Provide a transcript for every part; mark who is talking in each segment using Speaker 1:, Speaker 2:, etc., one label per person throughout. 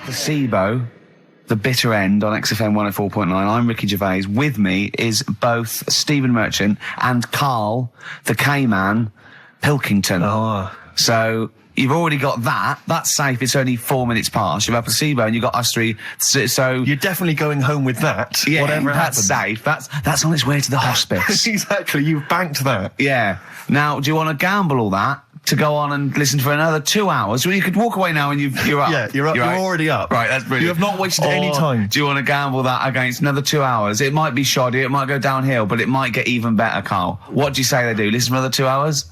Speaker 1: Placebo, The Bitter End on XFM 104.9. I'm Ricky Gervais. With me is both Stephen Merchant and Karl, the K-Man, Pilkington.
Speaker 2: Oh.
Speaker 1: So you've already got that. That's safe. It's only 4 minutes past. You've had Placebo and you've got us three. So
Speaker 2: you're definitely going home with that.
Speaker 1: Yeah,
Speaker 2: whatever
Speaker 1: that's
Speaker 2: happens.
Speaker 1: safe. That's on its way to the hospice.
Speaker 2: Exactly. You've banked that.
Speaker 1: Yeah. Now, do you want to gamble all that to go on and listen for another 2 hours? Well, you could walk away now and you're up.
Speaker 2: Yeah, you're up. You're already up.
Speaker 1: Right, that's brilliant.
Speaker 2: You have not wasted any time.
Speaker 1: Do you want to gamble that against another 2 hours? It might be shoddy, it might go downhill, but it might get even better, Karl. What do you say they do? Listen for another 2 hours?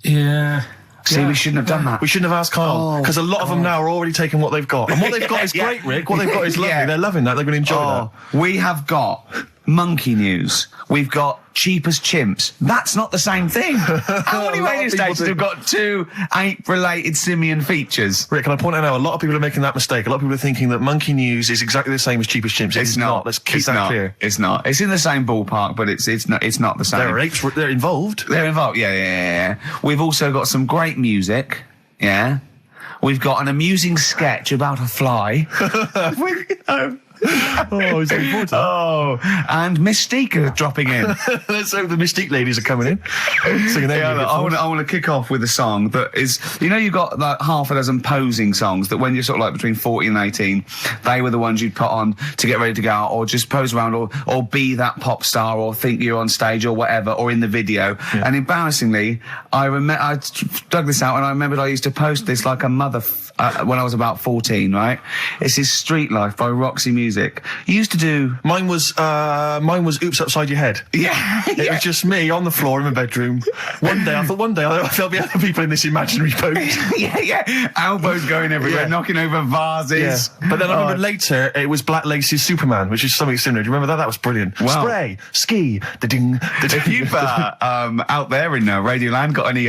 Speaker 3: Yeah.
Speaker 1: See, we shouldn't have done that.
Speaker 2: We shouldn't have asked Karl, because a lot of them now are already taking what they've got. And what they've got is great, Rick. What they've got is lovely.
Speaker 1: Yeah.
Speaker 2: They're loving that. They're going to enjoy that.
Speaker 1: We have got monkey news. We've got cheap as chimps. That's not the same thing. How many radio stations have got two ape-related simian features?
Speaker 2: Rick, can I point out now, a lot of people are making that mistake. A lot of people are thinking that monkey news is exactly the same as cheap as chimps. It's not. Let's keep that clear.
Speaker 1: It's not. It's in the same ballpark, but it's not the same.
Speaker 2: There are apes. They're involved.
Speaker 1: They're involved. Yeah. We've also got some great music. Yeah. We've got an amusing sketch about a fly.
Speaker 2: Oh, he's looking forward to that.
Speaker 1: Oh, and Mystique are dropping in.
Speaker 2: Let's hope the Mystique ladies are coming in. Singing
Speaker 1: I want to kick off with a song that is, you've got like half a dozen posing songs that when you're sort of like between 40 and 18, they were the ones you'd put on to get ready to go out or just pose around or be that pop star or think you're on stage or whatever or in the video. Yeah. And embarrassingly, I dug this out and I remembered I used to post this like a mother when I was about 14, right? This is Street Life by Roxy Music. You used to do...
Speaker 2: Mine was Oops Upside Your Head.
Speaker 1: Yeah.
Speaker 2: It was just me on the floor in my bedroom. One day there'll be other people in this imaginary boat.
Speaker 1: yeah. Elbows going everywhere, knocking over vases.
Speaker 2: Yeah. But then I remember later, it was Black Lace's Superman, which is something similar. Do you remember that? That was brilliant. Wow. Spray, ski, da-ding, da-ding.
Speaker 1: If you've, out there in Radioland got any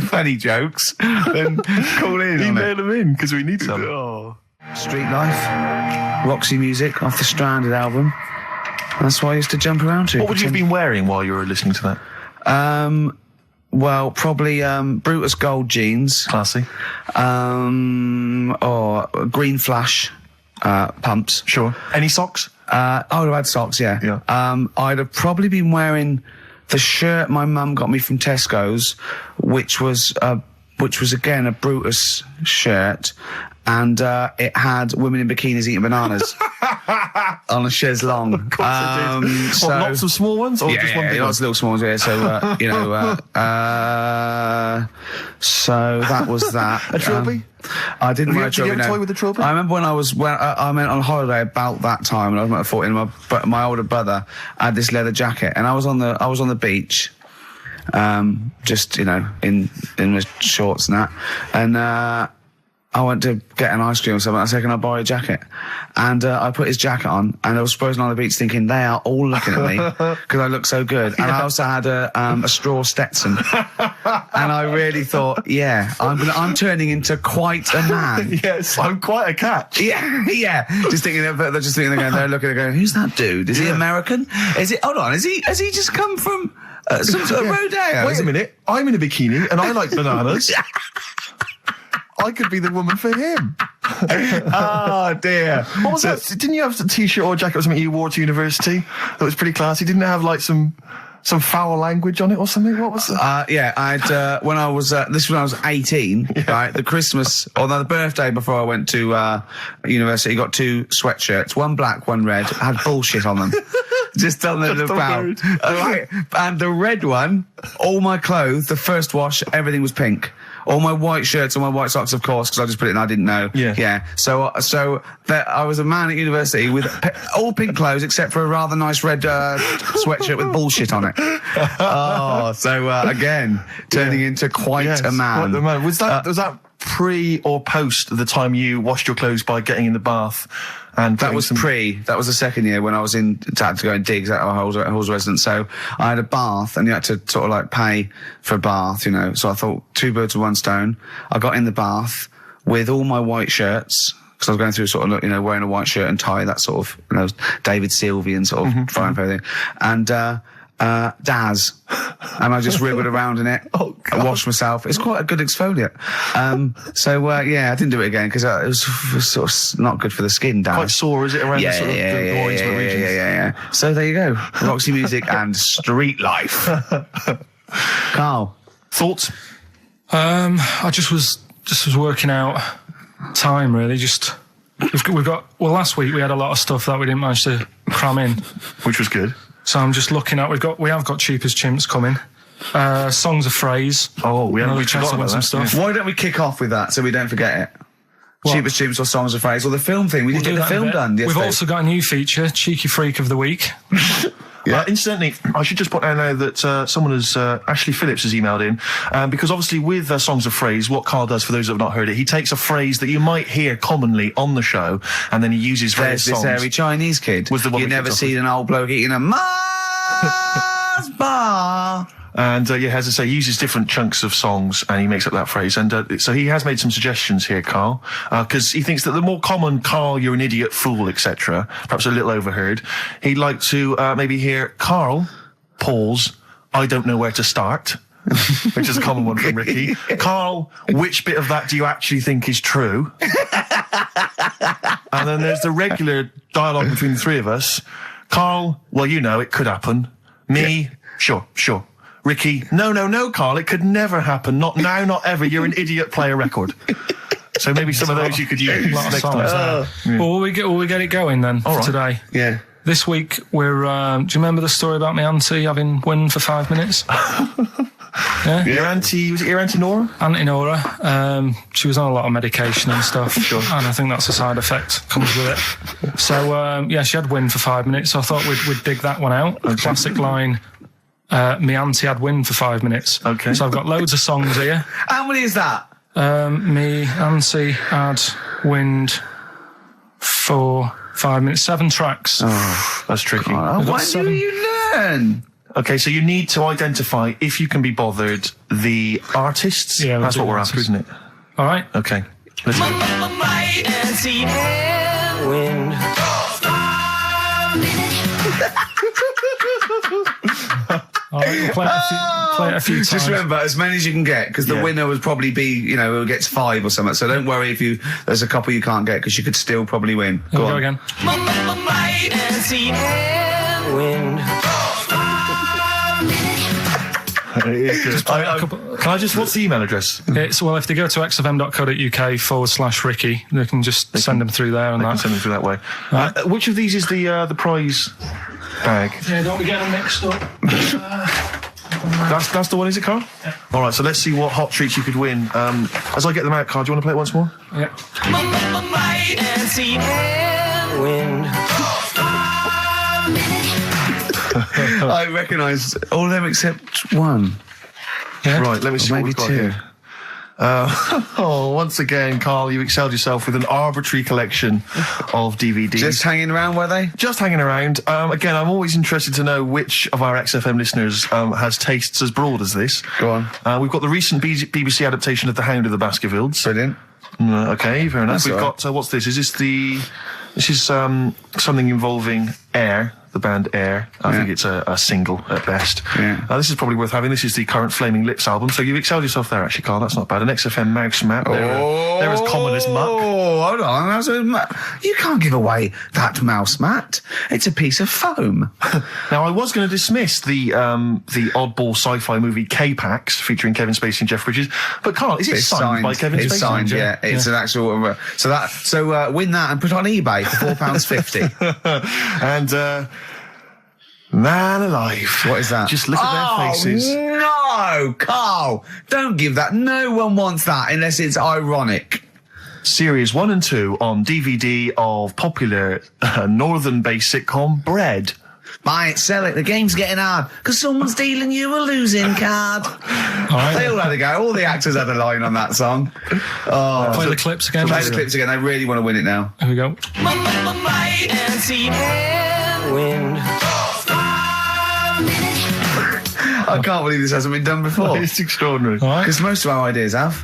Speaker 1: funny jokes, then call in.
Speaker 2: Email them in, because we need some.
Speaker 1: Oh. Street Life, Roxy Music off the Stranded album. That's what I used to jump around to.
Speaker 2: What would you have been wearing while you were listening to that?
Speaker 1: Well, probably Brutus Gold jeans.
Speaker 2: Classy.
Speaker 1: Or Green Flash pumps.
Speaker 2: Sure. Any socks?
Speaker 1: I would have had socks, yeah. I'd have probably been wearing the shirt my mum got me from Tesco's, which was again a Brutus shirt, and it had women in bikinis eating bananas on a chaise longue.
Speaker 2: Of course it did. So, lots of small ones, or just one big one?
Speaker 1: Lots of little small ones. Yeah. So so that was that.
Speaker 2: A trilby?
Speaker 1: I didn't wear a
Speaker 2: trilby. Did you have a toy with a trilby?
Speaker 1: I remember when I went on holiday about that time, and I was about 14. My older brother had this leather jacket, and I was on the beach. Just in my shorts and that, and I went to get an ice cream or something. I said, "Can I borrow a jacket?" And I put his jacket on, and I was frozen on the beach, thinking they are all looking at me because I look so good. And I also had a straw Stetson, and I really thought, I'm turning into quite a man.
Speaker 2: Yes, I'm quite a catch.
Speaker 1: Yeah. Just thinking they're looking, they're going, "Who's that dude? Is he American? Is it? Hold on, has he just come from?" Some sort of rodeo.
Speaker 2: Wait a minute, I'm in a bikini and I like bananas. I could be the woman for him.
Speaker 1: Oh dear.
Speaker 2: What was that? Didn't you have a t-shirt or a jacket or something you wore to university that was pretty classy? Didn't it have like some foul language on it or something? What was that?
Speaker 1: I'd when I was 18, right? The Christmas or the birthday before I went to university, got two sweatshirts, one black, one red, had bullshit on them. Just on the bow. Right. And the red one, all my clothes, the first wash, everything was pink. All my white shirts and my white socks, of course, because I just put it in, I didn't know. Yeah. So I was a man at university with all pink clothes except for a rather nice red sweatshirt with bullshit on it. Again, turning into quite a man.
Speaker 2: Quite the man. Was that pre or post the time you washed your clothes by getting in the bath? And
Speaker 1: that was that was the second year when I was had to go in digs at our Halls residence. So I had a bath and you had to sort of like pay for a bath, So I thought two birds with one stone. I got in the bath with all my white shirts, because I was going through sort of, wearing a white shirt and tie, that sort of, David Sylvian sort of frying for everything. And Daz. And I just wriggled around in it.
Speaker 2: Oh, God.
Speaker 1: I washed myself. It's quite a good exfoliant. I didn't do it again because it was sort of not good for the skin, Daz.
Speaker 2: Quite sore, is it, around the sort of the more intimate regions?
Speaker 1: Yeah. So there you go. Roxy Music and Street Life. Karl.
Speaker 2: Thoughts?
Speaker 3: I just was working out time, really. We've got last week we had a lot of stuff that we didn't manage to cram in,
Speaker 2: Which was good.
Speaker 3: so I'm just looking at we have got Cheap as Chimps coming, songs of phrase.
Speaker 2: Oh, we haven't
Speaker 3: Another chance to
Speaker 2: forgotten
Speaker 3: win
Speaker 2: about
Speaker 3: some
Speaker 2: that,
Speaker 3: stuff.
Speaker 1: Why don't we kick off with that so we don't forget it?
Speaker 3: What?
Speaker 1: Cheap as Chimps or Songs of Phrase or the film thing. We didn't
Speaker 3: Do
Speaker 1: get the
Speaker 3: that in a
Speaker 1: film
Speaker 3: bit.
Speaker 1: done
Speaker 3: We've
Speaker 1: yesterday.
Speaker 3: also got a new feature, Cheeky Freak of the Week.
Speaker 2: Incidentally, I should just point out now that someone has, Ashley Phillips has emailed in, because obviously with Songs of Phrase, what Karl does, for those that have not heard it, he takes a phrase that you might hear commonly on the show, and then he uses various
Speaker 1: There's this
Speaker 2: songs.
Speaker 1: hairy Chinese kid.
Speaker 2: Was the one
Speaker 1: you
Speaker 2: we
Speaker 1: never
Speaker 2: kicked off
Speaker 1: seen an old bloke eating a Mars bar.
Speaker 2: And as I say, he uses different chunks of songs and he makes up that phrase. And so he has made some suggestions here, Karl, because he thinks that the more common "Karl, you're an idiot, fool," etc., perhaps a little overheard, he'd like to maybe hear "Karl, pause, I don't know where to start," which is a common one from Ricky. "Karl, which bit of that do you actually think is true?" And then there's the regular dialogue between the three of us. "Karl, well, you know, it could happen." Me, sure. Ricky, no, Karl, it could never happen. Not now, not ever. You're an idiot, play a record. So maybe some of those you could use
Speaker 3: Lot of
Speaker 2: next
Speaker 3: songs
Speaker 2: time.
Speaker 3: there. Well, will we get it going then
Speaker 2: All right.
Speaker 3: today?
Speaker 1: Yeah.
Speaker 3: This week we're. Do you remember the story about my auntie having wind for 5 minutes? Yeah.
Speaker 2: Your auntie, was it your auntie Nora?
Speaker 3: Auntie Nora, she was on a lot of medication and stuff, and I think that's a side effect comes with it. So she had wind for 5 minutes. So I thought we'd dig that one out.
Speaker 2: Okay.
Speaker 3: Classic line. Me auntie had wind for 5 minutes.
Speaker 2: Okay.
Speaker 3: So I've got loads of songs here.
Speaker 1: How many is that?
Speaker 3: Me auntie had wind for 5 minutes. 7 tracks.
Speaker 2: Oh, that's tricky.
Speaker 1: Why do
Speaker 3: 7.
Speaker 1: you learn?
Speaker 2: Okay, so you need to identify, if you can be bothered, the artists.
Speaker 3: Yeah, we'll
Speaker 2: that's
Speaker 3: do
Speaker 2: what we're
Speaker 3: artists.
Speaker 2: after, isn't it?
Speaker 3: All right.
Speaker 2: Okay. Let's go.
Speaker 4: My auntie had wind.
Speaker 3: All right, we'll play it a few times.
Speaker 1: Just remember, as many as you can get, because the
Speaker 2: Yeah.
Speaker 1: winner would probably be, who gets 5 or something. So don't worry if there's a couple you can't get, because you could still probably win.
Speaker 3: Here we
Speaker 1: Go
Speaker 3: go
Speaker 1: on.
Speaker 3: again.
Speaker 4: My auntie had wind.
Speaker 2: It is good. Can I just, what's the email address?
Speaker 3: If they go to xfm.co.uk/Ricky, they can just send them through there and
Speaker 2: I can
Speaker 3: that.
Speaker 2: send them through that way. Which of these is the prize bag?
Speaker 3: Yeah, don't be getting them mixed up.
Speaker 2: That's the one, is it, Karl? Yeah. All right, so let's see what hot treats you could win. As I get them out, Karl, do you want to play it once more?
Speaker 3: Yeah.
Speaker 4: My auntie had wind.
Speaker 1: I recognise all of them except one.
Speaker 3: Yeah.
Speaker 2: Right, let me see
Speaker 1: Or
Speaker 2: what
Speaker 1: maybe
Speaker 2: we've got
Speaker 1: 2.
Speaker 2: here. Once again, Karl, you excelled yourself with an arbitrary collection of DVDs.
Speaker 1: Just hanging around, were they?
Speaker 2: Just hanging around. Again, I'm always interested to know which of our XFM listeners has tastes as broad as this.
Speaker 1: Go on.
Speaker 2: We've got the recent BBC adaptation of The Hound of the Baskervilles.
Speaker 1: Brilliant.
Speaker 2: Okay, fair enough.
Speaker 1: That's
Speaker 2: We've
Speaker 1: all
Speaker 2: got, what's this? This is something involving Air, the band Air. I think it's a single at best.
Speaker 1: Yeah.
Speaker 2: This is probably worth having. This is the current Flaming Lips album. So you've excelled yourself there, actually, Karl. That's not bad. An XFM mouse map. They're as common as muck.
Speaker 1: Oh, hold on. You can't give away that mouse mat. It's a piece of foam.
Speaker 2: Now, I was going to dismiss the oddball sci-fi movie K-Pax featuring Kevin Spacey and Jeff Bridges, but Karl, is it
Speaker 1: It's
Speaker 2: signed by Kevin Spacey?
Speaker 1: It's signed, yeah. It's an actual. So win that and put it on eBay for £4.50.
Speaker 2: And man alive,
Speaker 1: What is that?
Speaker 2: Just look at their faces.
Speaker 1: No, Karl, don't give that. No one wants that unless it's ironic.
Speaker 2: Series 1 and 2 on DVD of popular northern-based sitcom Bread.
Speaker 1: Buy it, sell it. The game's getting hard because someone's dealing you a losing card. They all had a go. All the actors had a line on that song.
Speaker 3: Play the clips again.
Speaker 1: Play the clips again. They really want to win it now.
Speaker 3: Here we go.
Speaker 4: My auntie had wind.
Speaker 1: I can't believe this hasn't been done before.
Speaker 2: It's extraordinary.
Speaker 3: All right.
Speaker 1: Because most of our ideas have.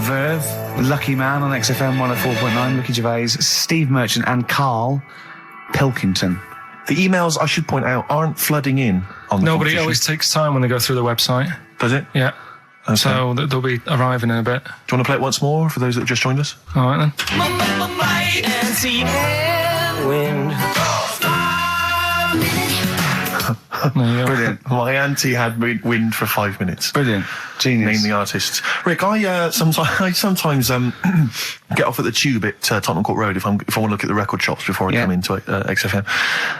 Speaker 1: Verve, Lucky Man on XFM 104.9, Ricky Gervais, Steve Merchant and Karl Pilkington.
Speaker 2: The emails, I should point out, aren't flooding in on the
Speaker 3: No, but it
Speaker 2: competition.
Speaker 3: always takes time when they go through the website.
Speaker 2: Does it?
Speaker 3: Yeah.
Speaker 2: Okay.
Speaker 3: So they'll be arriving in a bit.
Speaker 2: Do you want to play it once more for those that have just joined us?
Speaker 3: All right, then.
Speaker 4: Might and see and wind.
Speaker 3: There you go.
Speaker 1: Brilliant.
Speaker 2: My auntie had wind for 5 minutes.
Speaker 1: Brilliant. Genius.
Speaker 2: Name the artists. Rick, I sometimes get off at the Tube at Tottenham Court Road if I want to look at the record shops before I
Speaker 1: Yeah.
Speaker 2: come into XFM,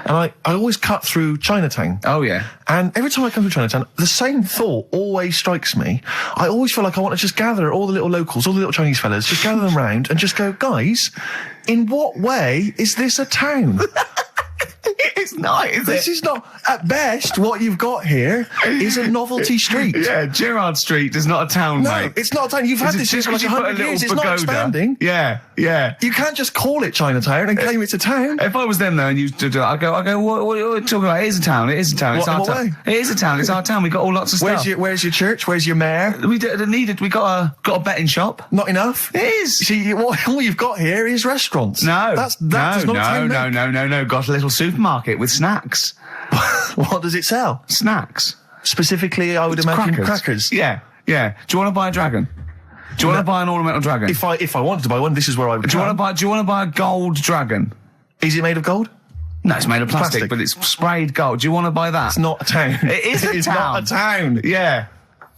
Speaker 2: and I always cut through Chinatown.
Speaker 1: Oh, yeah.
Speaker 2: And every time I come through Chinatown, the same thought always strikes me. I always feel like I want to just gather all the little locals, all the little Chinese fellas, just gather them round and just go, guys, in what way is this a town?
Speaker 1: It's not, is
Speaker 2: This is not, at best, what you've got here is a novelty street.
Speaker 1: Yeah, Gerrard Street is not a town,
Speaker 2: No,
Speaker 1: mate.
Speaker 2: it's not a town. You've had this
Speaker 1: Just
Speaker 2: for like
Speaker 1: because you put
Speaker 2: 100 years. It's not
Speaker 1: pagoda.
Speaker 2: expanding.
Speaker 1: Yeah, yeah.
Speaker 2: You can't just call it Chinatown and claim it's a town.
Speaker 1: If I was them though, and you did it, I go, what are you talking about? It is a town. It is a town. It's
Speaker 2: What-
Speaker 1: our
Speaker 2: what
Speaker 1: town.
Speaker 2: way?
Speaker 1: It is a town. It's our town. We got all lots of stuff.
Speaker 2: Where's your church? Where's your mayor?
Speaker 1: We needed. We got a betting shop.
Speaker 2: Not enough.
Speaker 1: It is.
Speaker 2: See, all you've got here is restaurants.
Speaker 1: No,
Speaker 2: that does not a town make.
Speaker 1: no. Got a little supermarket with snacks.
Speaker 2: What does it sell?
Speaker 1: Snacks.
Speaker 2: Specifically, I would imagine crackers.
Speaker 1: Yeah, yeah. Do you want to buy a dragon? Do you want to buy an ornamental dragon?
Speaker 2: If I wanted to buy one, this is where I would.
Speaker 1: Do you want to buy a gold dragon?
Speaker 2: Is it made of gold?
Speaker 1: No, it's made of plastic,
Speaker 2: Plastic.
Speaker 1: but it's sprayed gold. Do you want to buy that?
Speaker 2: It's not a town.
Speaker 1: It is a
Speaker 2: It's
Speaker 1: town.
Speaker 2: not a town.
Speaker 1: Yeah.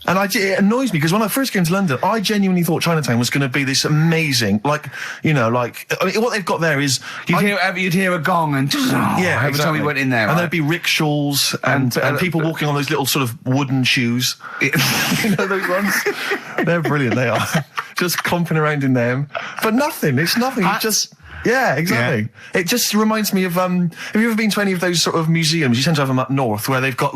Speaker 2: And it annoys me because when I first came to London, I genuinely thought Chinatown was going to be this amazing, what they've got there is
Speaker 1: You'd hear a gong and every time you went in there,
Speaker 2: and
Speaker 1: right?
Speaker 2: there'd be rickshaws and people walking on those little sort of wooden shoes. You know those ones? They're brilliant. They are just clomping around in them, but nothing. It's nothing. It's just. Yeah, exactly. Yeah. It just reminds me of, have you ever been to any of those sort of museums? You tend to have them up north where they've got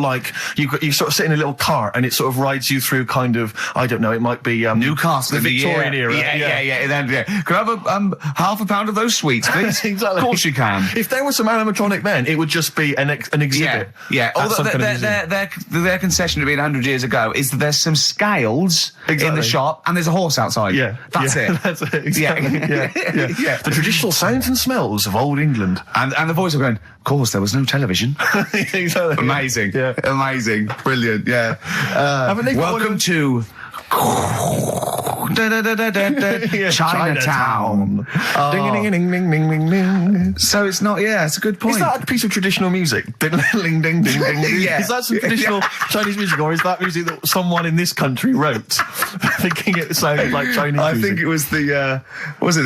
Speaker 2: you sort of sit in a little cart and it sort of rides you through kind of, I don't know, it might be,
Speaker 1: Newcastle,
Speaker 2: the Victorian era.
Speaker 1: Yeah. Could I have half a pound of those sweets, please?
Speaker 2: Exactly.
Speaker 1: Of course you can.
Speaker 2: If there was some animatronic then, it would just be an exhibit.
Speaker 1: Yeah.
Speaker 2: Although
Speaker 1: Their concession to being 100 years ago is that there's some scales in the shop and there's a horse outside.
Speaker 2: Yeah.
Speaker 1: That's it.
Speaker 2: That's it. Exactly.
Speaker 1: Yeah.
Speaker 2: Yeah. The traditional sounds and smells of old England.
Speaker 1: And the voice of going, of course, there was no television.
Speaker 2: Exactly.
Speaker 1: Amazing.
Speaker 2: Yeah.
Speaker 1: Amazing. Brilliant. Yeah. Welcome to Chinatown.
Speaker 2: Ding, ding, ding, ding, ding, ding, ding.
Speaker 1: So it's not, it's a good point.
Speaker 2: Is that a piece of traditional music? Ding, ding, ding, ding, ding.
Speaker 1: Yeah.
Speaker 2: Is that some traditional Chinese music, or is that music that someone in this country wrote, thinking it sounded like Chinese music?
Speaker 1: I think it was the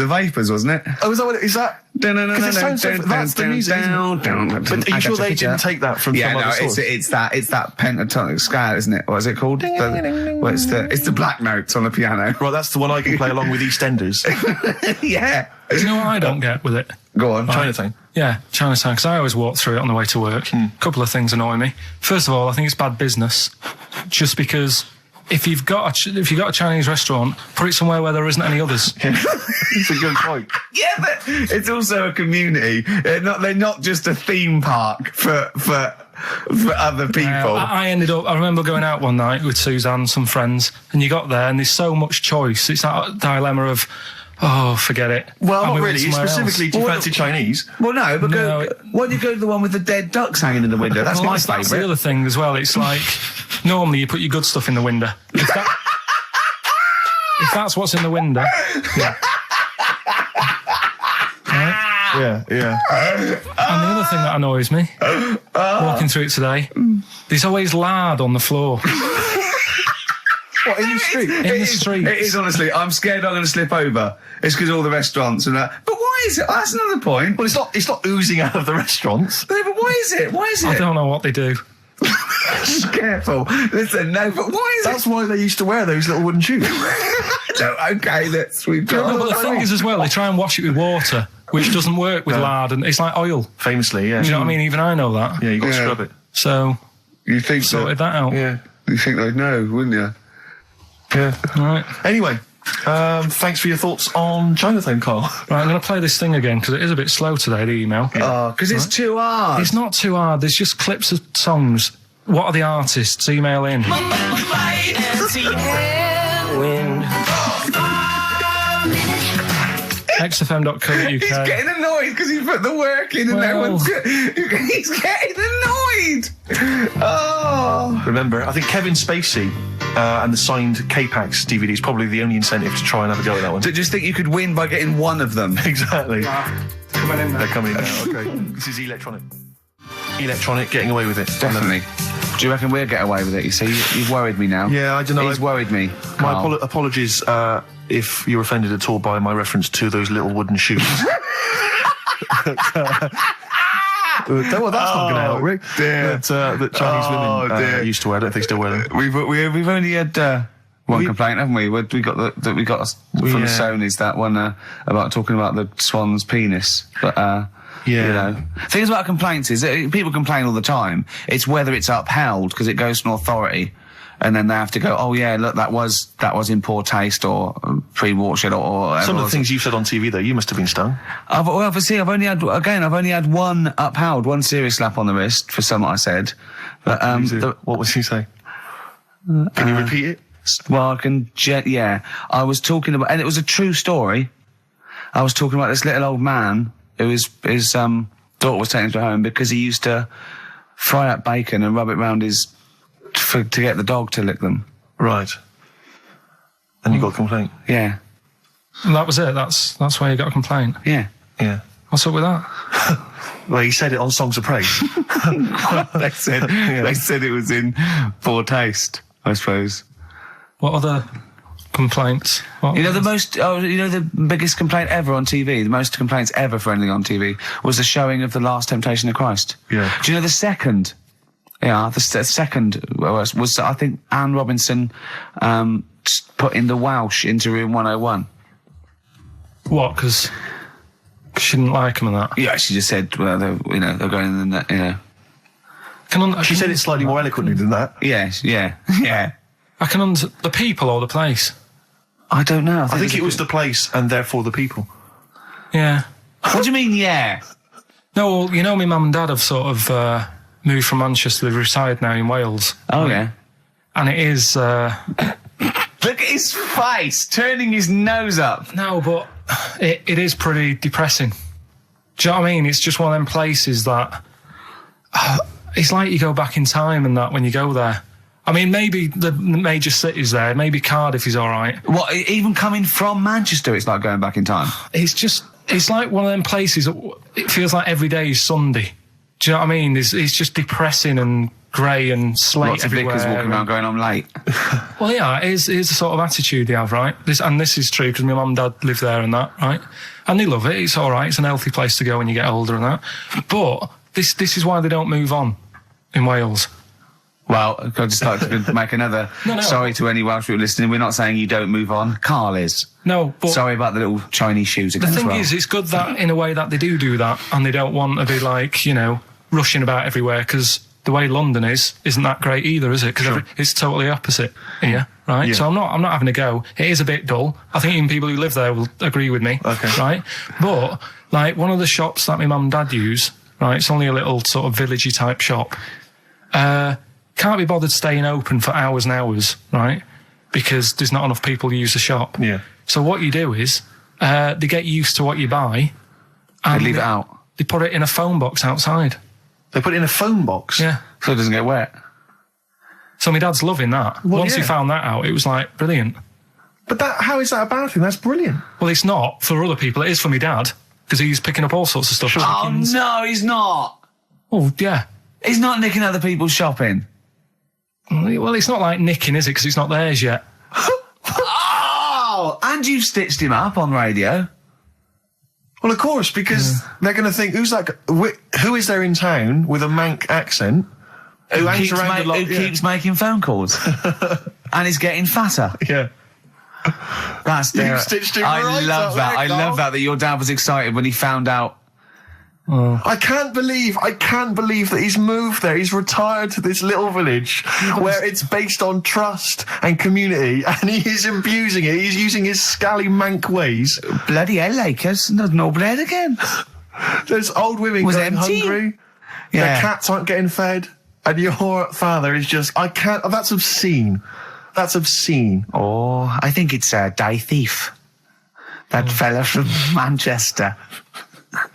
Speaker 1: Vapors, wasn't it?
Speaker 2: Oh, is that what it is? That? Because it sounds so, that's the music, isn't it? But are you sure they didn't take that from some other source?
Speaker 1: it's that pentatonic scale, isn't it? What is it called? It's the black notes on the piano.
Speaker 2: Right, that's the one I can play along with EastEnders.
Speaker 1: Yeah.
Speaker 3: Do you know what I don't get with it?
Speaker 1: Go on.
Speaker 2: Chinatown.
Speaker 3: Yeah, Chinatown, because I always walk through it on the way to work. A couple of things annoy me. First of all, I think it's bad business, just because if you've got a Chinese restaurant, put it somewhere where there isn't any others.
Speaker 2: It's a good point.
Speaker 1: Yeah, but it's also a community. They're not just a theme park for other people.
Speaker 3: I remember going out one night with Suzanne and some friends, and you got there and there's so much choice. It's that dilemma of, oh, forget it.
Speaker 2: Well,
Speaker 3: And
Speaker 2: not
Speaker 3: we went
Speaker 2: really.
Speaker 3: somewhere
Speaker 2: Specifically,
Speaker 3: else.
Speaker 2: do you fancy Chinese?
Speaker 1: Well, no, but why don't you go to the one with the dead ducks hanging in the window? That's my
Speaker 3: That's the
Speaker 1: favourite.
Speaker 3: other thing as well. It's like, normally you put your good stuff in the window. If that's what's in the window, yeah. Right?
Speaker 2: Yeah.
Speaker 3: And the other thing that annoys me, walking through it today, there's always lard on the floor.
Speaker 2: What, in the street?
Speaker 3: In the streets.
Speaker 1: It is, honestly. I'm scared I'm going to slip over. It's because all the restaurants and that. But why is it? That's another point.
Speaker 2: Well, it's not oozing out of the restaurants.
Speaker 1: No, but why is it? Why is it?
Speaker 3: I don't know what they do.
Speaker 1: Careful. Listen, no, but why is
Speaker 2: That's why they used to wear those little wooden shoes.
Speaker 1: it? No, okay, we've got...
Speaker 3: No, but the thing is as well, they try and wash it with water, which doesn't work with lard, and it's like oil.
Speaker 2: Famously, yeah.
Speaker 3: Do you know what I mean? Even I know that.
Speaker 2: Yeah, you got to
Speaker 1: Yeah.
Speaker 2: scrub it.
Speaker 3: So,
Speaker 1: You think
Speaker 3: sorted that out.
Speaker 2: Yeah.
Speaker 1: You think they'd know, wouldn't you?
Speaker 2: Yeah.
Speaker 3: All right.
Speaker 2: Anyway, thanks for your thoughts on Chinatown, Carl.
Speaker 3: Right, I'm going to play this thing again, because it is a bit slow today, the email.
Speaker 1: Oh, because it's too hard.
Speaker 3: It's not too hard. There's just clips of songs. What are the artists? Email in.
Speaker 4: Might and see and wind.
Speaker 3: XFM.co.uk.
Speaker 1: He's getting annoyed because he put the work in and no
Speaker 3: Well.
Speaker 1: one's... He's getting annoyed. Oh.
Speaker 2: Remember, I think Kevin Spacey and the signed K-Pax DVD is probably the only incentive to try and have a go at that one.
Speaker 1: Do you just think you could win by getting one of them?
Speaker 2: Exactly.
Speaker 3: Coming in
Speaker 2: They're
Speaker 3: there.
Speaker 2: coming in now. Okay. This is electronic. Electronic, getting away with it.
Speaker 1: Definitely. Do you reckon we'll get away with it? You see, you've worried me now.
Speaker 2: Yeah, I don't know.
Speaker 1: He's worried me.
Speaker 2: My
Speaker 1: Carl.
Speaker 2: apologies if you're offended at all by my reference to those little wooden shoes. Well, that's not going to help, Rick.
Speaker 1: Dear.
Speaker 2: That Chinese women used to wear. I don't think they still wear them.
Speaker 1: We've only had one complaint, haven't we? We got from the Sony's that one about talking about the swan's penis, but. You know, things about complaints is that people complain all the time. It's whether it's upheld because it goes to an authority, and then they have to go, oh yeah, look, that was in poor taste or pre-watershed or whatever.
Speaker 2: Some of the things you've said on TV, though, you must have been stung.
Speaker 1: I've only had one upheld, one serious slap on the wrist for something I said. But
Speaker 2: What was he say? Can you repeat it?
Speaker 1: Well, I can. Yeah, I was talking about, and it was a true story. I was talking about this little old man. His daughter was taken to home because he used to fry up bacon and rub it round to get the dog to lick them.
Speaker 2: Right. And you got a complaint?
Speaker 1: Yeah.
Speaker 3: And that was it. That's why you got a complaint.
Speaker 1: Yeah.
Speaker 2: Yeah.
Speaker 3: What's up with that?
Speaker 2: Well, he said it on Songs of Praise.
Speaker 1: They said it was in poor taste, I suppose.
Speaker 3: What other complaints?
Speaker 1: You know the biggest complaint ever on TV, the most complaints ever for anything on TV was the showing of The Last Temptation of Christ.
Speaker 2: Yeah.
Speaker 1: Do you know the second? Yeah, the second was I think Anne Robinson put in the Welsh into room 101.
Speaker 3: What? Because she didn't like him and that.
Speaker 1: Yeah, she just said, well, they're going in the,
Speaker 2: She said it slightly more eloquently than that.
Speaker 1: Yes, yeah.
Speaker 3: I can the people or the place.
Speaker 1: I don't know.
Speaker 2: I think it was the place and therefore the people.
Speaker 3: Yeah.
Speaker 1: What do you mean, yeah?
Speaker 3: No, well, you know, my mum and dad have sort of moved from Manchester. They reside now in Wales.
Speaker 1: Oh, yeah.
Speaker 3: And it is...
Speaker 1: Look at his face, turning his nose up.
Speaker 3: No, but it is pretty depressing. Do you know what I mean? It's just one of them places that... it's like you go back in time and that when you go there. I mean, maybe the major cities there, maybe Cardiff is all right.
Speaker 1: What, even coming from Manchester, it's like going back in time?
Speaker 3: It's like one of them places that it feels like every day is Sunday. Do you know what I mean? It's just depressing and grey and slate
Speaker 1: Lots of
Speaker 3: everywhere.
Speaker 1: lickers walking around going, I'm late.
Speaker 3: Well, yeah, it is the sort of attitude they have, right? This is true because my mum and dad live there and that, right? And they love it. It's all right. It's an healthy place to go when you get older and that. But this is why they don't move on in Wales.
Speaker 1: Well, I'd just like to make another...
Speaker 3: No.
Speaker 1: Sorry to any Welsh people listening. We're not saying you don't move on. Carl is.
Speaker 3: No, but...
Speaker 1: Sorry about the little Chinese shoes again.
Speaker 3: The thing
Speaker 1: as well.
Speaker 3: is, it's good that, in a way, that they do that, and they don't want to be, like, rushing about everywhere, because the way London isn't that great either, is it? Because it's totally opposite here, right?
Speaker 2: Yeah.
Speaker 3: So I'm not having a go. It is a bit dull. I think even people who live there will agree with me,
Speaker 2: Okay.
Speaker 3: right? But, like, one of the shops that my mum and dad use, right, it's only a little sort of villagey type shop, can't be bothered staying open for hours and hours, right? Because there's not enough people who use the shop.
Speaker 2: Yeah.
Speaker 3: So what you do is, they get used to what you buy. And
Speaker 1: They leave it out.
Speaker 3: They put it in a phone box outside.
Speaker 2: They put it in a phone box?
Speaker 3: Yeah.
Speaker 1: So it doesn't get wet.
Speaker 3: So my dad's loving that.
Speaker 2: Well,
Speaker 3: Once he
Speaker 2: yeah.
Speaker 3: found that out, it was like, brilliant.
Speaker 2: But how is that a bad thing? That's brilliant.
Speaker 3: Well, it's not for other people. It is for my dad. Because he's picking up all sorts of stuff.
Speaker 1: Oh,
Speaker 3: Chickens.
Speaker 1: no, he's not.
Speaker 3: Oh, yeah.
Speaker 1: He's not nicking other people's shopping.
Speaker 3: Well, it's not like nicking, is it? Because it's not theirs yet.
Speaker 1: Oh, and you've stitched him up on radio.
Speaker 2: Well, of course, because they're going to think, who is there in town with a Manc accent who hangs around a lot?
Speaker 1: Who keeps making phone calls and is getting fatter.
Speaker 2: Yeah.
Speaker 1: That's
Speaker 2: You've stitched him right
Speaker 1: I love
Speaker 2: up
Speaker 1: that.
Speaker 2: there,
Speaker 1: I
Speaker 2: Carl.
Speaker 1: love that your dad was excited when he found out.
Speaker 2: I can't believe that he's moved there. He's retired to this little village where it's based on trust and community, and he is abusing it. He's using his scally Manc ways.
Speaker 1: Bloody hell, Lakers. There's no bread again.
Speaker 2: There's old women
Speaker 1: Was
Speaker 2: going
Speaker 1: empty?
Speaker 2: hungry.
Speaker 1: Yeah.
Speaker 2: Their cats aren't getting fed. And your father is just, that's obscene. That's obscene.
Speaker 1: Oh, I think it's Die Thief. That fella from Manchester.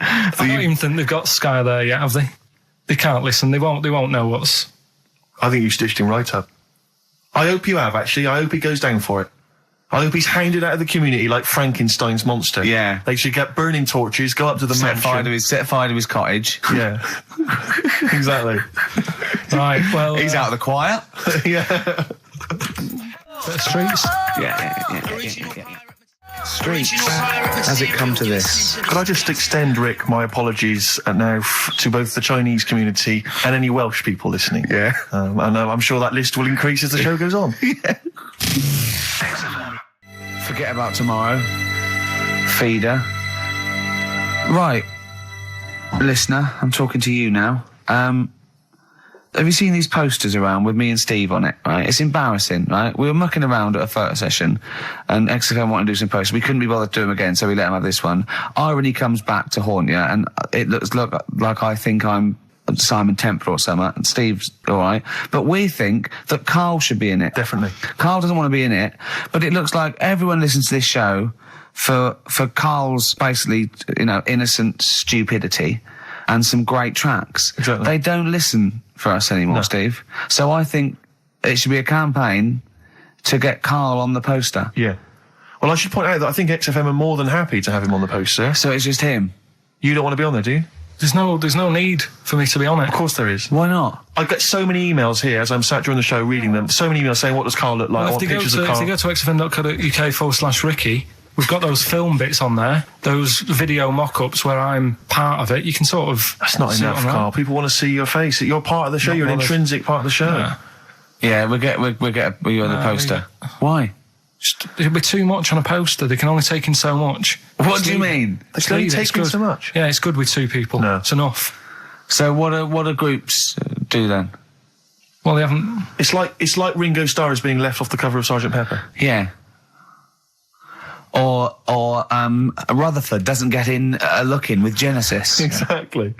Speaker 3: I don't even think they've got Sky there yet, have they? They can't listen. They won't know what's...
Speaker 2: I think you stitched him right up. I hope you have, actually. I hope he goes down for it. I hope he's hounded out of the community like Frankenstein's monster.
Speaker 1: Yeah.
Speaker 2: They should get burning torches, go up to the
Speaker 1: Set fire
Speaker 2: mansion.
Speaker 1: to his cottage.
Speaker 2: Yeah. Exactly.
Speaker 3: Right, well...
Speaker 1: He's out of the choir.
Speaker 2: Yeah.
Speaker 3: Streets.
Speaker 1: Yeah. Streets. Has it come to this?
Speaker 2: Could I just extend, Rick, my apologies now to both the Chinese community and any Welsh people listening?
Speaker 1: Yeah.
Speaker 2: And I'm sure that list will increase as the show goes on.
Speaker 1: Yeah. Forget about tomorrow. Feeder. Right. Listener, I'm talking to you now. Have you seen these posters around with me and Steve on it, right? It's embarrassing, right? We were mucking around at a photo session and XFM wanted to do some posters. We couldn't be bothered to do them again, so we let them have this one. Irony comes back to haunt you, and it looks like I think I'm Simon Temple or something, and Steve's all right. But we think that Karl should be in it.
Speaker 2: Definitely.
Speaker 1: Karl doesn't want to be in it, but it looks like everyone listens to this show for Karl's basically, innocent stupidity and some great tracks.
Speaker 2: Exactly.
Speaker 1: They don't listen for us anymore,
Speaker 2: No.
Speaker 1: Steve. So I think it should be a campaign to get Karl on the poster.
Speaker 2: Yeah. Well, I should point out that I think XFM are more than happy to have him on the poster.
Speaker 1: So it's just him.
Speaker 2: You don't want to be on there, do you?
Speaker 3: There's no need for me to be on it.
Speaker 2: Of course there is.
Speaker 1: Why not?
Speaker 2: I get so many emails here as I'm sat during the show reading them. So many emails saying, what does Karl look like? I
Speaker 3: Well,
Speaker 2: want
Speaker 3: if they
Speaker 2: pictures of Karl.
Speaker 3: go to xfm.co.uk/Ricky, we've got those film bits on there, those video mock-ups where I'm part of it. You can sort of...
Speaker 2: That's not
Speaker 3: see it
Speaker 2: enough,
Speaker 3: on there.
Speaker 2: Karl. People want to see your face. You're part of the show.
Speaker 3: Not
Speaker 2: You're an
Speaker 3: bothered.
Speaker 2: intrinsic part of the show.
Speaker 3: Yeah.
Speaker 1: Yeah, we'll get you on the poster. Why?
Speaker 3: It'll be too much on a poster. They can only take in so much.
Speaker 1: What do you mean?
Speaker 2: They can only
Speaker 3: It's
Speaker 2: take in
Speaker 3: good.
Speaker 2: so much.
Speaker 3: Yeah, it's good with two people.
Speaker 2: No.
Speaker 3: It's enough.
Speaker 1: So what do groups do then?
Speaker 3: Well, they haven't...
Speaker 2: It's like Ringo Starr is being left off the cover of Sgt. Pepper.
Speaker 1: Yeah. Or Rutherford doesn't get in a look in with Genesis.
Speaker 2: Exactly.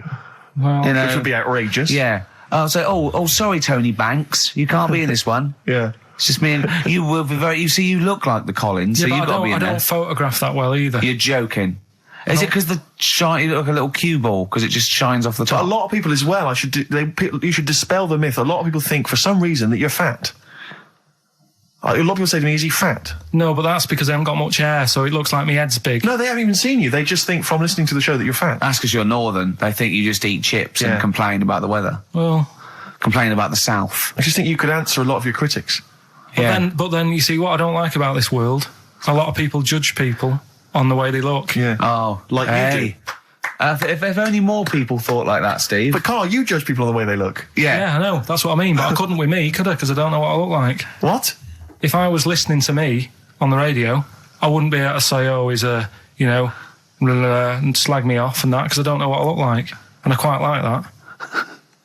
Speaker 3: Well,
Speaker 1: You know,
Speaker 2: Which would be outrageous.
Speaker 1: yeah. Oh, sorry, Tony Banks, you can't be in this one.
Speaker 2: Yeah.
Speaker 1: It's just me and you will be very. You see, you look like the Collins,
Speaker 3: yeah,
Speaker 1: so
Speaker 3: but
Speaker 1: you've got to be
Speaker 3: I
Speaker 1: in there.
Speaker 3: don't photograph that well either.
Speaker 1: You're joking. Is it because the shine? You look like a little cue ball because it just shines off the
Speaker 2: A
Speaker 1: top.
Speaker 2: lot of people as well, you should dispel the myth. A lot of people think for some reason that you're fat. A lot of people say to me, is he fat?
Speaker 3: No, but that's because I haven't got much hair, so it looks like my head's big.
Speaker 2: No, they haven't even seen you. They just think from listening to the show that you're fat.
Speaker 1: That's because you're northern. They think you just eat chips
Speaker 2: Yeah.
Speaker 1: and complain about the weather,
Speaker 3: Well,
Speaker 1: complain about the south.
Speaker 2: I just think you could answer a lot of your critics.
Speaker 3: but then you see what I don't like about this world. A lot of people judge people on the way they look.
Speaker 2: Yeah.
Speaker 1: Oh,
Speaker 2: Like you
Speaker 1: hey. If only more people thought like that, Steve.
Speaker 2: But Karl, you judge people on the way they look.
Speaker 3: Yeah, I know. That's what I mean. But I couldn't with me, could I? Because I don't know what I look like.
Speaker 2: What?
Speaker 3: If I was listening to me on the radio, I wouldn't be able to say, oh, he's a, and slag me off and that, because I don't know what I look like. And I quite like that.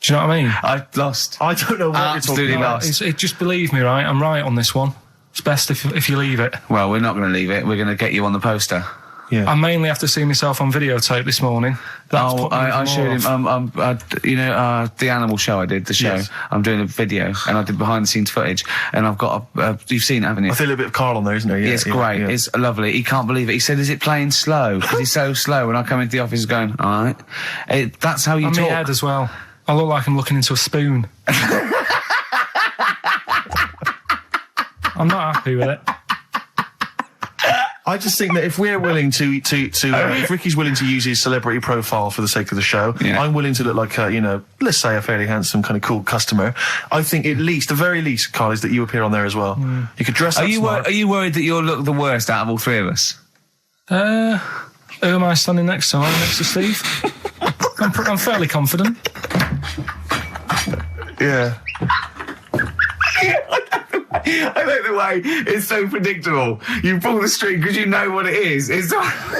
Speaker 3: Do you know what I mean?
Speaker 1: I lost.
Speaker 2: I don't know what
Speaker 1: Absolutely
Speaker 2: you're talking about.
Speaker 1: lost.
Speaker 3: Just believe me, right? I'm right on this one. It's best if you leave it.
Speaker 1: Well, we're not going to leave it. We're going to get you on the poster.
Speaker 2: Yeah.
Speaker 3: I mainly have to see myself on videotape this morning. That's put me
Speaker 1: I
Speaker 3: even
Speaker 1: showed
Speaker 3: more
Speaker 1: him.
Speaker 3: off.
Speaker 1: The animal show I did, the show.
Speaker 2: Yes.
Speaker 1: I'm doing a video, and I did behind the scenes footage, and I've got you've seen it, haven't you?
Speaker 2: I feel a bit of Karl on there, isn't there? Yeah,
Speaker 1: It's great.
Speaker 2: yeah.
Speaker 1: It's lovely. He can't believe it. He said, "Is it playing slow?" Because he's so slow. When I come into the office, going, "All right." That's how you
Speaker 3: And my
Speaker 1: talk.
Speaker 3: head as well. I look like I'm looking into a spoon. I'm not happy with it.
Speaker 2: I just think that if we're willing if Ricky's willing to use his celebrity profile for the sake of the show,
Speaker 1: Yeah.
Speaker 2: I'm willing to look like let's say a fairly handsome, kind of cool customer. I think the very least, Karl, is that you appear on there as well. You could dress up smart.
Speaker 1: Are you worried that you'll look the worst out of all three of us?
Speaker 3: Who am I standing next to? I'm next to Steve. I'm fairly confident.
Speaker 2: Yeah.
Speaker 1: I like the way it's so predictable. You pull the string because you know what it is. It's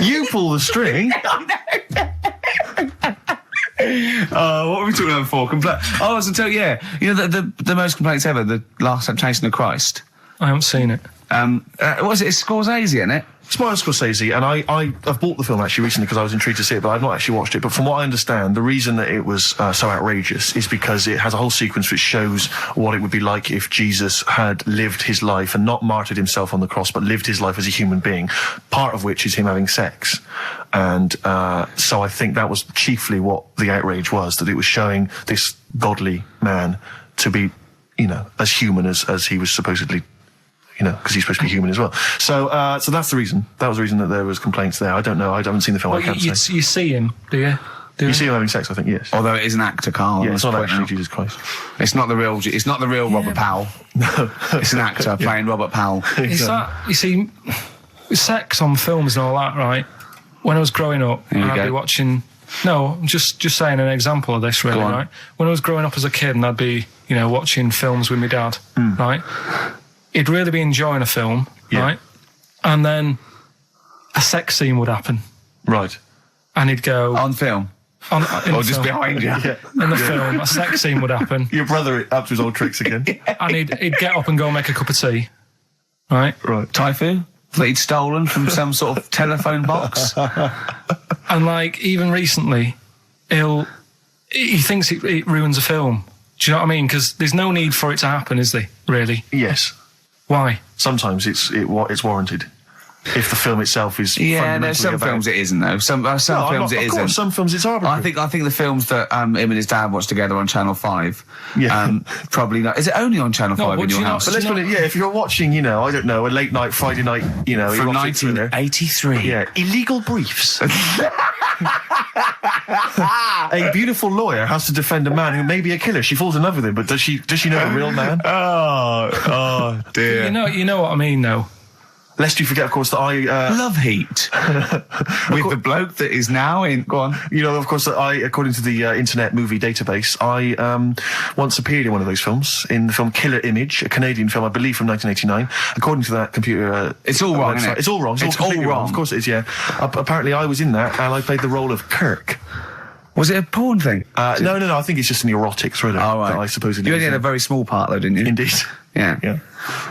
Speaker 2: You pull the string.
Speaker 1: what were we talking about before? I was to tell you, the most complaints ever. The Last Temptation of Christ.
Speaker 3: I haven't seen it.
Speaker 1: Was it? It's Scorsese, isn't it?
Speaker 2: It's Martin Scorsese, and I've bought the film actually recently because I was intrigued to see it, but I've not actually watched it. But from what I understand, the reason that it was so outrageous is because it has a whole sequence which shows what it would be like if Jesus had lived his life and not martyred himself on the cross, but lived his life as a human being, part of which is him having sex. And so I think that was chiefly what the outrage was, that it was showing this godly man to be, as human as he was supposedly, because he's supposed to be human as well. So that's the reason. That was the reason that there was complaints there. I don't know. I haven't seen the film.
Speaker 3: Well,
Speaker 2: I can't say.
Speaker 3: you see him, do you?
Speaker 2: You see him having sex, I think, yes.
Speaker 1: Although it is an actor, Karl.
Speaker 2: Yeah, it's not actually Jesus Christ.
Speaker 1: It's not the real. It's not the real Robert Powell.
Speaker 2: No,
Speaker 1: it's an actor playing Robert Powell.
Speaker 3: Is that, you see, sex on films and all that, right? When I was growing up, I'd be watching. No, I'm just saying an example of this, really, right? When I was growing up as a kid, and I'd be, watching films with my dad, right? He'd really be enjoying a film, right? And then a sex scene would happen.
Speaker 2: Right.
Speaker 3: And he'd go...
Speaker 1: On film?
Speaker 3: Or
Speaker 1: just behind you?
Speaker 3: In the film, a sex scene would happen.
Speaker 2: Your brother up to his old tricks again.
Speaker 3: And he'd get up and go make a cup of tea, right?
Speaker 2: Right.
Speaker 1: Typhoon? That he'd stolen from some sort of telephone box?
Speaker 3: And, even recently, he thinks it ruins a film. Do you know what I mean? Because there's no need for it to happen, is there, really?
Speaker 2: Yes.
Speaker 3: Why?
Speaker 2: Sometimes it's warranted. If the film itself is
Speaker 1: there's some films it isn't though. Some films it isn't.
Speaker 2: Some films it's arbitrary.
Speaker 1: I think the films that him and his dad watched together on Channel 5. Probably not. Is it only on Channel 5 in your house?
Speaker 2: But let's put it. Yeah, if you're watching, I don't know, a late night Friday night,
Speaker 1: from 1983.
Speaker 2: Yeah, Illegal Briefs. A beautiful lawyer has to defend a man who may be a killer. She falls in love with him, but does she know the real man?
Speaker 1: Oh dear.
Speaker 3: You know what I mean, though.
Speaker 2: Lest you forget, of course, that I...
Speaker 1: Love Heat. With the bloke that is now in... Go on.
Speaker 2: Of course, that I, according to the Internet Movie Database, I once appeared in one of those films, in the film Killer Image, a Canadian film, I believe, from 1989. According to that computer...
Speaker 1: it's all wrong, isn't it?
Speaker 2: It's all wrong. It's all wrong. Of course it is, yeah. Apparently, I was in that, and I played the role of Kirk.
Speaker 1: Was it a porn thing?
Speaker 2: No. I think it's just an erotic thriller.
Speaker 1: Oh, right.
Speaker 2: That I suppose it is.
Speaker 1: You only had a very small part, though, didn't you?
Speaker 2: Indeed.
Speaker 1: Yeah.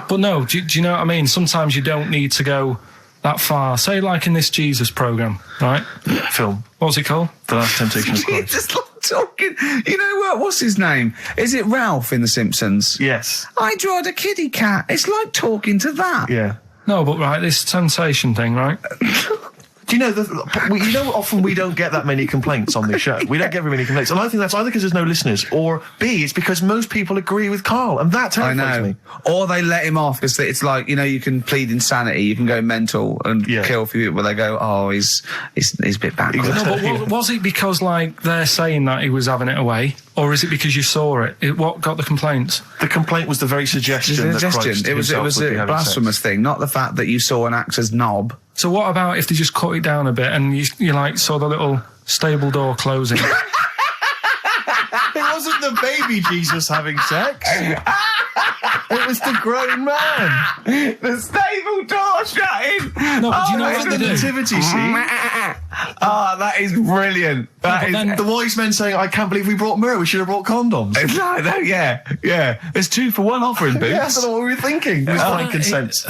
Speaker 3: But no, do you know what I mean? Sometimes you don't need to go that far. Say, like in this Jesus program, right?
Speaker 2: Film.
Speaker 3: What's it called?
Speaker 2: The Last Temptation of Christ.
Speaker 1: Just like talking. You know what? What's his name? Is it Ralph in The Simpsons?
Speaker 2: Yes.
Speaker 1: I drawed a kitty cat. It's like talking to that.
Speaker 2: Yeah.
Speaker 3: No, but right, this sensation thing, right?
Speaker 2: Do you know, often we don't get that many complaints on this show. We don't get very many complaints. And I think that's either because there's no listeners, or B, it's because most people agree with Karl. And that terrifies me.
Speaker 1: Or they let him off because it's like, you can plead insanity, you can go mental and kill a few people, but they go, oh, he's a bit bad.
Speaker 3: No, but was it because, they're saying that he was having it away? Or is it because you saw it? What got the complaints?
Speaker 2: The complaint was the very suggestion that Christ
Speaker 1: it was a blasphemous thing, not the fact that you saw an actor's knob.
Speaker 3: So what about if they just cut it down a bit and you saw the little stable door closing?
Speaker 2: It wasn't the baby Jesus having sex. It was the grown man.
Speaker 1: The stable door shutting.
Speaker 3: No, but do you know what
Speaker 2: the
Speaker 3: they do?
Speaker 2: nativity scene?
Speaker 1: Oh, that is brilliant.
Speaker 3: Then
Speaker 2: the wise men saying, I can't believe we brought myrrh, we should have brought condoms.
Speaker 1: Yeah. There's 2 for 1 offering, Boots.
Speaker 2: Yeah, I don't know what we were thinking. With frankincense.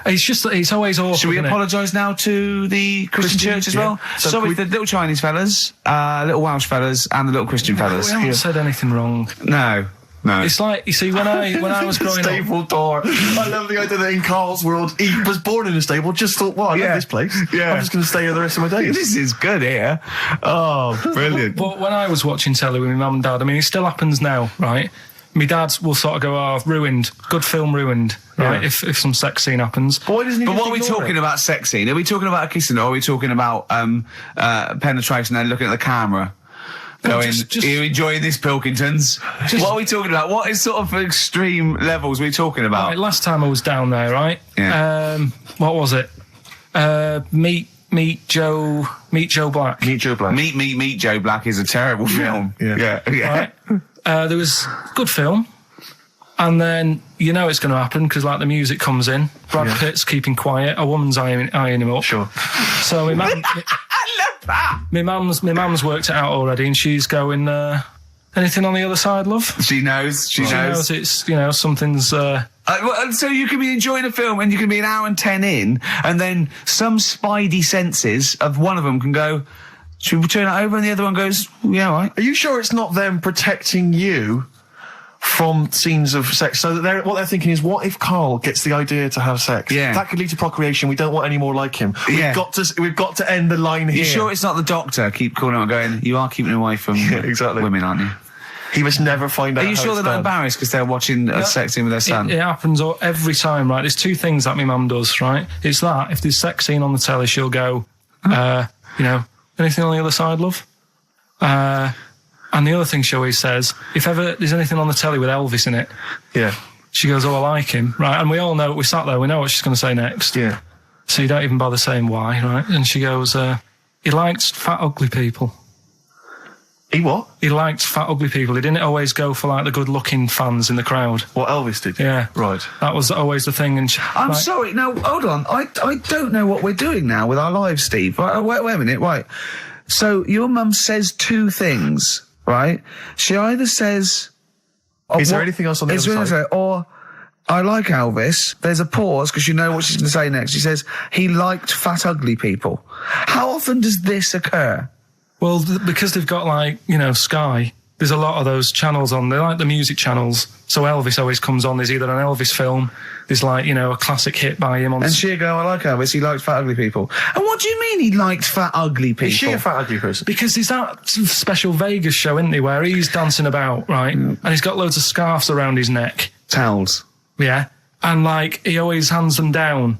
Speaker 3: It's just that it's always awful.
Speaker 1: Should we apologise now to the Christian church as well?
Speaker 2: So
Speaker 1: Sorry, the little Chinese fellas, little Welsh fellas, and the little Christian fellas.
Speaker 3: We haven't said anything wrong.
Speaker 1: No.
Speaker 3: It's like, you see, when I was growing up...
Speaker 2: Stable door. I love the idea that in Karl's world, he was born in a stable, just thought, well, I love this place. Yeah. I'm just going to stay here the rest of my days.
Speaker 1: This is good here. Oh, brilliant.
Speaker 3: But when I was watching telly with my mum and dad, it still happens now, right? My dad will sort of go, oh, ruined. Good film ruined, right?
Speaker 2: Yeah.
Speaker 3: If some sex scene happens.
Speaker 2: But
Speaker 1: what are we talking about sex scene? Are we talking about a kissing, or are we talking about penetration and looking at the camera? Going, are you enjoying this, Pilkingtons? What are we talking about? What is sort of extreme levels are we talking about?
Speaker 3: Right, last time I was down there, right?
Speaker 1: Yeah.
Speaker 3: What was it? Meet Joe Black.
Speaker 2: Meet Joe Black.
Speaker 1: Meet Joe Black is a terrible film. Yeah.
Speaker 3: Right? There was good film. And then it's going to happen because the music comes in. Brad Pitt's keeping quiet. A woman's eyeing him up.
Speaker 2: Sure.
Speaker 3: So my mum,
Speaker 1: I love that.
Speaker 3: my mum's worked it out already, and she's going. Anything on the other side, love?
Speaker 1: She knows. She
Speaker 3: She knows it's, something's...
Speaker 1: So you can be enjoying a film and you can be an hour and 10 in, and then some spidey senses of one of them can go, should we turn it over? And the other one goes, yeah, all right.
Speaker 2: Are you sure it's not them protecting you from scenes of sex? So that what they're thinking is, what if Karl gets the idea to have sex?
Speaker 1: Yeah.
Speaker 2: That could lead to procreation. We don't want any more like him. We've got to end the line here.
Speaker 1: You sure it's not the doctor? Keep calling out going, you are keeping away from
Speaker 2: exactly.
Speaker 1: women, aren't you?
Speaker 2: He must never find out.
Speaker 1: Are you sure they're not embarrassed because they're watching a sex scene with their son?
Speaker 3: It happens every time, right? There's two things that my mum does, right? It's that, if there's sex scene on the telly, she'll go, anything on the other side, love? And the other thing she always says, if ever there's anything on the telly with Elvis in it, she goes, oh, I like him, right? And we all know, we sat there, we know what she's going to say next.
Speaker 2: Yeah.
Speaker 3: So you don't even bother saying why, right? And she goes, he likes fat, ugly people.
Speaker 2: He what?
Speaker 3: He liked fat, ugly people. He didn't always go for, like, the good-looking fans in the crowd.
Speaker 2: What Elvis did?
Speaker 3: Yeah.
Speaker 2: Right.
Speaker 3: That was always the thing. And
Speaker 1: I'm sorry. No, hold on. I don't know what we're doing now with our lives, Steve. Wait a minute. Right. So your mum says two things, right? She either says...
Speaker 2: Is there anything else on the other side?
Speaker 1: Or, I like Elvis. There's a pause because you know what she's going to say next. She says, he liked fat, ugly people. How often does this occur?
Speaker 3: Well, because they've got, like, Sky, there's a lot of those channels on. They're like the music channels. So Elvis always comes on. There's either an Elvis film, there's, like, a classic hit by him on...
Speaker 1: And she'll go, I like Elvis, he likes fat, ugly people. And what do you mean he liked fat, ugly people?
Speaker 2: Is she a fat, ugly person?
Speaker 3: Because there's that special Vegas show, isn't he, where he's dancing about, right? And he's got loads of scarves around his neck.
Speaker 1: Towels.
Speaker 3: Yeah. And, like, he always hands them down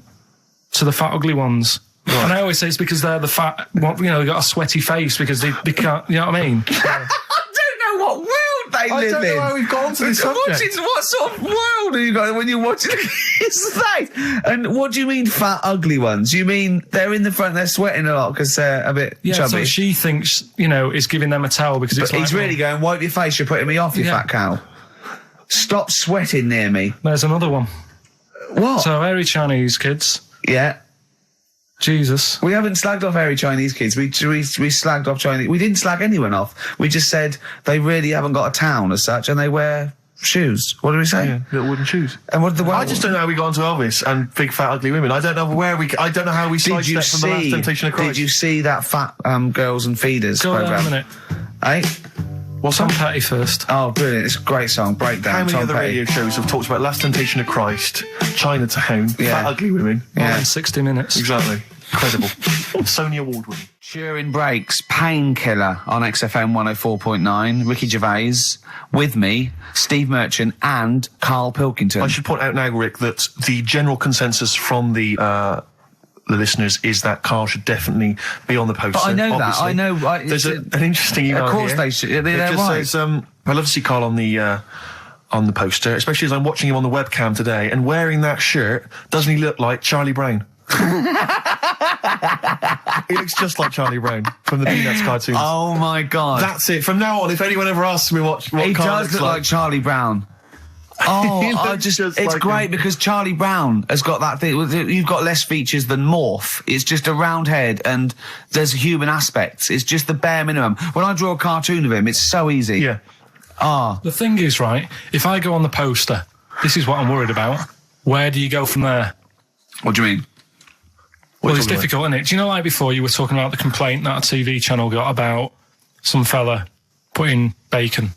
Speaker 3: to the fat, ugly ones. Right. And I always say it's because they're the fat, they've got a sweaty face because they can't, you know what I mean?
Speaker 1: I don't know what world they live in.
Speaker 2: I don't know how we've gone to this subject.
Speaker 1: What sort of world are you got when you're watching his face? And what do you mean fat, ugly ones? You mean they're in the front, they're sweating a lot because they're a bit chubby?
Speaker 3: So she thinks, is giving them a towel because it's
Speaker 1: but he's really going, wipe your face, you're putting me off, you fat cow. Stop sweating near me.
Speaker 3: There's another one.
Speaker 1: What?
Speaker 3: So, hairy Chinese kids.
Speaker 1: Yeah.
Speaker 3: Jesus.
Speaker 1: We haven't slagged off hairy Chinese kids. We slagged off Chinese. We didn't slag anyone off. We just said they really haven't got a town as such, and they wear shoes. What do we say?
Speaker 2: Yeah, little wooden shoes.
Speaker 1: And what
Speaker 2: I just don't know how we got onto Elvis and big fat ugly women. I don't know I don't know how we sidestepped from the Last Temptation of Christ.
Speaker 1: Did you see that Fat Girls and Feeders
Speaker 3: Go
Speaker 1: program?
Speaker 3: on a minute.
Speaker 1: Eh?
Speaker 3: What's Tom Petty first?
Speaker 1: Oh, brilliant! It's a great song. Breakdown.
Speaker 2: How many
Speaker 1: Tom
Speaker 2: other
Speaker 1: Petty.
Speaker 2: radio shows have talked about Last Temptation of Christ, Chinatown, fat ugly women?
Speaker 3: More than 60 minutes.
Speaker 2: Exactly. Incredible. Sony Award winning.
Speaker 1: Turin Breaks, Painkiller on XFM 104.9. Ricky Gervais, with me, Steve Merchant and Karl Pilkington.
Speaker 2: I should point out now, Rick, that the general consensus from the listeners is that Karl should definitely be on the poster.
Speaker 1: But I know
Speaker 2: obviously.
Speaker 1: that. I know.
Speaker 2: There's an interesting email
Speaker 1: Of course
Speaker 2: here.
Speaker 1: they should. They're
Speaker 2: It just
Speaker 1: right.
Speaker 2: says, I love to see Karl on the poster, especially as I'm watching him on the webcam today, and wearing that shirt, doesn't he look like Charlie Brown? He looks just like Charlie Brown from the Peanuts cartoons.
Speaker 1: Oh my God.
Speaker 2: That's it. From now on, if anyone ever asks me what
Speaker 1: He
Speaker 2: Karl
Speaker 1: does
Speaker 2: looks
Speaker 1: look like Charlie Brown. Oh,
Speaker 2: He looks just
Speaker 1: it's
Speaker 2: like
Speaker 1: great
Speaker 2: him.
Speaker 1: because Charlie Brown has got that thing. You've got less features than Morph. It's just a round head and there's human aspects. It's just the bare minimum. When I draw a cartoon of him, it's so easy.
Speaker 2: Yeah.
Speaker 3: The thing is, right, if I go on the poster, this is what I'm worried about. Where do you go from there?
Speaker 1: What do you mean?
Speaker 3: Well, it's difficult, isn't it? Do you know, like before, you were talking about the complaint that a TV channel got about some fella putting bacon?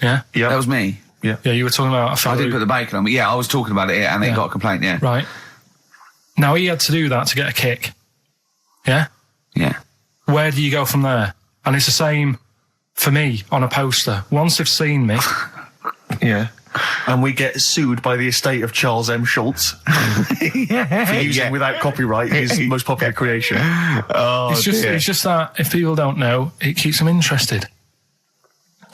Speaker 3: Yeah?
Speaker 2: Yeah.
Speaker 1: That was me.
Speaker 2: Yeah.
Speaker 3: Yeah, you were talking about a fella
Speaker 1: I didn't put the bacon on, but yeah, I was talking about it and it got a complaint, yeah.
Speaker 3: Right. Now, he had to do that to get a kick. Yeah?
Speaker 1: Yeah.
Speaker 3: Where do you go from there? And it's the same for me on a poster. Once they've seen me...
Speaker 2: Yeah. And we get sued by the estate of Charles M. Schultz for using without copyright his most popular creation.
Speaker 1: Oh,
Speaker 3: it's just that if people don't know, it keeps them interested.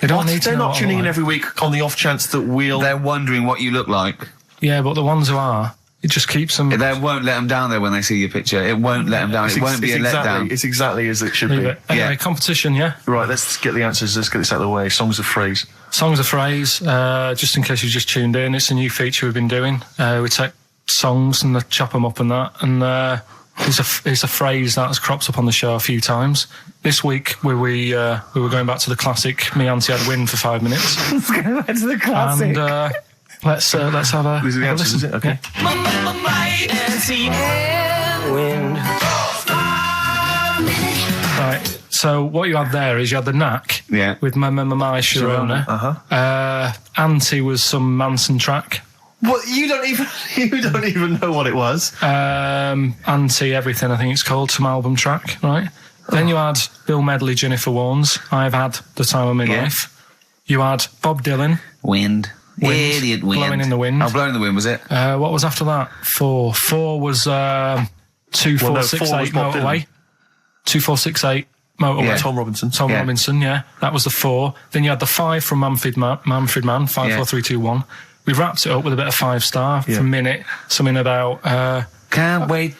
Speaker 3: They don't need to
Speaker 2: They're
Speaker 3: know
Speaker 2: not
Speaker 3: what
Speaker 2: tuning
Speaker 3: I'm
Speaker 2: in
Speaker 3: like.
Speaker 2: every week on the off chance that
Speaker 1: They're wondering what you look like.
Speaker 3: Yeah, but the ones who are, it just keeps them...
Speaker 1: They won't let them down there when they see your picture. It won't let them down. It won't be a letdown.
Speaker 2: It's exactly as it should
Speaker 3: Leave
Speaker 2: be.
Speaker 3: it. Anyway, competition, yeah?
Speaker 2: Right, let's get the answers. Let's get this out of the way. Songs of phrase.
Speaker 3: Songs of phrase, just in case you just tuned in, it's a new feature we've been doing. We take songs and chop them up and that, and It's a phrase that's cropped up on the show a few times. This week we were going back to the classic "Me Auntie I'd win" for 5 minutes.
Speaker 1: Let's go back to the classic.
Speaker 3: And let's have a
Speaker 2: These are the answers, is it? Okay.
Speaker 4: Might and see and win.
Speaker 3: Right. So what you had there is you had the knack.
Speaker 1: Yeah.
Speaker 3: With my Sharona. Auntie was some Manson track.
Speaker 2: What, you don't even know what it was.
Speaker 3: Auntie Everything, I think it's called, some album track, right? Then you had Bill Medley, Jennifer Warnes, I've Had the Time of My Life. You had Bob Dylan.
Speaker 1: Wind. Idiot wind.
Speaker 3: Blowing in the Wind.
Speaker 1: Oh, Blowing in the Wind, was it?
Speaker 3: What was after that? Four was 2468
Speaker 2: Bob
Speaker 3: Motorway. 2468 Motorway.
Speaker 1: Yeah.
Speaker 2: Tom Robinson.
Speaker 3: Tom
Speaker 1: Yeah.
Speaker 3: Robinson, yeah. That was the 4. Then you had the 5 from Manfred Man, 5, 4, 3, 2, 1. We wrapped it up with a bit of 5-star for a minute. Something about...
Speaker 1: Can't wait.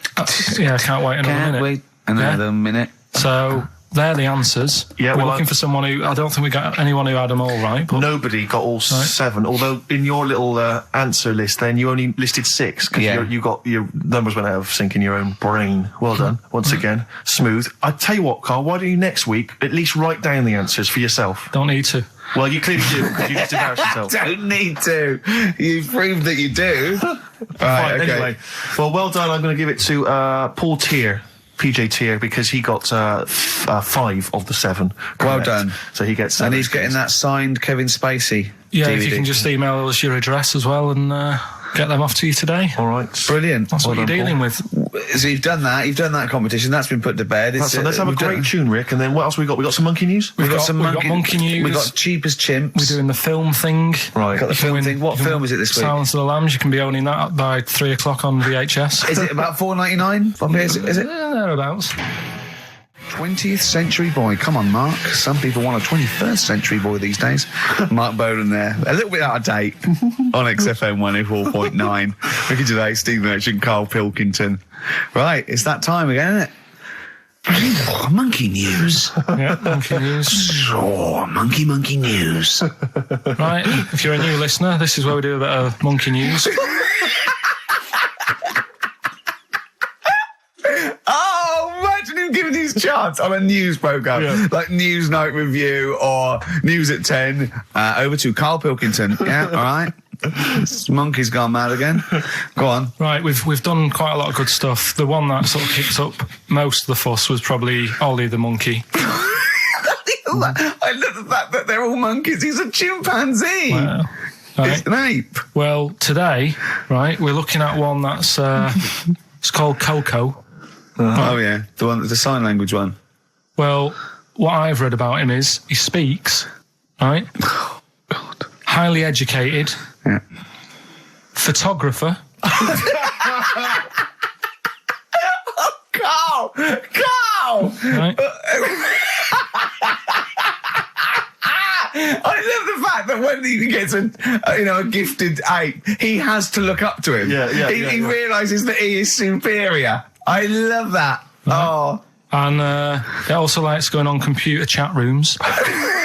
Speaker 3: yeah, can't wait another
Speaker 1: Can't
Speaker 3: minute.
Speaker 1: wait another minute.
Speaker 3: So, they're the answers.
Speaker 2: Yeah,
Speaker 3: We're
Speaker 2: well,
Speaker 3: looking for someone who... I don't think we got anyone who had them all right. But
Speaker 2: Nobody got all 7, although in your little answer list then you only listed 6 because
Speaker 1: Yeah.
Speaker 2: you got your numbers went out of sync in your own brain. Well done. Once again, smooth. I tell you what, Carl, why don't you next week at least write down the answers for yourself?
Speaker 3: don't need to.
Speaker 2: Well, you clearly do because you just embarrassed yourself.
Speaker 1: Don't need to. You've proved that you do.
Speaker 2: Fine, anyway. Well done. I'm going to give it to Paul Tier, PJ Tier, because he got 5 of the 7. Correct.
Speaker 1: Well done.
Speaker 2: So he gets...
Speaker 1: And he's getting that signed Kevin Spacey
Speaker 3: Yeah,
Speaker 1: DVD.
Speaker 3: if you can just email us your address as well and get them off to you today.
Speaker 2: All right.
Speaker 1: Brilliant.
Speaker 3: That's what
Speaker 2: Well
Speaker 3: you're
Speaker 2: done,
Speaker 3: dealing
Speaker 2: Paul.
Speaker 3: with.
Speaker 1: So you've done that competition, that's been put to bed.
Speaker 2: Let's have a great tune, Rick, and then what else we got? We got some monkey news?
Speaker 1: We've got some
Speaker 3: we've got monkey news.
Speaker 1: We've got Cheap as Chimps.
Speaker 3: We're doing the film thing.
Speaker 2: Right.
Speaker 1: Got the
Speaker 3: You can
Speaker 1: film
Speaker 3: win-
Speaker 1: thing. What
Speaker 3: you can
Speaker 1: film
Speaker 3: win
Speaker 1: is it this week?
Speaker 3: Silence of the Lambs. You can be owning that by 3 o'clock on VHS.
Speaker 1: Is it about $4.99? Is it?
Speaker 3: Thereabouts.
Speaker 1: 20th century boy. Come on, Mark. Some people want a 21st century boy these days. Mark Bowden there. A little bit out of date on XFM 104.9. Ricky Gervais, Steve Merchant, Karl Pilkington. Right, it's that time again, isn't it? Oh, monkey news.
Speaker 3: Yeah, monkey news.
Speaker 1: Oh, monkey news.
Speaker 3: Right, if you're a new listener, this is where we do a bit of monkey news.
Speaker 1: Oh, imagine him giving these charts on a news programme, like News Night Review or News at 10. Over to Karl Pilkington. Yeah, all right. This monkey's gone mad again. Go on.
Speaker 3: Right, we've done quite a lot of good stuff. The one that sort of kicked up most of the fuss was probably Ollie the monkey.
Speaker 1: I love the fact that they're all monkeys. He's a chimpanzee.
Speaker 3: Wow. Right.
Speaker 1: It's an ape.
Speaker 3: Well, today, right, we're looking at one that's it's called Coco.
Speaker 1: Oh yeah, the sign language one.
Speaker 3: Well, what I've read about him is he speaks, right?
Speaker 1: Oh God.
Speaker 3: Highly educated.
Speaker 1: Yeah.
Speaker 3: Photographer.
Speaker 1: Carl!
Speaker 3: Right?
Speaker 1: I love the fact that when he gets a gifted ape, he has to look up to him. He realises that he is superior. I love that.
Speaker 3: Right.
Speaker 1: Oh.
Speaker 3: And he also likes going on computer chat rooms.
Speaker 1: I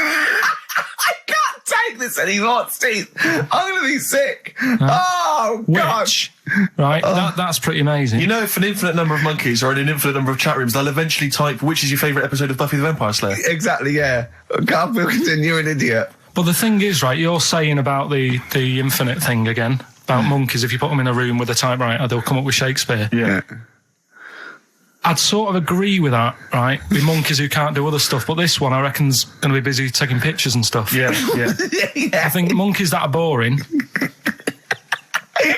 Speaker 1: can't take this anymore, Steve. I'm going to be sick. Oh, God.
Speaker 3: Which, right, that's pretty amazing.
Speaker 2: You know, if an infinite number of monkeys are in an infinite number of chat rooms, they'll eventually type, which is your favourite episode of Buffy the Vampire Slayer?
Speaker 1: Exactly, yeah. Karl Pilkington, you're an idiot.
Speaker 3: But the thing is, right, you're saying about the infinite thing again, about monkeys, if you put them in a room with a typewriter, they'll come up with Shakespeare.
Speaker 2: Yeah.
Speaker 3: I'd sort of agree with that, right, with monkeys who can't do other stuff, but this one I reckon's going to be busy taking pictures and stuff.
Speaker 2: Yeah.
Speaker 3: I think monkeys that are boring...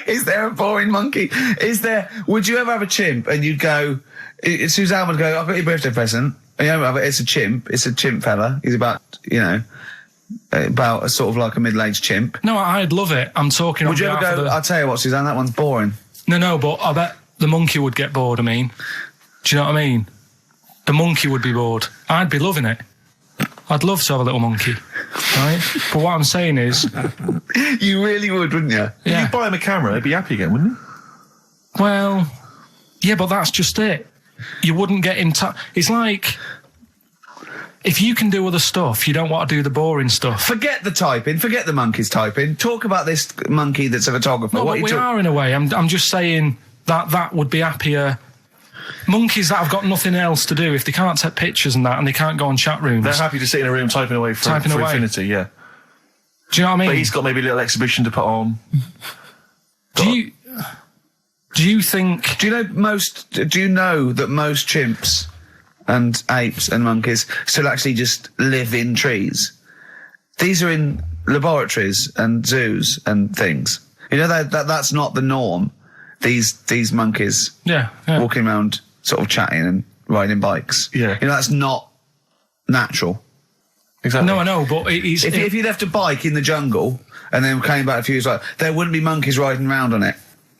Speaker 1: Is there a boring monkey? Would you ever have a chimp and you'd go, Suzanne would go, I've got your birthday present. It's a chimp fella. He's about a sort of like a middle-aged chimp.
Speaker 3: No, I'd love it. I'm talking on
Speaker 1: Would you ever
Speaker 3: behalf
Speaker 1: go,
Speaker 3: of the...
Speaker 1: I'll tell you what, Suzanne, that one's boring.
Speaker 3: No, but I bet the monkey would get bored, Do you know what I mean? The monkey would be bored. I'd be loving it. I'd love to have a little monkey, right? But what I'm saying is...
Speaker 1: You really would, wouldn't you?
Speaker 2: If
Speaker 3: Yeah.
Speaker 2: you buy him a camera, he'd be happy again, wouldn't he?
Speaker 3: Well, yeah, but that's just it. You wouldn't get in touch. It's like... If you can do other stuff, you don't want to do the boring stuff.
Speaker 1: Forget the typing. Forget the monkey's typing. Talk about this monkey that's a photographer.
Speaker 3: No, but we are in a way. I'm just saying that would be happier monkeys that have got nothing else to do, if they can't take pictures and that, and they can't go on chat rooms,
Speaker 2: They're happy to sit in a room typing away for infinity, yeah.
Speaker 3: Do you know what I mean?
Speaker 2: But he's got maybe a little exhibition to put on.
Speaker 3: Do you think...
Speaker 1: Do you know that most chimps and apes and monkeys still actually just live in trees? These are in laboratories and zoos and things. You know that's not the norm. These monkeys walking around sort of chatting and riding bikes.
Speaker 2: Yeah.
Speaker 1: You know, that's not natural.
Speaker 2: Exactly.
Speaker 3: No, I know, but
Speaker 1: if you left a bike in the jungle and then came back a few years later, there wouldn't be monkeys riding around on it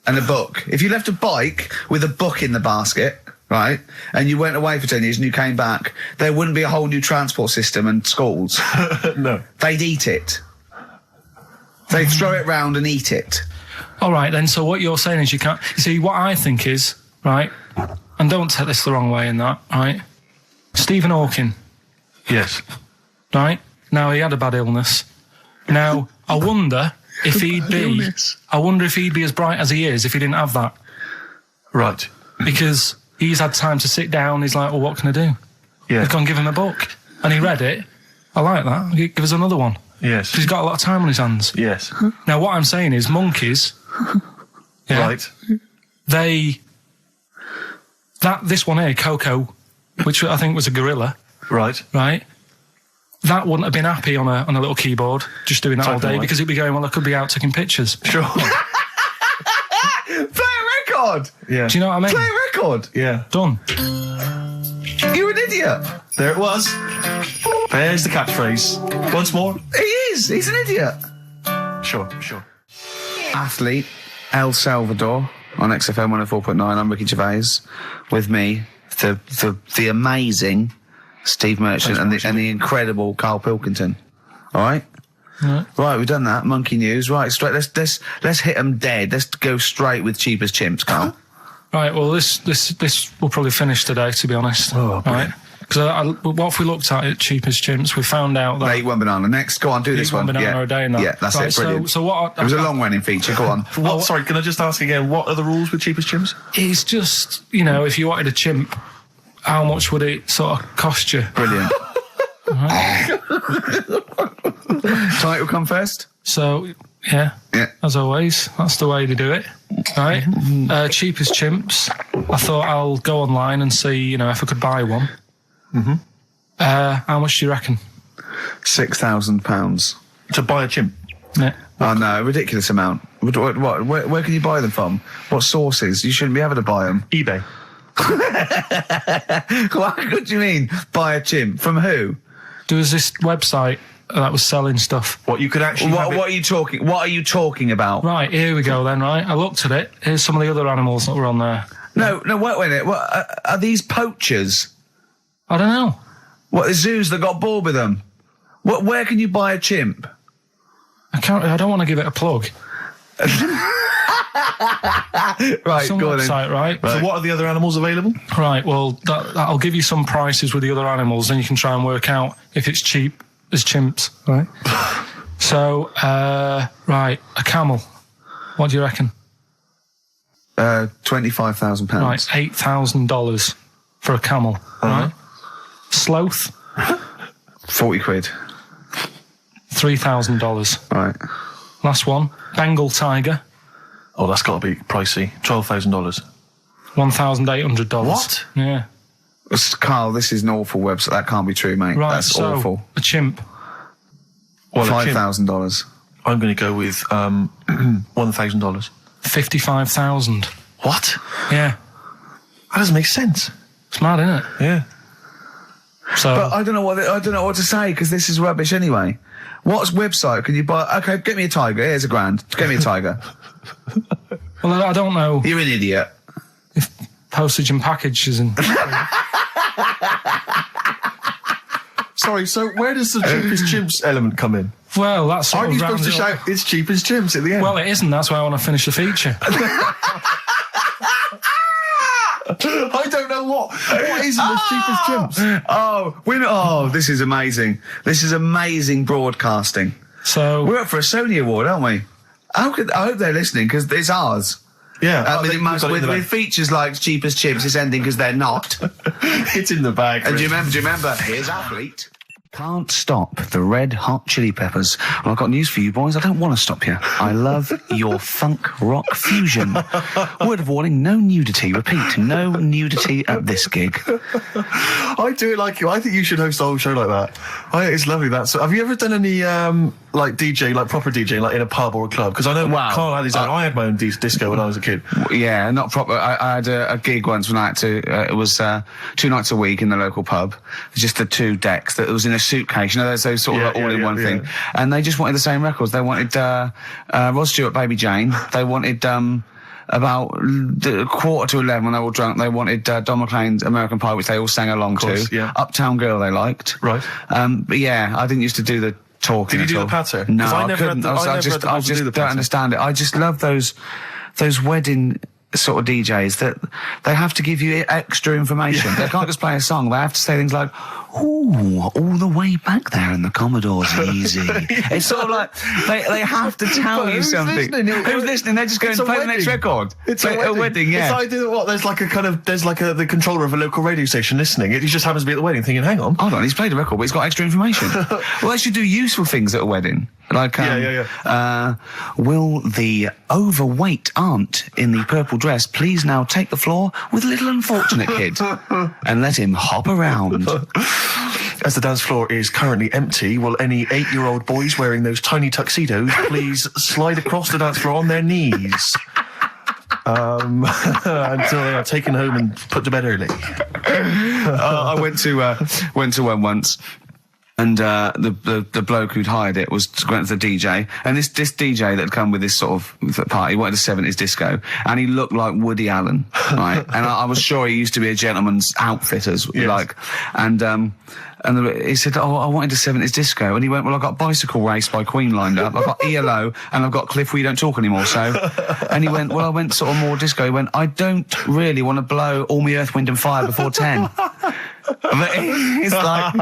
Speaker 1: and a book. If you left a bike with a book in the basket, right, and you went away for 10 years and you came back, there wouldn't be a whole new transport system and schools.
Speaker 2: No.
Speaker 1: They'd eat it. They'd throw it round and eat it.
Speaker 3: All right, then, so what you're saying is you can't... You see, what I think is, right, and don't take this the wrong way in that, right, Stephen Hawking...
Speaker 2: Yes.
Speaker 3: Right? Now, he had a bad illness. Now, I wonder if he'd be as bright as he is if he didn't have that.
Speaker 2: Right.
Speaker 3: Because he's had time to sit down, he's like, well, what can I do?
Speaker 2: Yeah.
Speaker 3: They've gone give him a book. And he read it. I like that. Give us another one.
Speaker 2: Yes.
Speaker 3: He's got a lot of time on his hands.
Speaker 2: Yes.
Speaker 3: Now, what I'm saying is monkeys... yeah,
Speaker 2: Right.
Speaker 3: This one here, Coco, which I think was a gorilla...
Speaker 2: Right.
Speaker 3: Right? That wouldn't have been happy on a little keyboard, just doing that all day, because it'd be going, well, I could be out taking pictures.
Speaker 2: Sure.
Speaker 1: Play a record!
Speaker 2: Yeah.
Speaker 3: Do you know what I mean?
Speaker 1: Play a record!
Speaker 2: Yeah.
Speaker 3: Done.
Speaker 1: You're an idiot!
Speaker 2: There it was. There's the catchphrase. Once more.
Speaker 1: He is! He's an idiot!
Speaker 2: Sure.
Speaker 1: Athlete, El Salvador, on XFM 104.9. I'm Ricky Gervais. With me, the amazing... Steve Merchant and the incredible Karl Pilkington. All right? Right, we've done that. Monkey news. Right, straight. Let's hit them dead. Let's go straight with cheap as chimps, Karl.
Speaker 3: Right, well, this will probably finish today, to be honest.
Speaker 2: Oh,
Speaker 3: right? Because what if we looked at it, cheap as chimps, we found out that...
Speaker 1: Eat one banana. Next, go on, do this one.
Speaker 3: One banana a day and that.
Speaker 1: Yeah, that's
Speaker 3: right,
Speaker 1: it, brilliant.
Speaker 3: So what...
Speaker 1: It was a long-running feature, go on.
Speaker 2: What? Sorry, can I just ask again, what are the rules with cheapest chimps?
Speaker 3: It's just, if you wanted a chimp... How much would it sort of cost you?
Speaker 1: Brilliant. Title come first?
Speaker 3: So, yeah, as always, that's the way to do it. Right? Cheapest chimps. I thought I'll go online and see, if I could buy one. Mm-hmm. How much do you reckon?
Speaker 1: £6,000.
Speaker 2: To buy a chimp?
Speaker 3: Yeah.
Speaker 1: Oh, no, ridiculous amount. What? Where can you buy them from? What sources? You shouldn't be able to buy them.
Speaker 2: eBay.
Speaker 1: What do you mean, buy a chimp? From who?
Speaker 3: There was this website that was selling stuff.
Speaker 2: What you could actually...
Speaker 1: What are you talking about?
Speaker 3: Right, here we go then, right? I looked at it. Here's some of the other animals that were on there.
Speaker 1: No, wait a minute. What, are these poachers?
Speaker 3: I don't know.
Speaker 1: What, the zoos that got bored with them? Where can you buy a chimp?
Speaker 3: I don't want to give it a plug.
Speaker 1: Right,
Speaker 3: some
Speaker 1: go on
Speaker 3: website,
Speaker 1: then.
Speaker 3: right?
Speaker 2: So what are the other animals available?
Speaker 3: Right, well, that'll give you some prices with the other animals, then you can try and work out if it's cheap as chimps, right? So, right, a camel. What do you reckon?
Speaker 1: £25,000.
Speaker 3: Right, $8,000 for a camel, right? Sloth?
Speaker 1: 40 quid.
Speaker 3: $3,000.
Speaker 1: Right.
Speaker 3: Last one, Bengal tiger.
Speaker 2: Oh, that's got to be pricey. $12,000.
Speaker 3: $1,800.
Speaker 2: What?
Speaker 3: Yeah.
Speaker 1: Karl, this is an awful website. That can't be true, mate.
Speaker 3: Right,
Speaker 1: That's
Speaker 3: so
Speaker 1: awful.
Speaker 3: a chimp.
Speaker 2: Well,
Speaker 1: $5,000.
Speaker 2: I'm going to go with $1,000.
Speaker 3: $55,000.
Speaker 2: What?
Speaker 3: Yeah.
Speaker 2: That doesn't make sense.
Speaker 3: It's mad, isn't it?
Speaker 2: Yeah.
Speaker 3: So,
Speaker 1: But I don't know what to say because this is rubbish anyway. What website can you buy? Okay, get me a tiger. Here's £1,000. Get me a tiger.
Speaker 3: well, I don't know
Speaker 1: You're an idiot.
Speaker 3: if postage and package and
Speaker 2: Sorry, so where does the cheapest chimps element come in?
Speaker 3: well, that's sort
Speaker 2: Aren't
Speaker 3: of
Speaker 2: you supposed to
Speaker 3: rounds it
Speaker 2: shout, it's cheapest chimps at the end?
Speaker 3: up. Well, it isn't. That's why I want to finish the feature.
Speaker 2: I don't know what is the cheapest chimps?
Speaker 1: This is amazing. This is amazing broadcasting.
Speaker 3: So
Speaker 1: We're up for a Sony Award, aren't we? I hope they're listening because it's ours.
Speaker 2: Yeah.
Speaker 1: With features like Cheapest Chips, it's ending because they're not.
Speaker 2: It's in the bag.
Speaker 1: And do you remember? Here's Athlete. Can't stop the Red Hot Chili Peppers. Well, I've got news for you, boys. I don't want to stop you. I love your funk rock fusion. Word of warning, no nudity. Repeat, no nudity at this gig.
Speaker 2: I do it like you. I think you should host a whole show like that. I think it's lovely. Have you ever done any like DJ, like proper DJ, like in a pub or a club? Because I know Carl had his own. I had my own disco when I was a kid.
Speaker 1: Yeah, not proper. I had a gig once when I had to. It was 2 nights a week in the local pub. Just the 2 decks. That it was in a suitcase. You know, those sort of all-in-one thing. And they just wanted the same records. They wanted Rod Stewart, Baby Jane. They wanted about 11:15 when they were all drunk. They wanted Don McLean's American Pie, which they all sang along to.
Speaker 2: Yeah.
Speaker 1: Uptown Girl they liked.
Speaker 2: Right.
Speaker 1: But yeah, I didn't used to do the talking.
Speaker 2: Did you do
Speaker 1: at all.
Speaker 2: the patter?
Speaker 1: No, I couldn't. I just don't understand it. I just love those wedding sort of DJs that they have to give you extra information. They can't just play a song. They have to say things like, "Ooh, all the way back there in the Commodore's easy." It's sort of like they have to tell you something. Who's listening? They're just going to play the next record.
Speaker 2: It's a wedding.
Speaker 1: Yeah.
Speaker 2: It's like there's like the controller of a local radio station listening. It just happens to be at the wedding, thinking, "Hang on,
Speaker 1: hold on, he's played a record, but he's got extra information." Well, they should do useful things at a wedding. Like, will the overweight aunt in the purple dress please now take the floor with little unfortunate kid and let him hop around?
Speaker 2: As the dance floor is currently empty, will any 8-year-old boys wearing those tiny tuxedos please slide across the dance floor on their knees? Until they are taken home and put to bed early.
Speaker 1: I went to one once. And the bloke who'd hired it went to the DJ, and this DJ that had come with this sort of party wanted a 70s disco, and he looked like Woody Allen, right? And I was sure he used to be a gentleman's outfitters, like, and he said, "Oh, I wanted a 70s disco," and he went, "Well, I've got Bicycle Race by Queen lined up, I've got ELO, and I've got Cliff We Don't Talk Anymore." So, and he went, "Well, I went sort of more disco." He went, "I don't really want to blow all my Earth, Wind and Fire before 10. But it's like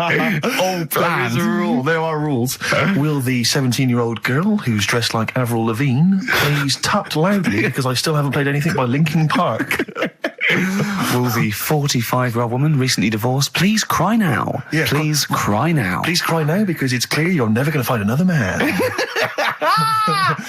Speaker 1: all planned.
Speaker 2: There is a rule. There are rules. Will the 17-year-old girl who's dressed like Avril Lavigne please tut loudly because I still haven't played anything by Linkin Park?
Speaker 1: Will the 45-year-old woman recently divorced please cry now?
Speaker 2: Yeah,
Speaker 1: please cry now.
Speaker 2: Please cry now because it's clear you're never going to find another man.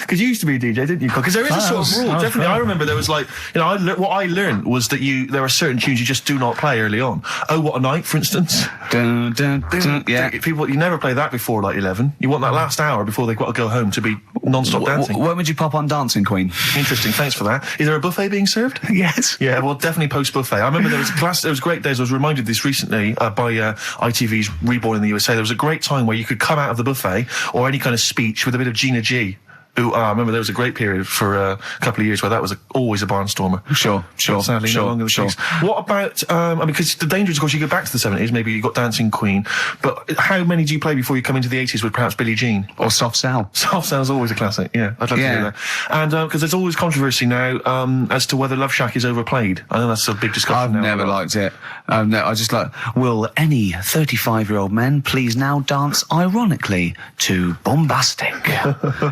Speaker 2: Because you used to be a DJ, didn't you? Because there is a sort of rule. Definitely, I remember there was like, what I learned was that there are certain tunes you just do not play early on. Oh, What a Night, for instance.
Speaker 1: Dun, dun, dun, yeah.
Speaker 2: People, you never play that before like 11. You want that last hour before they've got to go home to be non-stop dancing.
Speaker 1: When would you pop on Dancing Queen?
Speaker 2: Interesting, thanks for that. Is there a buffet being served?
Speaker 1: Yes.
Speaker 2: Yeah, well, definitely post-buffet. I remember there was great days. I was reminded of this recently by ITV's Reborn in the USA. There was a great time where you could come out of the buffet or any kind of speech with a bit of Gina G. I remember there was a great period for a couple of years where that was always a barnstormer.
Speaker 1: Sure.
Speaker 2: Sadly, no longer the case. What about, because the danger is, of course, you go back to the 70s, maybe you got Dancing Queen, but how many do you play before you come into the 80s with perhaps Billie Jean?
Speaker 1: Or Soft Cell?
Speaker 2: Soft Cell's always a classic, yeah. I'd love to hear that. And, because there's always controversy now, as to whether Love Shack is overplayed. I know that's a big discussion now.
Speaker 1: I've never liked it. I just like, will any 35-year-old men please now dance ironically to Bombastic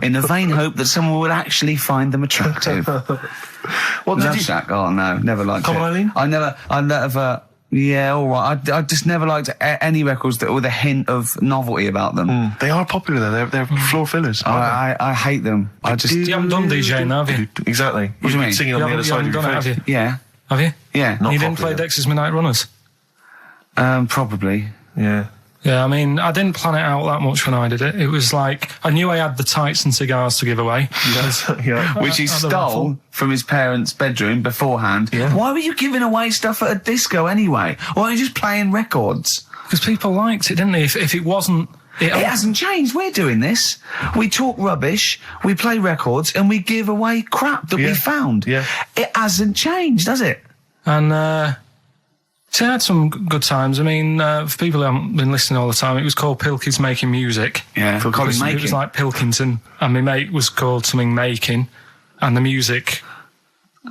Speaker 1: in the vain hope that someone would actually find them attractive? Love Shack? Oh no, never liked
Speaker 2: Come
Speaker 1: it.
Speaker 2: on, Eileen?
Speaker 1: I never. Yeah, all right. I just never liked any records that with a hint of novelty about them.
Speaker 2: They are popular though. They're floor fillers.
Speaker 1: I hate them.
Speaker 3: You haven't done DJing, have you?
Speaker 2: Exactly.
Speaker 1: What do you mean?
Speaker 2: Singing on the other side of your face.
Speaker 3: Have you?
Speaker 1: Yeah.
Speaker 3: Have you?
Speaker 1: Yeah.
Speaker 3: You didn't play Dexter's Midnight Runners?
Speaker 1: Probably.
Speaker 2: Yeah.
Speaker 3: Yeah, I mean, I didn't plan it out that much when I did it. It was like, I knew I had the tights and cigars to give away.
Speaker 2: Yeah.
Speaker 1: Which he stole from his parents' bedroom beforehand.
Speaker 2: Yeah.
Speaker 1: Why were you giving away stuff at a disco anyway? Why were you just playing records?
Speaker 3: Because people liked it, didn't they? If it wasn't...
Speaker 1: It hasn't changed. We're doing this. We talk rubbish, we play records, and we give away crap that we found.
Speaker 2: Yeah.
Speaker 1: It hasn't changed, does it?
Speaker 3: And, so I had some good times. I mean, for people who haven't been listening all the time, it was called Pilkington's Making Music.
Speaker 1: Yeah,
Speaker 3: it was like Pilkington, and my mate was called something Making, and the music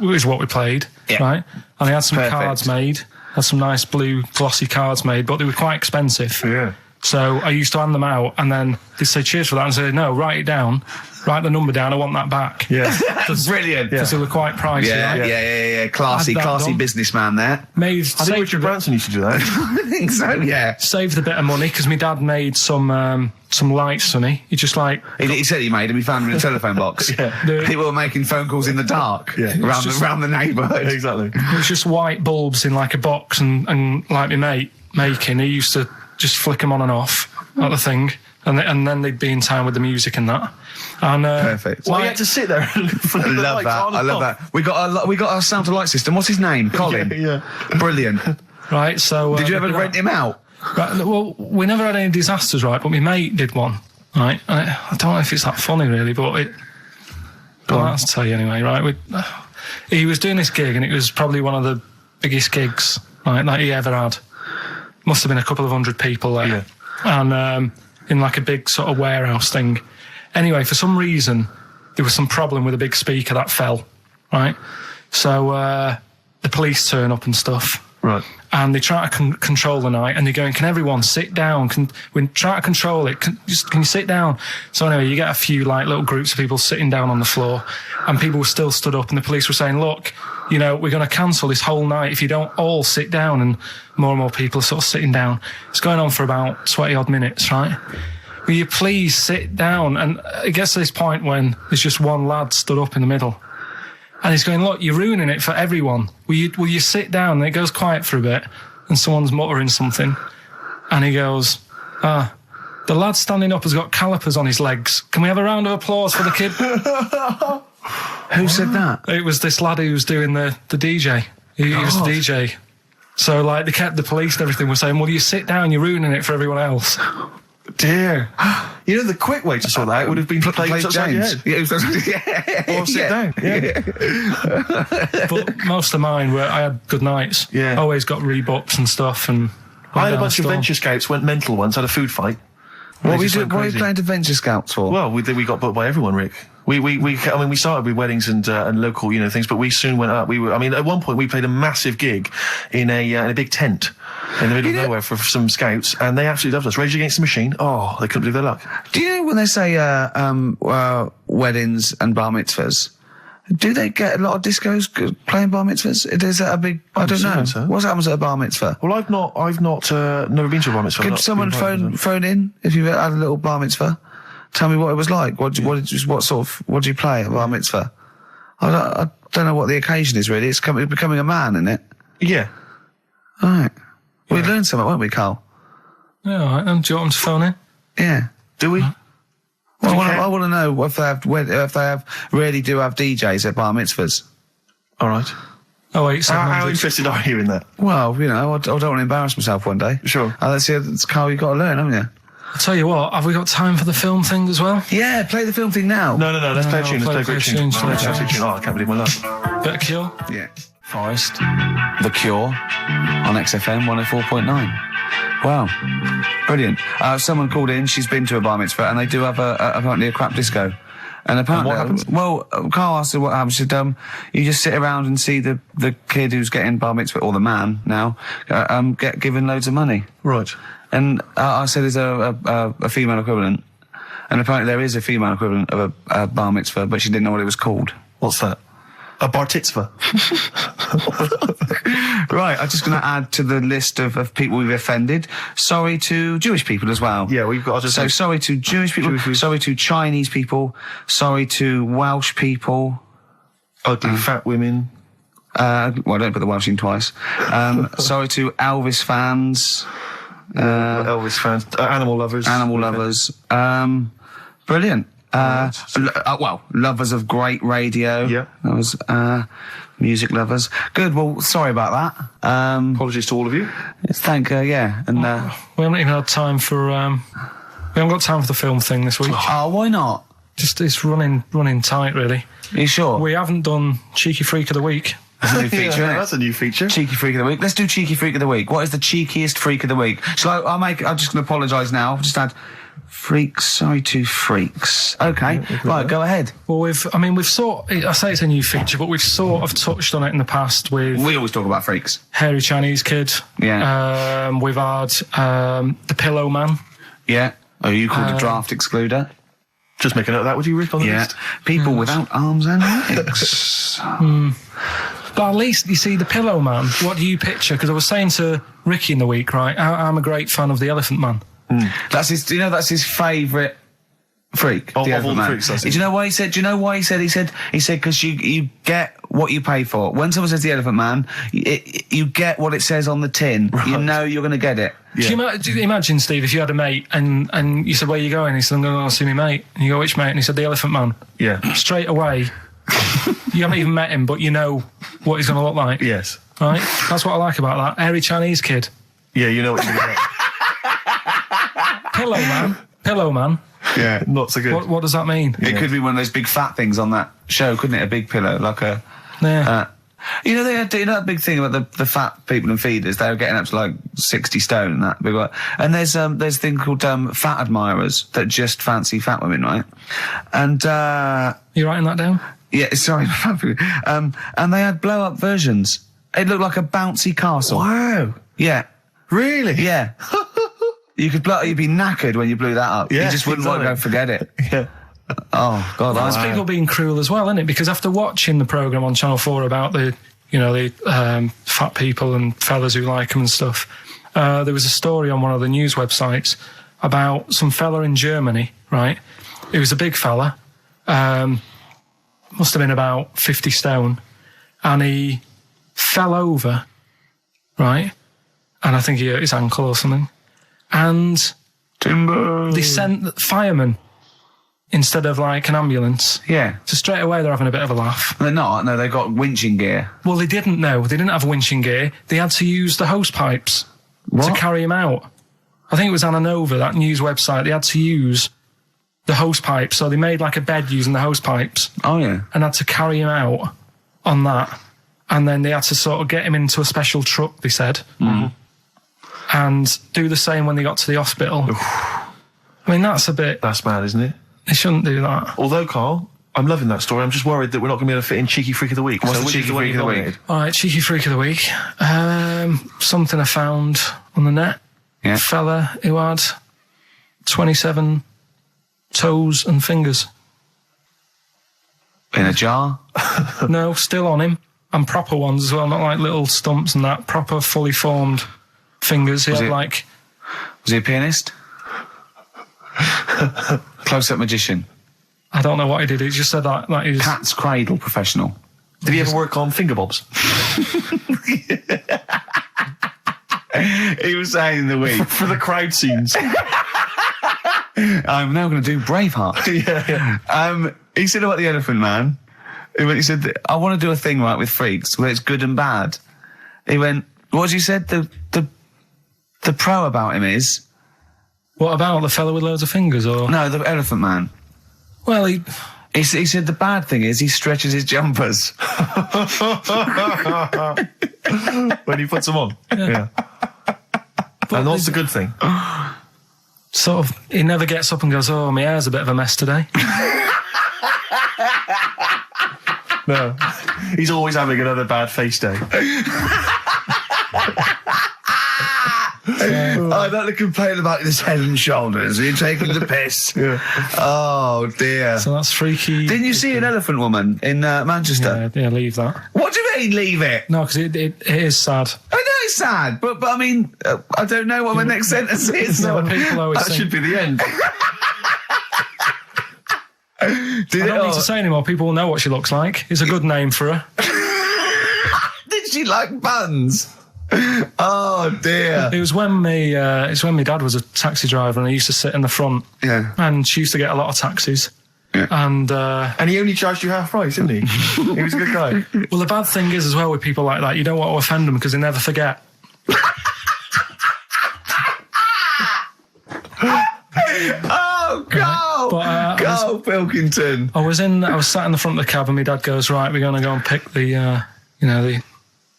Speaker 3: was what we played, right? And I had some cards made, had some nice blue glossy cards made, but they were quite expensive.
Speaker 2: Yeah.
Speaker 3: So I used to hand them out, and then they'd say cheers for that, and say, no, write it down, write the number down, I want that back.
Speaker 2: Yeah.
Speaker 1: Brilliant.
Speaker 3: Because they were quite pricey.
Speaker 1: Yeah,
Speaker 3: right?
Speaker 1: yeah. Classy
Speaker 3: done.
Speaker 1: businessman there.
Speaker 3: Made,
Speaker 2: I think Richard Branson used to do that.
Speaker 1: I think so, yeah.
Speaker 3: Saved a bit of money, because my dad made some lights, Sonny. He just like...
Speaker 1: He said he made them, he found them in a telephone box. People were making phone calls in the dark around the neighbourhood.
Speaker 2: Exactly.
Speaker 3: It was just white bulbs in like a box, and like my mate making, he used to just flick them on and off at the thing, and then they'd be in time with the music and that. And
Speaker 1: perfect.
Speaker 2: Well, you had to sit there and
Speaker 1: I love that. I love that. We got our sound to light system. What's his name? Colin.
Speaker 2: Yeah.
Speaker 1: Brilliant.
Speaker 3: Right. So
Speaker 1: did you ever rent him out?
Speaker 3: Right, well, we never had any disasters, right? But my mate did one, right? And I don't know if it's that funny, really, but I'll tell you anyway, right? He was doing this gig, and it was probably one of the biggest gigs, right, that he ever had. Must have been a couple of hundred people there, and in like a big sort of warehouse thing. Anyway, for some reason, there was some problem with a big speaker that fell, right? So the police turn up and stuff.
Speaker 2: Right.
Speaker 3: And they try to control the night, and they're going, can everyone sit down? We try to control it. Can you sit down? So anyway, you get a few like little groups of people sitting down on the floor, and people were still stood up, and the police were saying, look, you know, we're going to cancel this whole night if you don't all sit down. And more people are sort of sitting down. It's going on for about 20 odd minutes, right? Will you please sit down? And it gets to this point when there's just one lad stood up in the middle. And he's going, look, you're ruining it for everyone. Will you sit down? And it goes quiet for a bit, and someone's muttering something. And he goes, the lad standing up has got calipers on his legs. Can we have a round of applause for the kid?
Speaker 1: Who said that?
Speaker 3: It was this lad who was doing the DJ. He was the DJ. So, like, they kept the police and everything were saying, well, you sit down, you're ruining it for everyone else.
Speaker 2: Dear. You know, the quick way to sort that out would have been to play upside your head.
Speaker 1: Yeah,
Speaker 2: Or sit down. Yeah.
Speaker 3: But most of mine I had good nights.
Speaker 2: Yeah.
Speaker 3: Always got rebooks and stuff. And
Speaker 2: I had a bunch of venture scouts went mental once, had a food fight.
Speaker 1: What are you playing to Venture Scouts for?
Speaker 2: Well, we got booked by everyone, Rick. We started with weddings and local, things, but we soon went up. At one point we played a massive gig in a big tent in the middle of nowhere for some scouts, and they absolutely loved us. Rage Against the Machine. Oh, they couldn't believe their luck.
Speaker 1: Do you know when they say weddings and bar mitzvahs? Do they get a lot of discos playing bar mitzvahs? Is that a big? I don't know.
Speaker 2: So.
Speaker 1: What happens at a bar mitzvah?
Speaker 2: Well, I've not never been to a bar mitzvah.
Speaker 1: Could someone phone in if you had a little bar mitzvah? Tell me what it was like. What do you play at a bar mitzvah? I don't know what the occasion is really. It's becoming a man, isn't it?
Speaker 2: Yeah.
Speaker 1: All right. We learned something, won't we, Karl?
Speaker 3: Yeah, all right. Do you want them to phone in?
Speaker 1: Yeah.
Speaker 2: Do we?
Speaker 1: Well, I want to know if they really do have DJs at bar mitzvahs.
Speaker 2: All right.
Speaker 3: Oh, wait.
Speaker 2: How interested are you in that?
Speaker 1: Well, I don't want to embarrass myself one day.
Speaker 2: Sure.
Speaker 1: That's Karl, you've got to learn, haven't you?
Speaker 3: I'll tell you what, have we got time for the film thing as well?
Speaker 1: Yeah, play the film thing now.
Speaker 2: No. Let's play a tune. Let's play a tune.
Speaker 3: Oh,
Speaker 2: I can't believe my luck.
Speaker 3: Bit of Cure?
Speaker 1: Yeah. Forest. The Cure on XFM 104.9. Wow. Brilliant. Someone called in, she's been to a bar mitzvah, and they do have apparently a crap disco. And apparently,
Speaker 2: what happens?
Speaker 1: Karl asked her what happens. She said, you just sit around and see the kid who's getting bar mitzvah, or the man now, get given loads of money.
Speaker 2: Right.
Speaker 1: And I said, is there a female equivalent? And apparently there is a female equivalent of a bar mitzvah, but she didn't know what it was called.
Speaker 2: What's that? A bar titzvah.
Speaker 1: Right, I'm just going to add to the list of people we've offended. Sorry to Jewish people as well.
Speaker 2: Yeah, we've got to
Speaker 1: So sorry to Jewish people, sorry to Chinese people, sorry to Welsh people.
Speaker 2: Ugly fat women.
Speaker 1: Well, don't put the Welsh in twice. Sorry to Elvis fans.
Speaker 2: Elvis fans. Animal lovers.
Speaker 1: Animal lovers. Brilliant. Lovers of great radio.
Speaker 2: Yeah.
Speaker 1: That was, music lovers. Good, well, sorry about that.
Speaker 2: Apologies to all of you.
Speaker 1: Thank you, yeah. And,
Speaker 3: we haven't even had time for, we haven't got time for the film thing this week.
Speaker 1: Oh, why not?
Speaker 3: Just, it's running tight, really.
Speaker 1: Are you sure?
Speaker 3: We haven't done Cheeky Freak of the Week.
Speaker 1: That's a new feature, isn't it?
Speaker 2: That's a new feature.
Speaker 1: Cheeky Freak of the Week. Let's do Cheeky Freak of the Week. What is the cheekiest freak of the week? I'm just going to apologise now. I've just had freaks. Sorry to freaks. Okay. Right, go ahead.
Speaker 3: Well, I say it's a new feature, but we've sort of touched on it in the past with...
Speaker 1: We always talk about freaks.
Speaker 3: Hairy Chinese Kid.
Speaker 1: Yeah.
Speaker 3: We've had The Pillow Man.
Speaker 1: Yeah. Oh, you called a draft excluder?
Speaker 2: Just make a note of that, would you, Rick, on the
Speaker 1: Yeah.
Speaker 2: list?
Speaker 1: People without arms and legs.
Speaker 3: But at least, you see, the Pillow Man, what do you picture? Because I was saying to Ricky in the week, right, I'm a great fan of the Elephant Man.
Speaker 1: That's his. You know, that's his favourite freak.
Speaker 2: Of all
Speaker 1: Elephant
Speaker 2: the
Speaker 1: Man.
Speaker 2: freaks, that's
Speaker 1: Do
Speaker 2: it.
Speaker 1: you know why he said? Do you know why he said? He said because you get what you pay for. When someone says the Elephant Man, you get what it says on the tin.
Speaker 2: Right.
Speaker 1: You know you're going to get it.
Speaker 3: Do you imagine, Steve, if you had a mate and you said, where are you going? He said, I'm going to go see my mate. And you go, which mate? And he said, the Elephant Man.
Speaker 2: Yeah.
Speaker 3: Straight away, you haven't even met him, but you know what he's going to look like.
Speaker 2: Yes.
Speaker 3: Right? That's what I like about that. Hairy Chinese kid.
Speaker 2: Yeah, you know what you're going to get.
Speaker 3: Pillow Man.
Speaker 1: Yeah.
Speaker 2: Not so good.
Speaker 3: What does that mean?
Speaker 1: It could be one of those big fat things on that show, couldn't it? A big pillow, like a.
Speaker 3: Yeah.
Speaker 1: You know, they had, you know that big thing about the fat people in feeders. They were getting up to like 60 stone and that big one. And there's a thing called fat admirers that just fancy fat women, right? And
Speaker 3: You writing that down?
Speaker 1: yeah, sorry, and they had blow up versions. It looked like a bouncy castle.
Speaker 2: Wow.
Speaker 1: Yeah,
Speaker 2: Really?
Speaker 1: yeah. You'd be knackered when you blew that up.
Speaker 2: Yeah,
Speaker 1: you just wouldn't want to go and forget it.
Speaker 2: Yeah.
Speaker 1: Oh God,
Speaker 3: That's people being cruel as well, isn't it? Because after watching the programme on Channel 4 about the fat people and fellas who like them and stuff, there was a story on one of the news websites about some fella in Germany, right? He was a big fella, must have been about 50 stone, and he fell over, right? And I think he hurt his ankle or something. And
Speaker 1: timber.
Speaker 3: they sent firemen instead of like an ambulance.
Speaker 1: Yeah,
Speaker 3: So straight away they're having a bit of a laugh.
Speaker 1: they're not. No, they got winching gear.
Speaker 3: Well, they didn't know. They didn't have winching gear. They had to use the hose pipes to carry him out. I think it was Anna Nova, that news website. They had to use the hose pipes. So they made like a bed using the hose pipes
Speaker 1: Oh yeah.
Speaker 3: and had to carry him out on that. And then they had to sort of get him into a special truck, they said. And do the same when they got to the hospital. I mean, that's
Speaker 2: That's mad, isn't it?
Speaker 3: they shouldn't do that.
Speaker 2: Although, Carl, I'm loving that story. I'm just worried that we're not going to be able to fit in Cheeky Freak of the Week.
Speaker 1: What's the
Speaker 2: which is
Speaker 1: Cheeky
Speaker 2: one
Speaker 1: Freak
Speaker 2: you
Speaker 1: of the week?
Speaker 2: nominated?
Speaker 3: All right, cheeky freak of the week. Something I found on the net.
Speaker 1: Yeah.
Speaker 3: Fella who had 27 toes and fingers.
Speaker 1: In a jar.
Speaker 3: No, still on him. And proper ones as well, not like little stumps and that. Proper, fully formed fingers. He
Speaker 1: Was
Speaker 3: had
Speaker 1: it-
Speaker 3: like...
Speaker 1: Was he a pianist? Close-up magician.
Speaker 3: I don't know what he did. He just said that he's...
Speaker 1: Cat's cradle professional.
Speaker 2: Did he ever work on finger bobs?
Speaker 1: He was saying in the week,
Speaker 2: For the crowd scenes.
Speaker 1: I'm now going to do Braveheart.
Speaker 2: yeah.
Speaker 1: He said about the Elephant Man. He said, I want to do a thing right with freaks where it's good and bad. He went, what you said? The pro about him is
Speaker 3: What about the fella with loads of fingers, or...
Speaker 1: no, the Elephant Man.
Speaker 3: Well,
Speaker 1: He said the bad thing is he stretches his jumpers.
Speaker 2: When he puts them on. Yeah. And what's the good thing?
Speaker 3: sort of... He never gets up and goes, oh, my hair's a bit of a mess today.
Speaker 2: No. He's always having another bad face day.
Speaker 1: I'd like to complain about this head and shoulders. You're taking the piss.
Speaker 2: Yeah.
Speaker 1: Oh, dear.
Speaker 3: So that's freaky.
Speaker 1: Didn't you see an elephant woman in Manchester?
Speaker 3: Yeah, leave that.
Speaker 1: What do you mean, leave it?
Speaker 3: No, because it is sad.
Speaker 1: I know it's sad, but I mean, I don't know what my next sentence is.
Speaker 3: No, people always
Speaker 2: That
Speaker 3: think...
Speaker 2: should be the end.
Speaker 1: Did,
Speaker 3: I don't need to say anymore. People will know what she looks like. It's a good name for her.
Speaker 1: did she like buns? Oh, dear.
Speaker 3: It was when my dad was a taxi driver and he used to sit in the front.
Speaker 1: Yeah.
Speaker 3: And she used to get a lot of taxis.
Speaker 1: Yeah.
Speaker 3: And
Speaker 2: he only charged you half price, didn't he? He was a good guy.
Speaker 3: well, the bad thing is as well with people like that, you don't want to offend them because they never forget.
Speaker 1: Oh, go!
Speaker 3: But,
Speaker 1: Karl Pilkington.
Speaker 3: I was sat in the front of the cab and my dad goes, right, we're going to go and pick the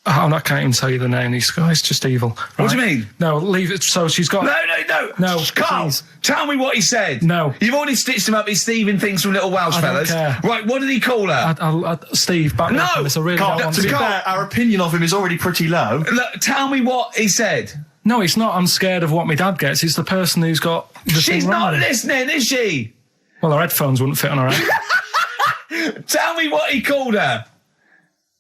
Speaker 3: I can't even tell you the name. He's it's just evil. Right?
Speaker 1: What do you mean?
Speaker 3: No, leave it. So she's got... No,
Speaker 1: Karl,
Speaker 3: please.
Speaker 1: tell me what he said.
Speaker 3: No.
Speaker 1: You've already stitched him up. He's Stephen things from Little Welsh
Speaker 3: I don't
Speaker 1: Fellas.
Speaker 3: care.
Speaker 1: Right, what did he call her?
Speaker 3: Steve, back me
Speaker 1: No!
Speaker 3: up on this. I really
Speaker 2: Carl,
Speaker 3: don't want
Speaker 2: to be
Speaker 3: to...
Speaker 2: fair, our opinion of him is already pretty low.
Speaker 1: Look, tell me what he said.
Speaker 3: No, it's not. I'm scared of what my dad gets. It's the person who's got the
Speaker 1: She's
Speaker 3: thing
Speaker 1: not
Speaker 3: wrong.
Speaker 1: listening, is she?
Speaker 3: Well, her headphones wouldn't fit on her head.
Speaker 1: Tell me what he called her.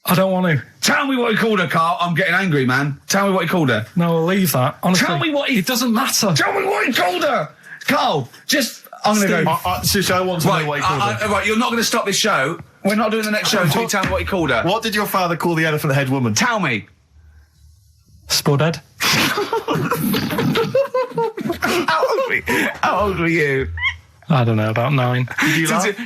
Speaker 3: I don't want to.
Speaker 1: Tell me what he called her, Carl. I'm getting angry, man. Tell me what he called her.
Speaker 3: No, I'll leave that. Honestly,
Speaker 1: Tell me what he...
Speaker 3: It doesn't matter.
Speaker 1: Tell me what he called her. Carl, just... I'm going to go...
Speaker 2: Seriously, I want to know what he called her.
Speaker 1: Right, you're not going to stop this show. We're not doing the next show until you tell me what he called her.
Speaker 2: What did your father call the elephant head woman?
Speaker 1: Tell me.
Speaker 3: Spudhead.
Speaker 1: How old were you?
Speaker 3: I don't know, about 9.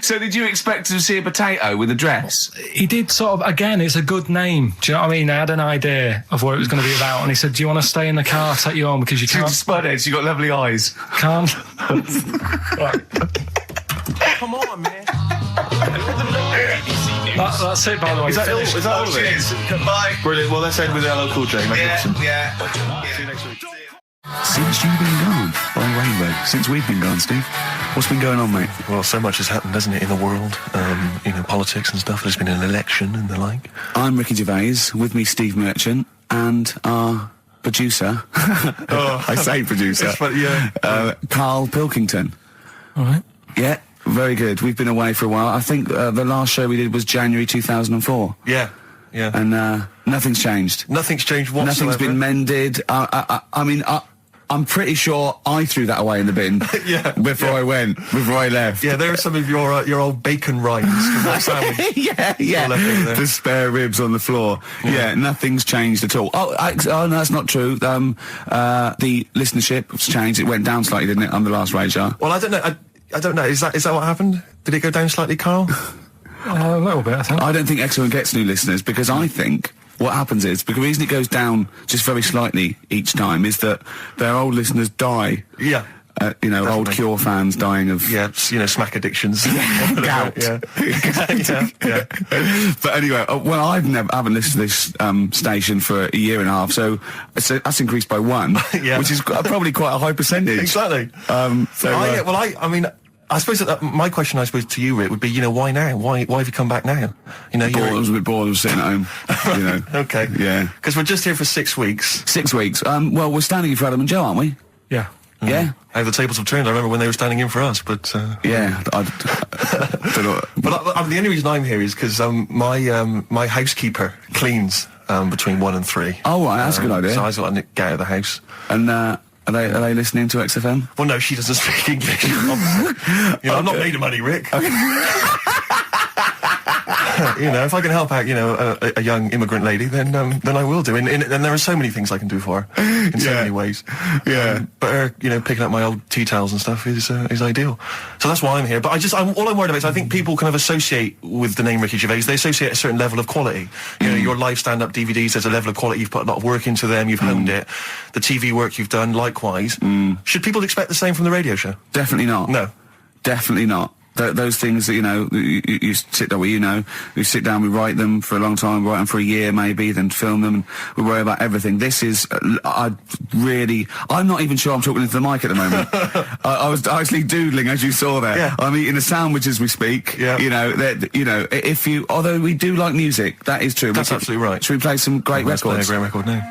Speaker 1: So did you expect to see a potato with a dress?
Speaker 3: He did sort of, again, it's a good name. Do you know what I mean? I had an idea of what it was going to be about, and he said, do you want to stay in the car, take you home, because you can't...
Speaker 1: Spudheads, you got lovely eyes.
Speaker 3: Can't.
Speaker 4: Come on, man.
Speaker 3: That's it, by the way.
Speaker 2: Is that all of it?
Speaker 1: Cheers. Bye.
Speaker 2: Brilliant. Well, let's end with LL Cool J. Magnificent.
Speaker 1: Yeah.
Speaker 2: See you next week.
Speaker 1: Since you've been gone, Rainbow. Since we've been gone, Steve. What's been going on, mate?
Speaker 2: Well, so much has happened, hasn't it, in the world? Politics and stuff. There's been an election and the like.
Speaker 1: I'm Ricky Gervais. With me, Steve Merchant, and our producer. I say producer. Karl Pilkington.
Speaker 3: All right.
Speaker 1: Yeah, very good. We've been away for a while. I think the last show we did was January 2004.
Speaker 2: Yeah.
Speaker 1: And nothing's changed.
Speaker 2: Nothing's changed whatsoever.
Speaker 1: Nothing's been mended. I'm pretty sure I threw that away in the bin before I left.
Speaker 2: Yeah, there are some of your old bacon rinds.
Speaker 1: yeah. The spare ribs on the floor. Yeah, nothing's changed at all. Oh, no, that's not true. The listenership has changed. It went down slightly, didn't it, on the last radio?
Speaker 2: Well, I don't know. I don't know. Is that what happened? Did it go down slightly, Carl?
Speaker 3: A little bit, I think.
Speaker 1: I don't think XFM gets new listeners, because I think what happens is, because the reason it goes down just very slightly each time is that their old listeners die.
Speaker 2: Yeah.
Speaker 1: Definitely. Old Cure fans dying of...
Speaker 2: Yeah, smack addictions.
Speaker 1: Gout.
Speaker 2: Yeah.
Speaker 1: But anyway, I haven't listened to this station for a year and a half, so that's increased by 1, which is probably quite a high percentage.
Speaker 2: Exactly. I suppose that my question, to you, Rick, would be, why now? Why have you come back now?
Speaker 1: I was a bit bored of sitting at home.
Speaker 2: Okay.
Speaker 1: Yeah.
Speaker 2: Because we're just here for 6 weeks.
Speaker 1: 6 weeks. Well, we're standing in for Adam and Joe, aren't we?
Speaker 3: Yeah.
Speaker 1: Yeah.
Speaker 2: How the tables have turned. I remember when they were standing in for us, but...
Speaker 1: Yeah. I don't know.
Speaker 2: But the only reason I'm here is because my housekeeper cleans between 1 and 3.
Speaker 1: Oh, right, that's a good idea.
Speaker 2: So I just got to get out of the house.
Speaker 1: And, Are they listening to XFM?
Speaker 2: Well, no, she doesn't speak English. I'm not made of money, Rick. Okay. If I can help out, a young immigrant lady, then I will do. And there are so many things I can do for her in so many ways. Yeah. But her, picking up my old tea towels and stuff is ideal. So that's why I'm here. But all I'm worried about is I think people kind of associate with the name Ricky Gervais. They associate a certain level of quality. Your live stand-up DVDs, there's a level of quality. You've put a lot of work into them. You've honed it. The TV work you've done, likewise. Should people expect the same from the radio show?
Speaker 1: Definitely not.
Speaker 2: No.
Speaker 1: Definitely not. Those things that, you sit down, we sit down, we write them for a long time, write them for a year maybe, then film them, and we worry about everything. This is, I'm not even sure I'm talking into the mic at the moment. I was actually doodling, as you saw there.
Speaker 2: Yeah.
Speaker 1: I'm eating a sandwich as we speak. Yeah. Although we do like music, that is true.
Speaker 2: That's absolutely right.
Speaker 1: Should we play some great records?
Speaker 2: Let's play a great record now.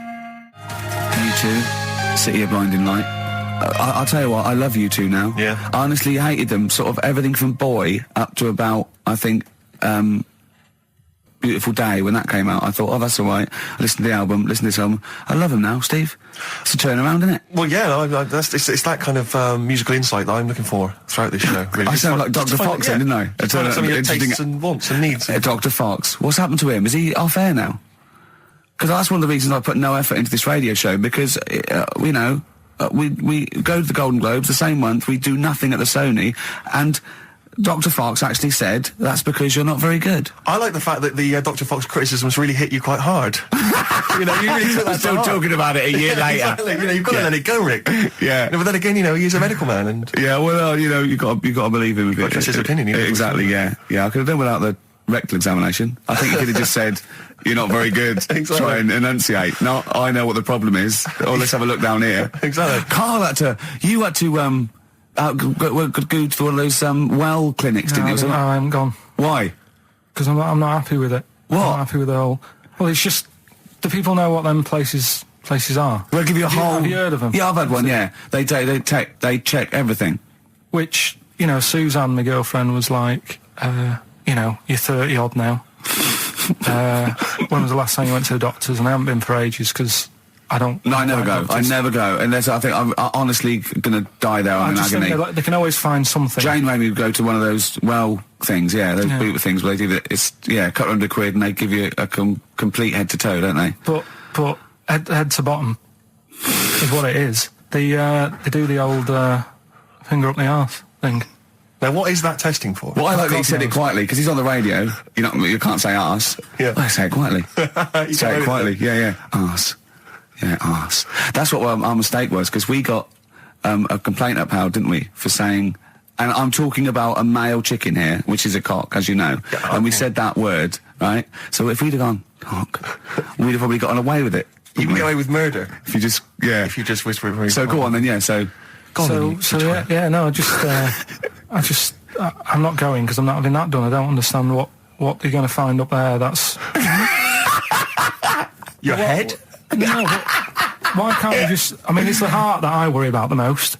Speaker 1: U2, City of Blinding Light. I'll tell you what, I love U2 now.
Speaker 2: Yeah.
Speaker 1: I honestly hated them, sort of everything from Boy up to about, I think, Beautiful Day, when that came out. I thought, oh, that's all right. I listened to the album, listen to this album. I love them now, Steve. It's a turnaround, isn't it?
Speaker 2: Well, yeah, it's that kind of musical insight that I'm looking for throughout this show. Really.
Speaker 1: I sound like Dr. Fox then, didn't I?
Speaker 2: Some of your tastes and wants and needs.
Speaker 1: Dr. Fox. What's happened to him? Is he off air now? Because that's one of the reasons I put no effort into this radio show, because, we go to the Golden Globes the same month, we do nothing at the Sony, and Dr. Fox actually said that's because you're not very good.
Speaker 2: I like the fact that the Dr. Fox criticisms really hit you quite hard. You really took that
Speaker 1: still talking about it a year later.
Speaker 2: Exactly. You've got to let it go, Rick.
Speaker 1: Yeah.
Speaker 2: But then again, he's a medical man, and
Speaker 1: you got to believe him a bit.
Speaker 2: Trust his opinion.
Speaker 1: Exactly. Yeah. I could have done without the rectal examination. I think you could have just said, you're not very good.
Speaker 2: Exactly.
Speaker 1: Try and enunciate. No, I know what the problem is. Or let's have a look down here.
Speaker 2: Exactly.
Speaker 1: Carl you had to go to one of those well clinics, didn't you?
Speaker 3: No, I haven't gone.
Speaker 1: Why?
Speaker 3: Because I'm not happy with it.
Speaker 1: What?
Speaker 3: I'm not happy with the whole... Well, it's just... Do people know what them places places are.
Speaker 1: They'll give you a whole.
Speaker 3: Have you heard of them?
Speaker 1: Yeah, I've had one. Yeah, they check everything.
Speaker 3: Which, you know, Suzanne, my girlfriend, was like, you know, you're 30 odd now. When was the last time you went to the doctors? And I haven't been for ages because I don't.
Speaker 1: No, I never go.
Speaker 3: Doctors.
Speaker 1: I never go unless I think I'm honestly going to die there. I'm in
Speaker 3: just
Speaker 1: agony.
Speaker 3: think they can always find something.
Speaker 1: Jane made me go to one of those things. Yeah, those boot things where they do that. It's couple £100 and they give you a complete head to toe, don't they?
Speaker 3: But head to bottom is what it is. They do the old finger up the arse thing.
Speaker 2: Now, what is that testing for?
Speaker 1: Well, I like that he said it quietly because he's on the radio. You can't say arse.
Speaker 2: Yeah.
Speaker 1: I say it quietly. Say it quietly. Yeah. Arse. Yeah, arse. That's what our mistake was because we got a complaint upheld, didn't we, for saying. And I'm talking about a male chicken here, which is a cock, as you know. Yeah, okay. And we said that word, right? So if we'd have gone cock, we'd have probably gotten away with it.
Speaker 2: You can get away with murder
Speaker 1: if you just
Speaker 2: If you just whisper it.
Speaker 1: So go on then. Yeah. So.
Speaker 3: No, I'm not going because I'm not having that done. I don't understand what you're going to find up there. That's
Speaker 2: your head.
Speaker 3: No, but why can't you just? I mean, it's the heart that I worry about the most.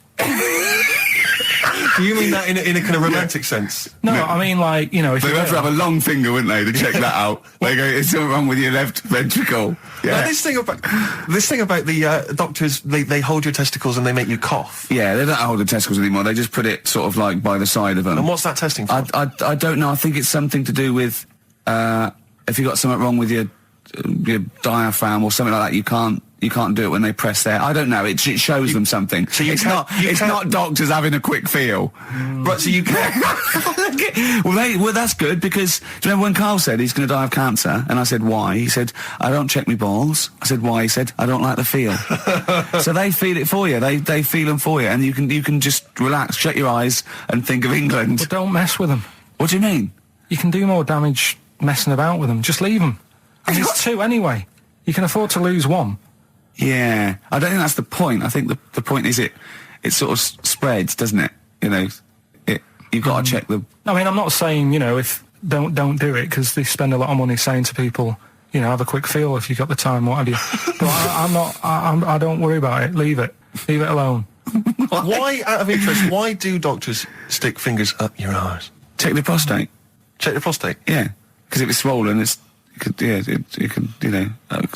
Speaker 2: Do you mean that in a kind of romantic sense?
Speaker 3: No, I mean like, you know, if
Speaker 1: they'd have to have a long finger, wouldn't they, to check that out? They go, "It's something wrong with your left ventricle." Yeah.
Speaker 2: Now, this thing about the doctors, they hold your testicles and they make you cough.
Speaker 1: Yeah, they don't hold the testicles anymore. They just put it sort of like by the side of them.
Speaker 2: And what's that testing for?
Speaker 1: I don't know. I think it's something to do with if you got something wrong with your diaphragm or something like that. You can't do it when they press there. I don't know. It shows them something. So it's not doctors having a quick feel.
Speaker 2: Right, so you can't.
Speaker 1: well, that's good because do you remember when Karl said he's going to die of cancer? And I said, why? He said, I don't check my balls. I said, why? He said, I don't like the feel. So they feel it for you. They feel them for you. And you can just relax, shut your eyes and think of England.
Speaker 3: But don't mess with them.
Speaker 1: What do you mean?
Speaker 3: You can do more damage messing about with them. Just leave them. And there's two anyway. You can afford to lose one.
Speaker 1: Yeah, I don't think that's the point. I think the point is it sort of spreads, doesn't it? You know, you've got to check the. I
Speaker 3: mean, I'm not saying, you know, if don't do it because they spend a lot of money saying to people, you know, have a quick feel if you've got the time, what have you. But I don't worry about it. Leave it alone.
Speaker 2: Why, out of interest, why do doctors stick fingers up your arse?
Speaker 1: Check the prostate.
Speaker 2: Check the prostate.
Speaker 1: Yeah, because if it's swollen, it could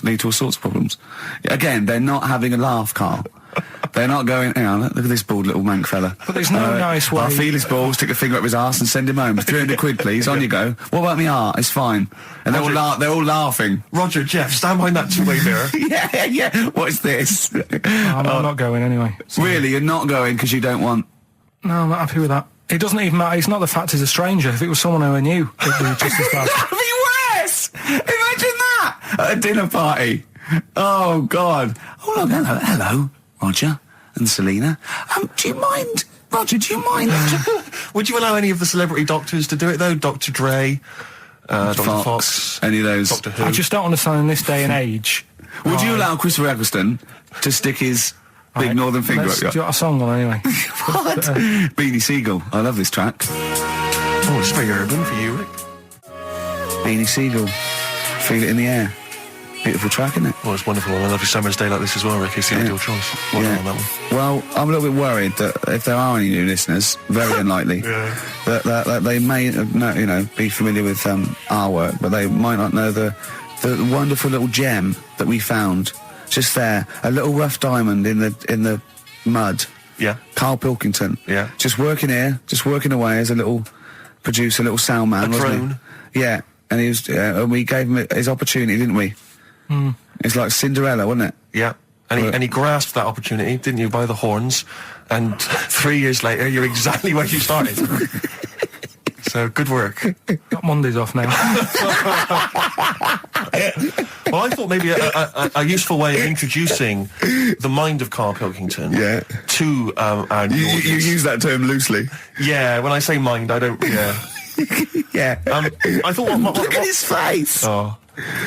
Speaker 1: lead to all sorts of problems. Again, they're not having a laugh, Karl. They're not going, hang on, look at this bald little mank fella.
Speaker 3: But there's no nice way.
Speaker 1: I'll feel his balls, stick a finger up his arse and send him home. 300 quid, please, on you go. What about me art? It's fine. And they're all laughing.
Speaker 2: Roger, Jeff, stand behind that two-way mirror.
Speaker 1: yeah. What's this?
Speaker 3: I'm not going anyway.
Speaker 1: So. Really? You're not going because you don't want...
Speaker 3: No, I'm not happy with that. It doesn't even matter. It's not the fact he's a stranger. If it was someone who I knew, it'd be just as bad.
Speaker 1: That'd be worse! Imagine that! At a dinner party. Oh, God. Oh, look, hello, Roger and Selena. Do you mind... Roger, do you mind...
Speaker 2: Would you allow any of the celebrity doctors to do it, though? Dr. Dre, Dr. Fox,
Speaker 1: any of those...
Speaker 2: Doctor Who?
Speaker 3: I just don't understand in this day and age...
Speaker 1: Would you allow Christopher Eccleston to stick his... big northern finger up your...
Speaker 3: Do you want a song on anyway?
Speaker 1: What? Beanie Siegel. I love this track.
Speaker 2: Oh, it's very urban for you, Rick.
Speaker 1: Beanie Siegel. Feel it in the air. Beautiful track, isn't it?
Speaker 2: Well, it's wonderful on a lovely summer's day like this as well, Rick. It's the ideal choice. Well done on that one.
Speaker 1: Well, I'm a little bit worried that if there are any new listeners, very unlikely, that they may be familiar with our work, but they might not know the wonderful little gem that we found just there, a little rough diamond in the mud.
Speaker 2: Yeah.
Speaker 1: Karl Pilkington.
Speaker 2: Yeah.
Speaker 1: Just working here, just working away as a little producer, little sound man, wasn't he? Yeah. And he was, and we gave him his opportunity, didn't we?
Speaker 3: Mm.
Speaker 1: It's like Cinderella, wasn't it?
Speaker 2: Yeah. And he grasped that opportunity, didn't you, by the horns? And 3 years later, you're exactly where you started. So, good work.
Speaker 3: Got Mondays off now.
Speaker 2: Well, I thought maybe a useful way of introducing the mind of Karl Pilkington to our new audience.
Speaker 1: You use that term loosely.
Speaker 2: Yeah, when I say mind, I don't... Yeah.
Speaker 1: Yeah.
Speaker 2: I thought...
Speaker 1: Look at his face!
Speaker 2: Oh.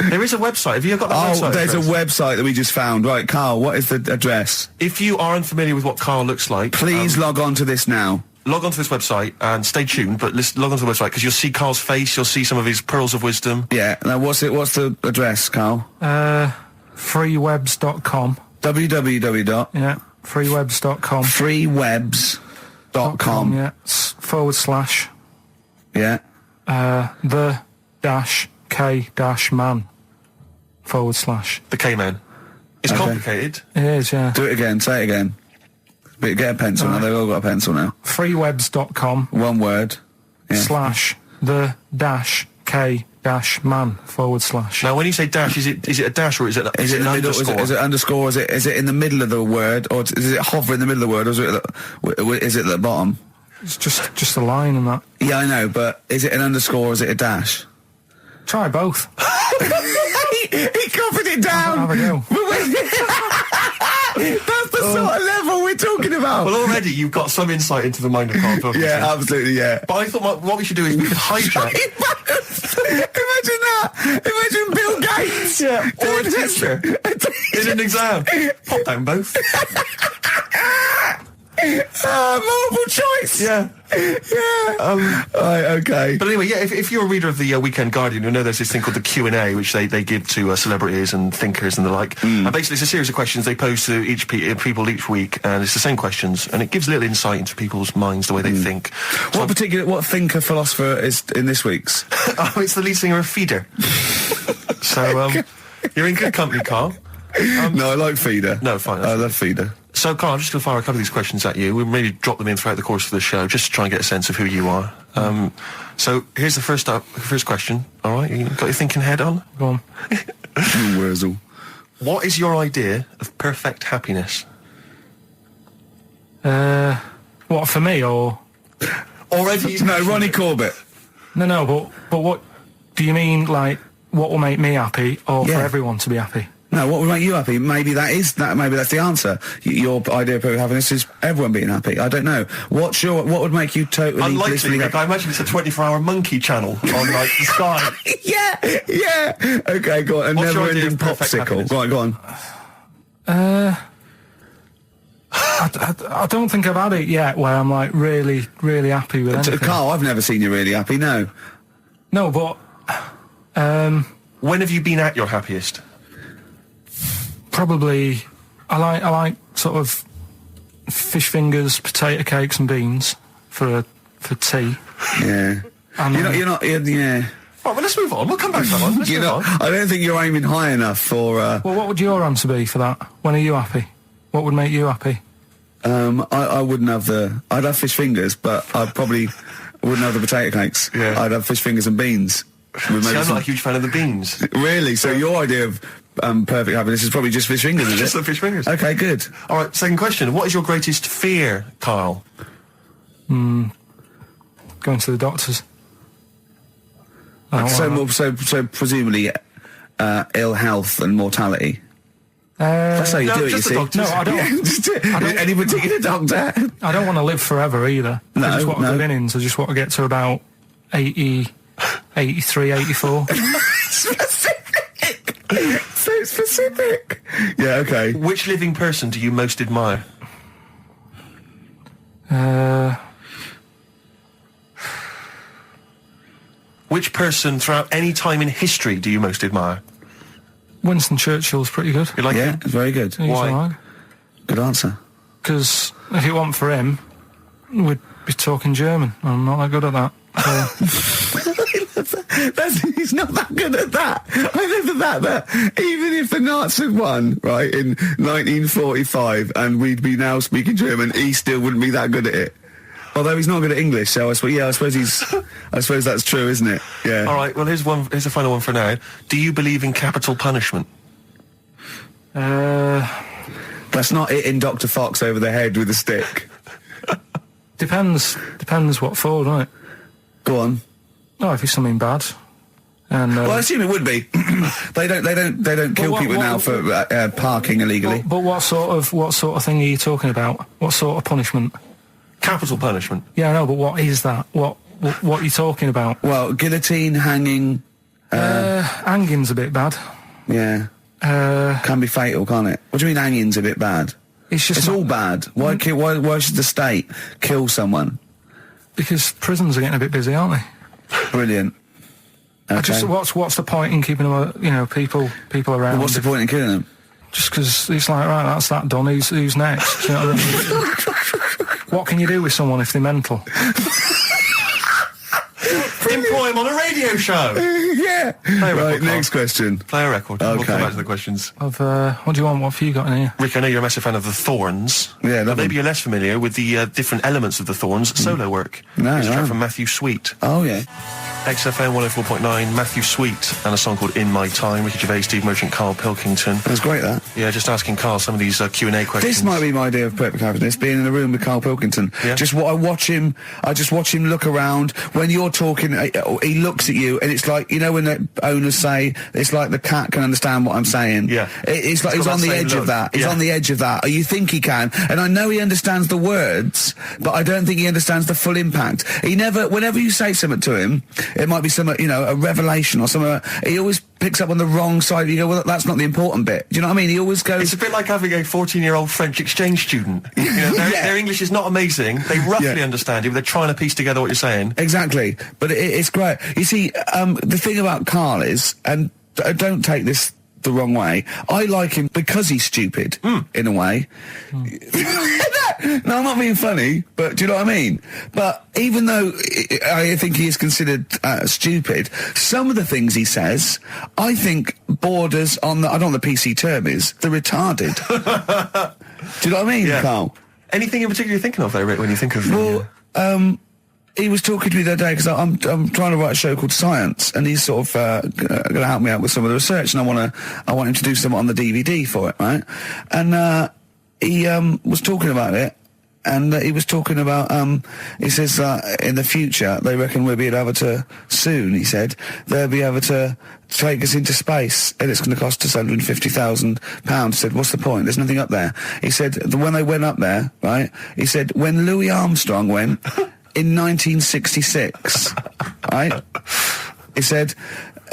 Speaker 2: There is a website. Have you got that website?
Speaker 1: Oh, there's
Speaker 2: address?
Speaker 1: a website that we just found. Right, Karl, what is the address?
Speaker 2: If you are unfamiliar with what Karl looks like...
Speaker 1: Please log on to this now.
Speaker 2: Log on to this website and stay tuned, but log on to the website because you'll see Karl's face, you'll see some of his pearls of wisdom.
Speaker 1: Yeah. Now, what's the address, Karl?
Speaker 3: Freewebs.com.
Speaker 1: www.
Speaker 3: Yeah. Freewebs.com.
Speaker 1: Freewebs.com.
Speaker 3: Yeah. /
Speaker 1: Yeah.
Speaker 3: the dash K dash man /
Speaker 2: The K-Man. It's
Speaker 1: Okay.
Speaker 2: complicated.
Speaker 3: It is, yeah.
Speaker 1: Do it again. Say it again. But get a pencil now. They've all got a pencil now.
Speaker 3: Freewebs.com
Speaker 1: One word. Yeah.
Speaker 3: / the dash K dash man /
Speaker 2: Now, when you say dash, is it a dash or is it
Speaker 1: Is
Speaker 2: is
Speaker 1: it
Speaker 2: it
Speaker 1: in
Speaker 2: an
Speaker 1: the middle?
Speaker 2: underscore?
Speaker 1: Is it underscore? Is it in the middle of the word, or is it hover in the middle of the word, or is it at the bottom?
Speaker 3: It's just a line and that.
Speaker 1: Yeah, I know, but is it an underscore or is it a dash?
Speaker 3: Try both.
Speaker 1: he covered it down.
Speaker 3: Have a go.
Speaker 1: That's the sort of level we're talking about.
Speaker 2: Well, already you've got some insight into the mind of Karl Pilkington.
Speaker 1: Yeah, absolutely, yeah.
Speaker 2: But I thought what we should do is we could hijack.
Speaker 1: Imagine that. Imagine Bill Gates.
Speaker 2: Yeah, or a teacher in an exam. Pop down both.
Speaker 1: Multiple choice.
Speaker 2: Yeah.
Speaker 1: Yeah. Right, okay.
Speaker 2: But anyway, yeah, if you're a reader of the Weekend Guardian, you'll know there's this thing called the Q&A, which they give to celebrities and thinkers and the like. And basically it's a series of questions they pose to people each week, and it's the same questions, and it gives a little insight into people's minds, the way they think. So
Speaker 1: What thinker, philosopher is in this week's?
Speaker 2: oh, it's the lead singer of Feeder. So, you're in good company, Karl.
Speaker 1: No, I like Feeder.
Speaker 2: No, fine.
Speaker 1: I love Feeder.
Speaker 2: So, Karl, I'm just going to fire a couple of these questions at you. We'll maybe drop them in throughout the course of the show, just to try and get a sense of who you are. So, here's the first question. All right, you got your thinking head on?
Speaker 3: Go on.
Speaker 1: Wurzel.
Speaker 2: What is your idea of perfect happiness?
Speaker 3: What, for me or?
Speaker 2: Already?
Speaker 1: No, Ronnie Corbett.
Speaker 3: No, but what do you mean? Like, what will make me happy, or
Speaker 1: Yeah.
Speaker 3: for everyone to be happy?
Speaker 1: No, what would make you happy? Maybe that's the answer. Your idea of perfect happiness is everyone being happy. I don't know. What would make you totally
Speaker 2: Unlikely,
Speaker 1: blissfully
Speaker 2: like, I imagine it's a 24-hour monkey channel on, like, the sky.
Speaker 1: Yeah. Okay, go on. A
Speaker 2: What's your idea
Speaker 1: never-ending
Speaker 2: of perfect
Speaker 1: popsicle.
Speaker 2: happiness?
Speaker 1: Go on.
Speaker 3: I don't think I've had it yet where I'm like really happy with anything.
Speaker 1: Karl, I've never seen you really happy. No.
Speaker 3: No, but
Speaker 2: When have you been at your happiest?
Speaker 3: probably I like sort of fish fingers, potato cakes, and beans for tea.
Speaker 1: Yeah.
Speaker 3: And,
Speaker 1: You're not. Yeah.
Speaker 2: Right, well, let's move on. We'll come back to that one. Let's
Speaker 1: You're
Speaker 2: move
Speaker 1: not.
Speaker 2: on.
Speaker 1: I don't think you're aiming high enough for.
Speaker 3: Well, what would your answer be for that? When are you happy? What would make you happy?
Speaker 1: I wouldn't have I'd have fish fingers, but I probably wouldn't have the potato cakes.
Speaker 2: Yeah.
Speaker 1: I'd have fish fingers and beans. With
Speaker 2: See,
Speaker 1: maybe
Speaker 2: I'm
Speaker 1: some-
Speaker 2: not a huge fan of the beans.
Speaker 1: Really? So your idea of perfect happiness is probably just fish fingers, is
Speaker 2: Just
Speaker 1: it?
Speaker 2: the fish fingers.
Speaker 1: Okay, good.
Speaker 2: All right, second question. What is your greatest fear, Karl?
Speaker 3: Going to the doctors. I don't want
Speaker 1: So presumably ill health and mortality. That's how you
Speaker 2: No,
Speaker 1: do it, you
Speaker 2: just the
Speaker 1: see.
Speaker 2: doctors.
Speaker 3: No, I don't.
Speaker 1: Yeah, just do it. Any particular doctor?
Speaker 3: I don't want to live forever either. I
Speaker 1: No,
Speaker 3: just want
Speaker 1: no.
Speaker 3: to live innings. I just want to get to about 80, 83, 84.
Speaker 1: So specific. Yeah, okay.
Speaker 2: Which living person do you most admire? Which person throughout any time in history do you most admire?
Speaker 3: Winston Churchill's pretty good.
Speaker 2: You like
Speaker 1: Yeah,
Speaker 2: him?
Speaker 1: it's very good.
Speaker 3: He's
Speaker 2: Why?
Speaker 3: alright.
Speaker 1: Good answer.
Speaker 3: Because if it weren't for him, we'd be talking German. I'm not that good at that. So,
Speaker 1: He's not that good at that. I love that even if the Nazis won, right, in 1945, and we'd be now speaking German, he still wouldn't be that good at it. Although he's not good at English, so I suppose that's true, isn't it? Yeah.
Speaker 2: All right, well, here's the final one for now. Do you believe in capital punishment?
Speaker 1: That's not hitting Dr. Fox over the head with a stick.
Speaker 3: depends what for, doesn't it?
Speaker 1: Go on.
Speaker 3: Oh, if it's something bad. And
Speaker 1: Well, I assume it would be. They don't kill
Speaker 3: what-
Speaker 1: people
Speaker 3: what-
Speaker 1: now for parking illegally.
Speaker 3: but what sort of thing are you talking about? What sort of punishment?
Speaker 2: Capital punishment.
Speaker 3: Yeah, I know, but what is that? What are you talking about?
Speaker 1: Well, guillotine, hanging,
Speaker 3: Hanging's a bit bad.
Speaker 1: yeah,
Speaker 3: Uh,
Speaker 1: can be fatal, can't it? What do you mean hanging's a bit bad?
Speaker 3: it's just
Speaker 1: It's
Speaker 3: not-
Speaker 1: all bad. Why should the state kill someone?
Speaker 3: because prisons are getting a bit busy, aren't they?
Speaker 1: Brilliant. Okay.
Speaker 3: What's the point in keeping them, people around?
Speaker 1: What's the point in killing them?
Speaker 3: Just because it's like, right, that's that done. Who's next? Do you know what I mean? What can you do with someone if they're mental?
Speaker 2: Employ him on a radio show.
Speaker 1: Yeah.
Speaker 2: Play a record,
Speaker 1: Right,
Speaker 2: Carl.
Speaker 1: next question.
Speaker 2: Play a record. We'll come back to the questions.
Speaker 3: What do you want? What have you got in here?
Speaker 2: Rick, I know you're a massive fan of the Thorns.
Speaker 1: Yeah,
Speaker 2: but
Speaker 1: love
Speaker 2: maybe
Speaker 1: them.
Speaker 2: you're less familiar with the different elements of the Thorns' solo work.
Speaker 1: No,
Speaker 2: Here's a track
Speaker 1: no.
Speaker 2: from Matthew Sweet.
Speaker 1: Oh, yeah.
Speaker 2: XFM 104.9, Matthew Sweet, and a song called In My Time. Ricky Gervais, Steve Merchant, Karl Pilkington.
Speaker 1: That's great, that.
Speaker 2: Yeah, just asking Karl some of these Q&A questions.
Speaker 1: This might be my idea of perfect happiness, being in a room with Karl Pilkington.
Speaker 2: Yeah.
Speaker 1: Just what I just watch him look around. When you're talking, he looks at you, and it's like, you know when the owners say, it's like the cat can understand what I'm saying.
Speaker 2: Yeah.
Speaker 1: It's like
Speaker 2: It's
Speaker 1: he's
Speaker 2: got
Speaker 1: on
Speaker 2: that
Speaker 1: the
Speaker 2: same
Speaker 1: edge
Speaker 2: look.
Speaker 1: of that. He's
Speaker 2: Yeah.
Speaker 1: on the edge of that. Or you think he can. And I know he understands the words, but I don't think he understands the full impact. Whenever you say something to him, it might be some, a revelation or something, he always picks up on the wrong side. You go, well, that's not the important bit. Do you know what I mean? He always goes...
Speaker 2: It's a bit like having a 14-year-old French exchange student. You know, their English is not amazing. They roughly understand you, but they're trying to piece together what you're saying.
Speaker 1: Exactly, but it's great. You see, the thing about Karl is, and don't take this the wrong way, I like him because he's stupid, in a way. No, I'm not being funny, but do you know what I mean? But even though I think he is considered stupid, some of the things he says, I think borders on I don't know what the PC term is, the retarded. Do you know what I mean,
Speaker 2: Yeah.
Speaker 1: Karl?
Speaker 2: Anything in particular you're thinking of, though, Rick, when you think of...
Speaker 1: Well, he was talking to me the other day because I'm trying to write a show called Science, and he's sort of going to help me out with some of the research, and I want him to do something on the DVD for it, right? And he was talking about it, and he was talking about he says in the future they reckon we'll be able to soon. He said they'll be able to take us into space, and it's going to cost us £150,000. He said, what's the point? There's nothing up there. He said when they went up there, right? He said when Louis Armstrong went. In 1966, right? He said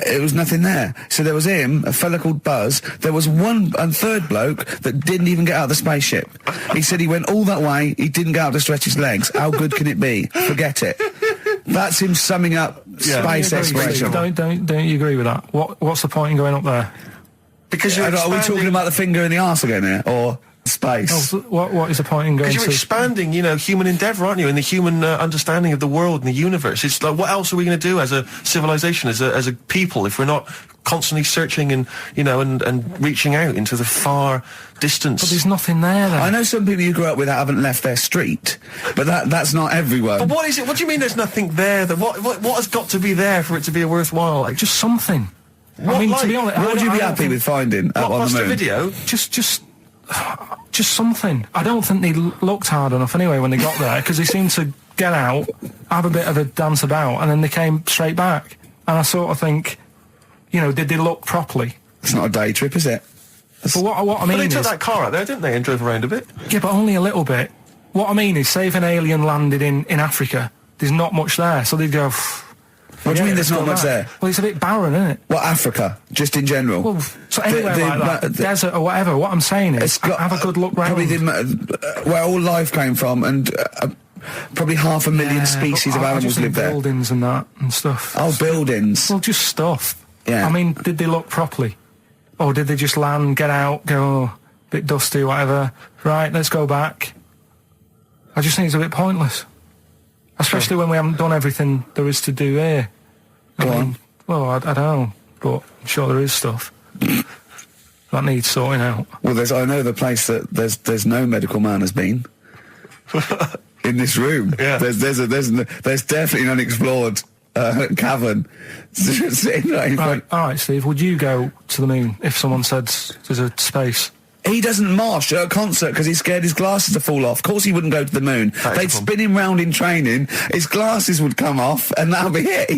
Speaker 1: it was nothing there. So there was him, a fella called Buzz. There was one and third bloke that didn't even get out of the spaceship. He said he went all that way. He didn't get out to stretch his legs. How good can it be? Forget it. That's him summing up space exploration.
Speaker 3: Don't you agree with that? What's the point in going up there?
Speaker 2: Because you're
Speaker 1: Are we talking about the finger in the arse again here, or space?
Speaker 3: Oh, what is the point in going
Speaker 2: Because you're
Speaker 3: to...
Speaker 2: expanding, human endeavour, aren't you? And the human understanding of the world and the universe. It's like, what else are we going to do as a civilization, as a people, if we're not constantly searching and reaching out into the far distance?
Speaker 3: But there's nothing there then.
Speaker 1: I know some people you grew up with that haven't left their street, but that's not everyone.
Speaker 2: But what is it? What do you mean there's nothing there? What has got to be there for it to be worthwhile? Like,
Speaker 3: Just something.
Speaker 2: What,
Speaker 3: I mean,
Speaker 2: like?
Speaker 3: to be honest...
Speaker 1: What would you
Speaker 3: I
Speaker 1: be
Speaker 3: don't
Speaker 1: happy
Speaker 3: think-
Speaker 1: with finding up on
Speaker 2: What's
Speaker 1: the
Speaker 2: the
Speaker 1: moon?
Speaker 2: video?
Speaker 3: Just something. I don't think they looked hard enough anyway when they got there, because they seemed to get out, have a bit of a dance about, and then they came straight back. And I sort of think, did they look properly?
Speaker 1: It's not a day trip, is it?
Speaker 3: But what I mean
Speaker 2: But they took
Speaker 3: is...
Speaker 2: that car out there, didn't they, and drove around a bit?
Speaker 3: Yeah, but only a little bit. What I mean is, say if an alien landed in Africa, there's not much there, so they'd go...
Speaker 1: What do you mean there's
Speaker 3: let's
Speaker 1: not
Speaker 3: go
Speaker 1: much
Speaker 3: back.
Speaker 1: there?
Speaker 3: Well, it's a bit barren, isn't it?
Speaker 1: Well, Africa, just in general.
Speaker 3: Well, so anywhere like that, desert or whatever, what I'm saying is, have a good look round.
Speaker 1: Probably where all life came from, and probably 500,000 species of
Speaker 3: I
Speaker 1: animals
Speaker 3: just think
Speaker 1: live there.
Speaker 3: buildings and that and stuff.
Speaker 1: Oh, buildings.
Speaker 3: Well, just stuff.
Speaker 1: Yeah.
Speaker 3: I mean, did they look properly? Or did they just land, get out, go, bit dusty, whatever, right, let's go back? I just think it's a bit pointless. Especially when we haven't done everything there is to do here.
Speaker 1: Go on.
Speaker 3: Well, I don't know, but I'm sure there is stuff that needs sorting out.
Speaker 1: Well, I know the place that there's no medical man has been in this room.
Speaker 2: Yeah.
Speaker 1: There's definitely an unexplored cavern sitting right in front.
Speaker 3: Right, all right, Steve, would you go to the moon if someone said there's a space?
Speaker 1: He doesn't march at a concert because he's scared his glasses to fall off. Of course he wouldn't go to the moon. They'd spin him round in training, his glasses would come off, and that'll be it.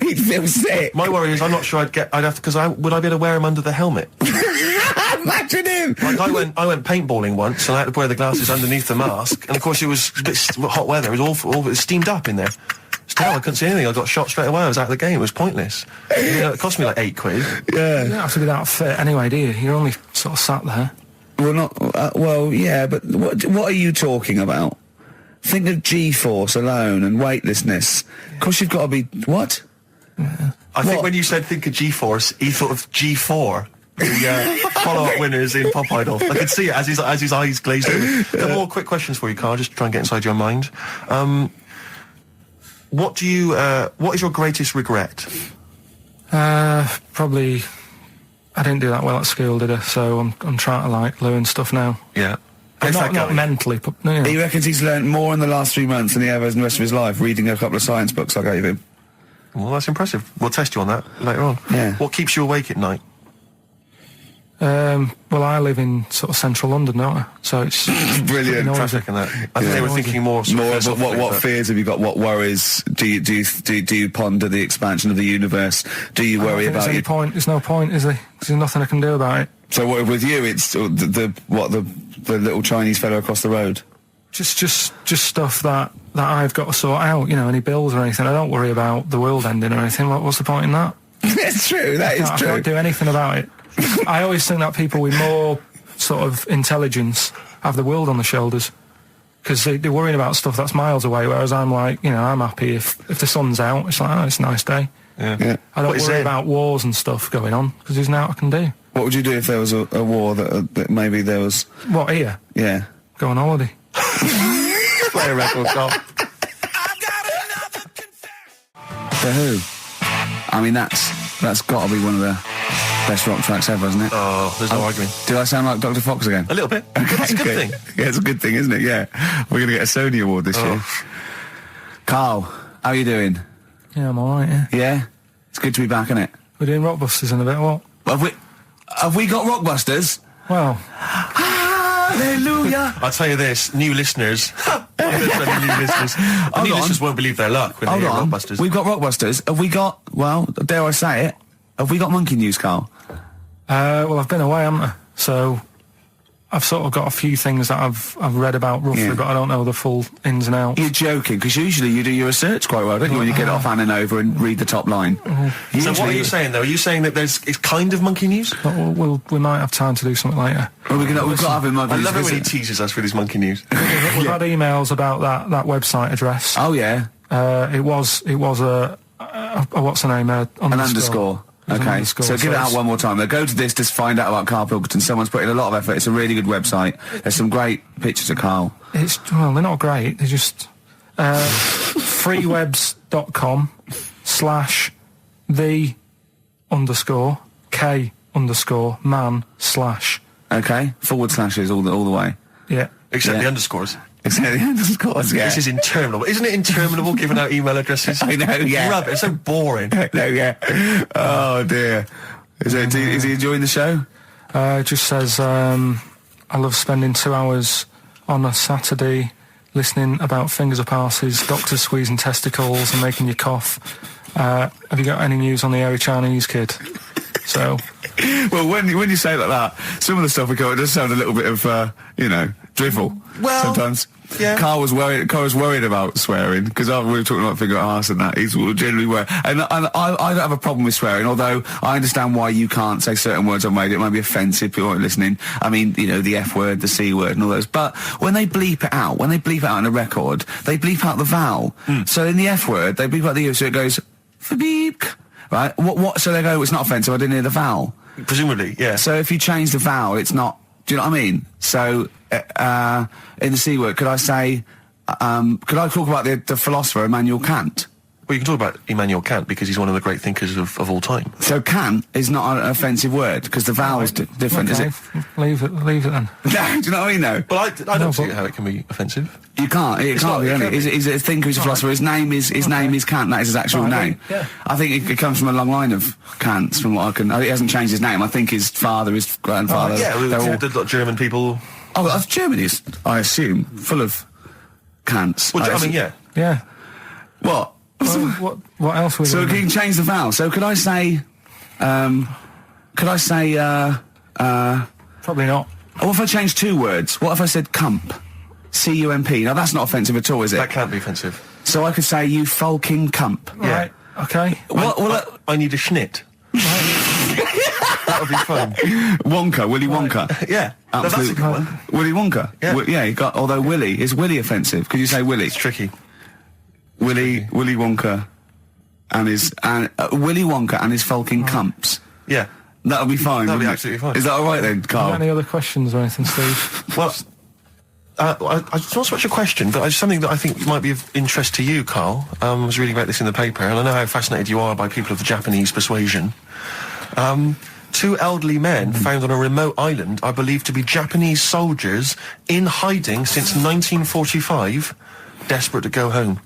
Speaker 1: He'd feel sick.
Speaker 2: My worry is I'm not sure would I be able to wear them under the helmet?
Speaker 1: Imagine him!
Speaker 2: Like I went paintballing once, and I had to wear the glasses underneath the mask, and of course it was a bit hot weather, it was awful, it was steamed up in there. It's terrible, I couldn't see anything, I got shot straight away, I was out of the game, it was pointless. It cost me like £8.
Speaker 1: Yeah.
Speaker 3: You don't have to be that fit anyway, do you? You're only sort of sat there.
Speaker 1: Well, not... well, yeah, but what are you talking about? Think of G-force alone and weightlessness. Of course you've got to be... What?
Speaker 2: I think when you said think of G-force, he thought of G4. the follow-up winners in Pop Idol. I could see it as his eyes glazed over. A couple more quick questions for you, Karl, just to try and get inside your mind. What is your greatest regret?
Speaker 3: Probably, I didn't do that well at school, did I? So I'm trying to learn stuff now.
Speaker 2: Yeah.
Speaker 3: But not mentally, but
Speaker 1: He reckons he's learned more in the last 3 months than he ever has in the rest of his life, reading a couple of science books I gave him.
Speaker 2: Well, that's impressive. We'll test you on that later on.
Speaker 1: Yeah.
Speaker 2: What keeps you awake at night?
Speaker 3: Well, I live in sort of central London, don't I? So it's
Speaker 1: Brilliant.
Speaker 3: noisy.
Speaker 2: Traffic and that. I think they were thinking more
Speaker 1: of what fears have you got? What worries do you ponder the expansion of the universe? Do you worry about it?
Speaker 3: There's no point, is there? 'Cause there's nothing I can do about it.
Speaker 1: So what, with you, it's the little Chinese fellow across the road.
Speaker 3: Just stuff that I've got to sort out. You know, any bills or anything. I don't worry about the world ending or anything. What's the point in that?
Speaker 1: It's true. That is true.
Speaker 3: I can't do anything about it. I always think that people with more sort of intelligence have the world on their shoulders because they're worrying about stuff that's miles away, whereas I'm like, you know, I'm happy if the sun's out. It's like, oh, it's a nice day.
Speaker 2: Yeah.
Speaker 3: I don't worry about wars and stuff going on because there's nothing I can do.
Speaker 1: What would you do if there was a war that maybe there was...
Speaker 3: What, here?
Speaker 1: Yeah.
Speaker 3: Go on holiday.
Speaker 2: Play a record, Karl.
Speaker 1: For who? I mean, that's got to be one of the best rock tracks ever, isn't it?
Speaker 2: Oh, there's no arguing.
Speaker 1: Did I sound like Dr. Fox again?
Speaker 2: A little bit. That's a good thing.
Speaker 1: Yeah, it's a good thing, isn't it? Yeah. We're going to get a Sony Award this year. Karl, how are you doing?
Speaker 3: Yeah, I'm alright, yeah.
Speaker 1: Yeah? It's good to be back, isn't it?
Speaker 3: We're doing Rockbusters in a bit, what?
Speaker 1: Have we got Rockbusters?
Speaker 3: Well...
Speaker 1: Hallelujah!
Speaker 2: I'll tell you this, new listeners. New listeners won't believe their luck when they hear Rockbusters.
Speaker 1: We've got Rockbusters. Have we got, well, dare I say it, have we got Monkey News, Karl?
Speaker 3: Well, I've been away, haven't I? So I've sort of got a few things that I've read about roughly, but I don't know the full ins and outs.
Speaker 1: You're joking, because usually you do your research quite well, don't you, when you get off Ann and over and read the top line.
Speaker 2: So what are you saying, though? Are you saying that it's kind of Monkey News?
Speaker 3: We might have time to do something later.
Speaker 1: Well, we've got to have him.
Speaker 2: I love it when he teases us with his Monkey News.
Speaker 3: We've had emails about that website address.
Speaker 1: Oh, yeah.
Speaker 3: It was a what's the name?
Speaker 1: An underscore. Okay, so give it out one more time. Now go to this to find out about Karl Pilkington. Someone's put in a lot of effort. It's a really good website. There's some great pictures of Karl.
Speaker 3: Well, they're not great. They're just freewebs.com/the_k_man/
Speaker 1: Okay, forward slashes all the way.
Speaker 3: Yeah.
Speaker 2: Except the underscores.
Speaker 1: Except the underscores, yeah.
Speaker 2: This is interminable. Isn't it interminable giving out email addresses?
Speaker 1: I know, yeah.
Speaker 2: Rubbish, it's so boring.
Speaker 1: I know, yeah. Oh, dear. Is he enjoying the show?
Speaker 3: It just says, I love spending 2 hours on a Saturday listening about fingers up arses, doctors squeezing testicles and making you cough. Have you got any news on the airy Chinese kid? So...
Speaker 1: Well, when you say it like that, some of the stuff we got does sound a little bit of, drivel.
Speaker 2: Well,
Speaker 1: sometimes.
Speaker 2: Yeah.
Speaker 1: Karl was worried about swearing, because after we were talking about finger arse and that, he's generally worried. And I don't have a problem with swearing, although I understand why you can't say certain words on radio. It might be offensive, people aren't listening. I mean, the F word, the C word and all those. But when they bleep it out in a record, they bleep out the vowel. So in the F word, they bleep out the U, so it goes, beep. Right? What? So they go, it's not offensive, I didn't hear the vowel.
Speaker 2: Presumably, yeah.
Speaker 1: So if you change the vowel, it's not... Do you know what I mean? So, in the C word, could I say... could I talk about the philosopher Immanuel Kant?
Speaker 2: Well, you can talk about Immanuel Kant because he's one of the great thinkers of all time.
Speaker 1: So Kant is not an offensive word because the vowel's different,
Speaker 3: okay.
Speaker 1: is it?
Speaker 3: Leave it then.
Speaker 1: Do you know what I mean, though?
Speaker 2: But I don't see how it can be offensive.
Speaker 1: You can't. It can't be, can it? He's a thinker, he's a philosopher. His name is Kant. That is his actual name.
Speaker 3: Yeah.
Speaker 1: I think it comes from a long line of Kants, from what I can... He hasn't changed his name. I think his father, his grandfather...
Speaker 2: They're all the German people...
Speaker 1: Oh, Germany is, I assume, full of Kants.
Speaker 2: Well, I mean, yeah.
Speaker 3: Yeah.
Speaker 1: What?
Speaker 3: What else would
Speaker 1: So can you change the vowel? So could I say...
Speaker 3: Probably not.
Speaker 1: What if I changed 2 words? What if I said cump? C-U-M-P. Now, that's not offensive at all, is it?
Speaker 2: That can't be offensive.
Speaker 1: So I could say, you fucking cump.
Speaker 2: Yeah.
Speaker 3: Right. Okay.
Speaker 2: I need a schnit. That would be fun.
Speaker 1: Wonka, Willy Wonka.
Speaker 2: Yeah. That's a good one.
Speaker 1: Willy Wonka.
Speaker 2: Yeah.
Speaker 1: You got. Although is Willy offensive? Could you say Willy?
Speaker 2: It's tricky.
Speaker 1: Willy Wonka and his Willy Wonka and his fucking cumps.
Speaker 2: Yeah.
Speaker 1: That'll be fine.
Speaker 2: That'll be
Speaker 1: wouldn't it?
Speaker 2: absolutely fine.
Speaker 1: Is that all right then,
Speaker 3: You got
Speaker 1: Carl?
Speaker 3: any other questions or anything, Steve?
Speaker 2: Well, it's not so much a question, but it's something that I think might be of interest to you, Karl. I was reading about this in the paper, and I know how fascinated you are by people of the Japanese persuasion. 2 elderly men found on a remote island are believed to be Japanese soldiers in hiding since 1945, desperate to go home.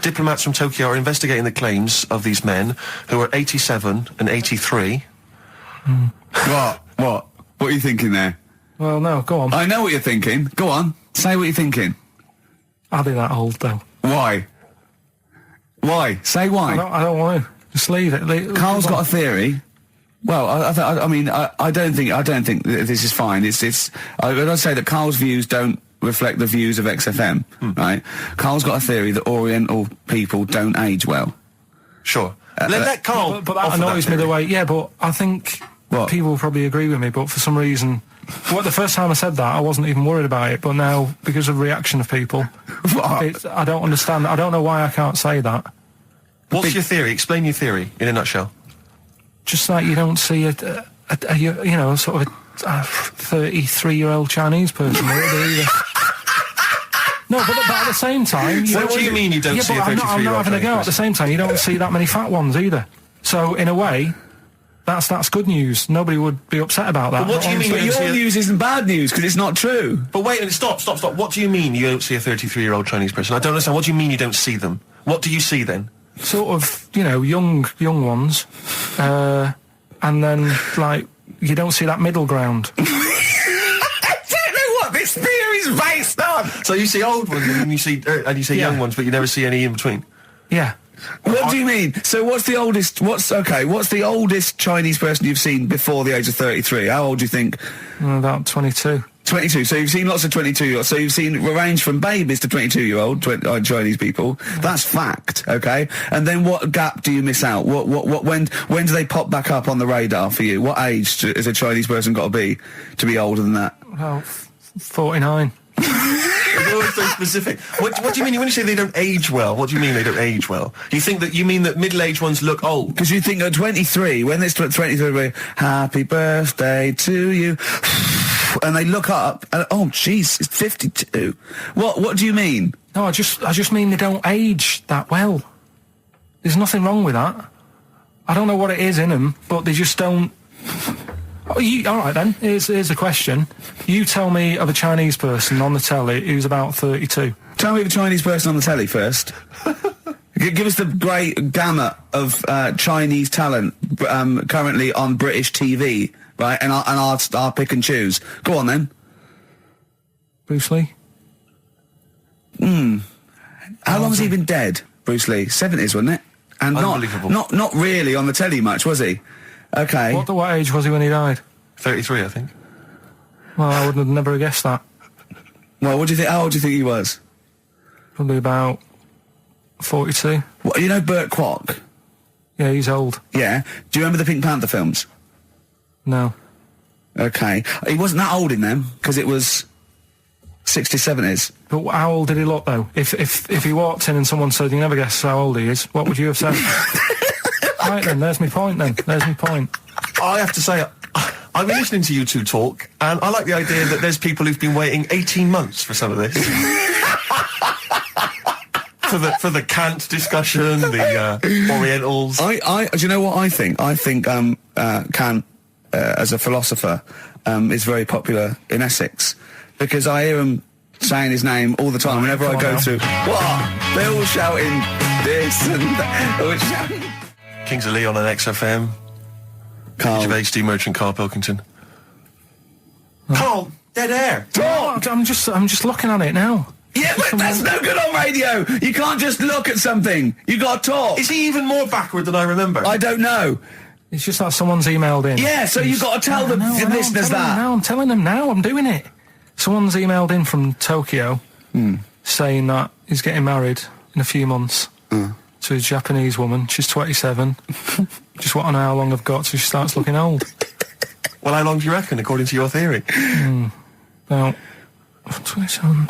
Speaker 2: Diplomats from Tokyo are investigating the claims of these men, who are 87 and 83.
Speaker 1: What are you thinking there?
Speaker 3: Well, no, go on.
Speaker 1: I know what you're thinking. Go on. Say what you're thinking.
Speaker 3: Are they that old, though?
Speaker 1: Why? Say why.
Speaker 3: I don't want to. Just leave it.
Speaker 1: Carl's got a theory. Well, I don't think that this is fine. I'd say that Carl's views don't reflect the views of XFM, right? Carl's got a theory that Oriental people don't age well.
Speaker 2: Sure. Let Karl.
Speaker 3: But that annoys me the way. Yeah, but I think people probably agree with me. But for some reason, the first time I said that, I wasn't even worried about it. But now, because of the reaction of people, I don't understand. I don't know why I can't say that.
Speaker 2: What's your theory? Explain your theory in a nutshell.
Speaker 3: Just like you don't see a sort of a 33-year-old Chinese person either. No, but at the same time...
Speaker 2: What do you mean you don't see a 33-year-old
Speaker 3: I'm not having a go. At the same time, you don't see that many fat ones either. So, in a way, that's good news. Nobody would be upset about that.
Speaker 2: But what do you mean
Speaker 1: But your news isn't bad news, because it's not true.
Speaker 2: But wait, stop. What do you mean you don't see a 33-year-old Chinese person? I don't understand. What do you mean you don't see them? What do you see then?
Speaker 3: Sort of, young ones. And then, like, you don't see that middle ground.
Speaker 1: I don't know what this theory's based on.
Speaker 2: So you see old ones and you see young ones, but you never see any in between.
Speaker 3: Yeah.
Speaker 1: What do you mean? So what's the oldest Chinese person you've seen before the age of 33? How old do you think?
Speaker 3: About 22.
Speaker 1: 22. So you've seen lots of 22-year-olds. So you've seen a range from babies to 22-year-old Chinese people. That's fact, okay? And then what gap do you miss out? When do they pop back up on the radar for you? What age has a Chinese person got to be older than that?
Speaker 3: Well, 49.
Speaker 2: It's always so specific. What do you mean when you say they don't age well? What do you mean they don't age well? You mean that middle-aged ones look old?
Speaker 1: Because you think at 23, when it's 23, happy birthday to you, and they look up, and oh, jeez, it's 52. What do you mean?
Speaker 3: No, I just mean they don't age that well. There's nothing wrong with that. I don't know what it is in them, but they just don't... all right then, here's a question. You tell me of a Chinese person on the telly who's about 32.
Speaker 1: Tell me of a Chinese person on the telly first. Give us the great gamut of Chinese talent currently on British TV, right? And I'll pick and choose. Go on then.
Speaker 3: Bruce Lee?
Speaker 1: How long has he been dead, Bruce Lee? 70s, wasn't it? And
Speaker 2: Unbelievable.
Speaker 1: not really on the telly much, was he? Okay.
Speaker 3: What age was he when he died?
Speaker 2: 33, I think.
Speaker 3: Well, I would have never guessed that.
Speaker 1: Well, what do you think? How old do you think he was?
Speaker 3: Probably about 42.
Speaker 1: What, you know Burt Kwok?
Speaker 3: Yeah, he's old.
Speaker 1: Yeah. Do you remember the Pink Panther films?
Speaker 3: No.
Speaker 1: Okay. He wasn't that old in them, because it was 60s, 70s.
Speaker 3: But how old did he look, though? If he walked in and someone said, you never guess how old he is, what would you have said? Right then, there's my point then. There's my point.
Speaker 2: I have to say, I've been listening to you two talk, and I like the idea that there's people who've been waiting 18 months for some of this. for the Kant discussion, the Orientals.
Speaker 1: Do you know what I think? I think Kant, as a philosopher, is very popular in Essex, because I hear him saying his name all the time whenever I go through. What? They're all shouting this and that.
Speaker 2: Kings of Leon on XFM.
Speaker 1: Karl.
Speaker 2: Ricky Gervais, Steve Merchant, Karl Pilkington. Karl, dead air.
Speaker 3: Oh, I'm just looking at it now.
Speaker 1: Yeah, but that's no good on radio. You can't just look at something. You got to talk.
Speaker 2: Is he even more backward than I remember?
Speaker 1: I don't know.
Speaker 3: It's just that someone's emailed in.
Speaker 1: Yeah, so you got to tell the listeners that.
Speaker 3: I'm telling them now. I'm doing it. Someone's emailed in from Tokyo saying that he's getting married in a few months to a Japanese woman. She's 27. Just want to know how long I've got till she starts looking old.
Speaker 2: Well, how long do you reckon, according to your theory?
Speaker 3: About 27.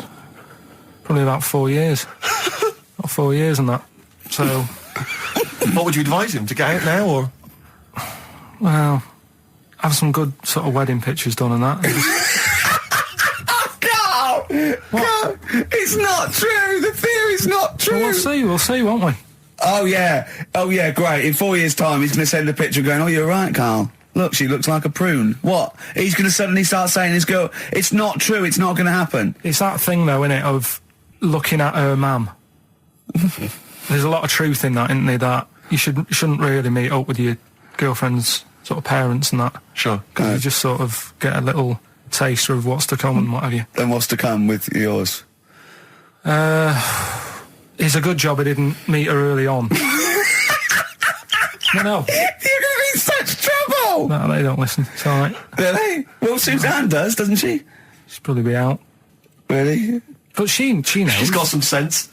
Speaker 3: Probably about 4 years. About 4 years and that. So...
Speaker 2: What would you advise him, to get out now, or...?
Speaker 3: Well, have some good sort of wedding pictures done and that.
Speaker 1: Carl! Carl! It's not true! The theory's not true!
Speaker 3: Well, we'll see, won't we?
Speaker 1: Oh yeah, great. In 4 years' time, he's going to send a picture going, oh, you're right, Carl. Look, she looks like a prune. What? He's going to suddenly start saying his girl, it's not true, it's not going to happen.
Speaker 3: It's that thing, though, innit, of looking at her mum. There's a lot of truth in that, isn't there, that you shouldn't really meet up with your girlfriend's sort of parents and that.
Speaker 2: Sure.
Speaker 3: Because you just sort of get a little taster of what's to come and what have you.
Speaker 1: Then what's to come with yours?
Speaker 3: It's a good job I didn't meet her early on. No.
Speaker 1: You're going to be in such trouble!
Speaker 3: No, they don't listen. It's all right.
Speaker 1: Really? Well, Suzanne does, doesn't she?
Speaker 3: She'll probably be out.
Speaker 1: Really?
Speaker 3: But she knows.
Speaker 2: She's got some sense.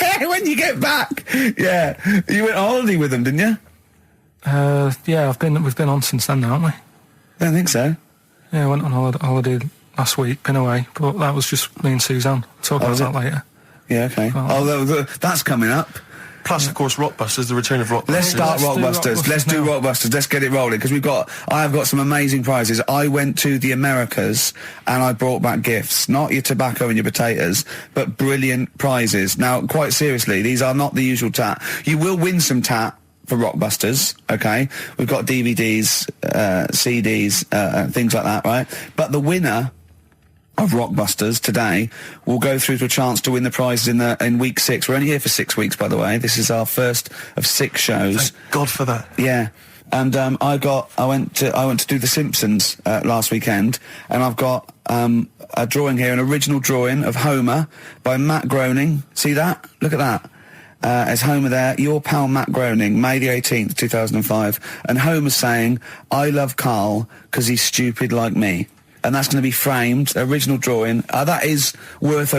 Speaker 1: Yeah, when you get back. Yeah. You went on holiday with them, didn't you?
Speaker 3: Yeah, we've been on since then, haven't we?
Speaker 1: I don't think so.
Speaker 3: Yeah, I went on holiday last week, been away, but that was just me and Suzanne. Talk about that later.
Speaker 1: Yeah, okay. That's coming up.
Speaker 2: Plus, of course, Rockbusters, the return of Rockbusters.
Speaker 1: Let's start Rockbusters. Let's do Rockbusters. Let's get it rolling, because I have got some amazing prizes. I went to the Americas and I brought back gifts. Not your tobacco and your potatoes, but brilliant prizes. Now, quite seriously, these are not the usual tat. You will win some tat for Rockbusters, okay? We've got DVDs, CDs, things like that, right? But the winner of Rockbusters today will go through to a chance to win the prizes in week 6. We're only here for 6 weeks, by the way. This is our first of 6 shows.
Speaker 2: Thank God for that.
Speaker 1: Yeah. And I went to do The Simpsons last weekend, and I've got a drawing here, an original drawing of Homer by Matt Groening. See that? Look at that. As Homer there, your pal Matt Groening, May the 18th, 2005. And Homer's saying, I love Carl because he's stupid like me. And that's going to be framed, original drawing. That is worth,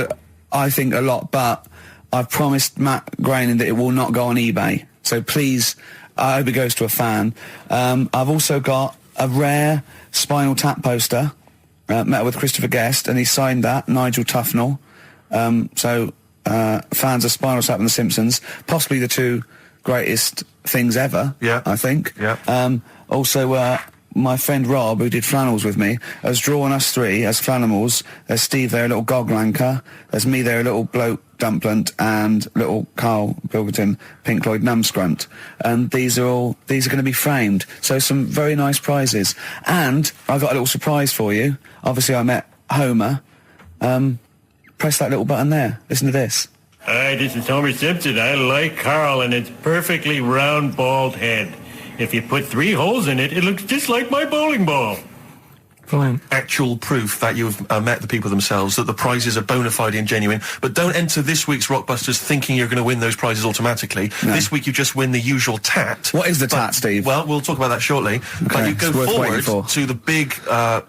Speaker 1: I think, a lot, but I've promised Matt Groening that it will not go on eBay. So please, I hope it goes to a fan. I've also got a rare Spinal Tap poster, met with Christopher Guest, and he signed that, Nigel Tufnell. Fans of Spinal Tap and The Simpsons, possibly the 2 greatest things ever, I think.
Speaker 2: Yeah.
Speaker 1: Also, my friend Rob, who did flannels with me, has drawn us 3 as Flanimals. There's Steve there, a little goglanker. There's me there, a little bloke dumplant, and little Karl Pilkington, Pink Floyd numbscrunt. And these are going to be framed. So some very nice prizes. And I've got a little surprise for you. Obviously, I met Homer. Press that little button there. Listen to this.
Speaker 5: Hi, this is Homer Simpson. I like Carl and its perfectly round, bald head. If you put 3 holes in it, it looks just like my bowling ball.
Speaker 3: Brilliant.
Speaker 2: Actual proof that you've met the people themselves, that the prizes are bona fide and genuine. But don't enter this week's Rockbusters thinking you're going to win those prizes automatically. No. This week you just win the usual tat.
Speaker 1: What is the tat, Steve?
Speaker 2: Well, we'll talk about that shortly.
Speaker 1: Okay.
Speaker 2: But you go forward to the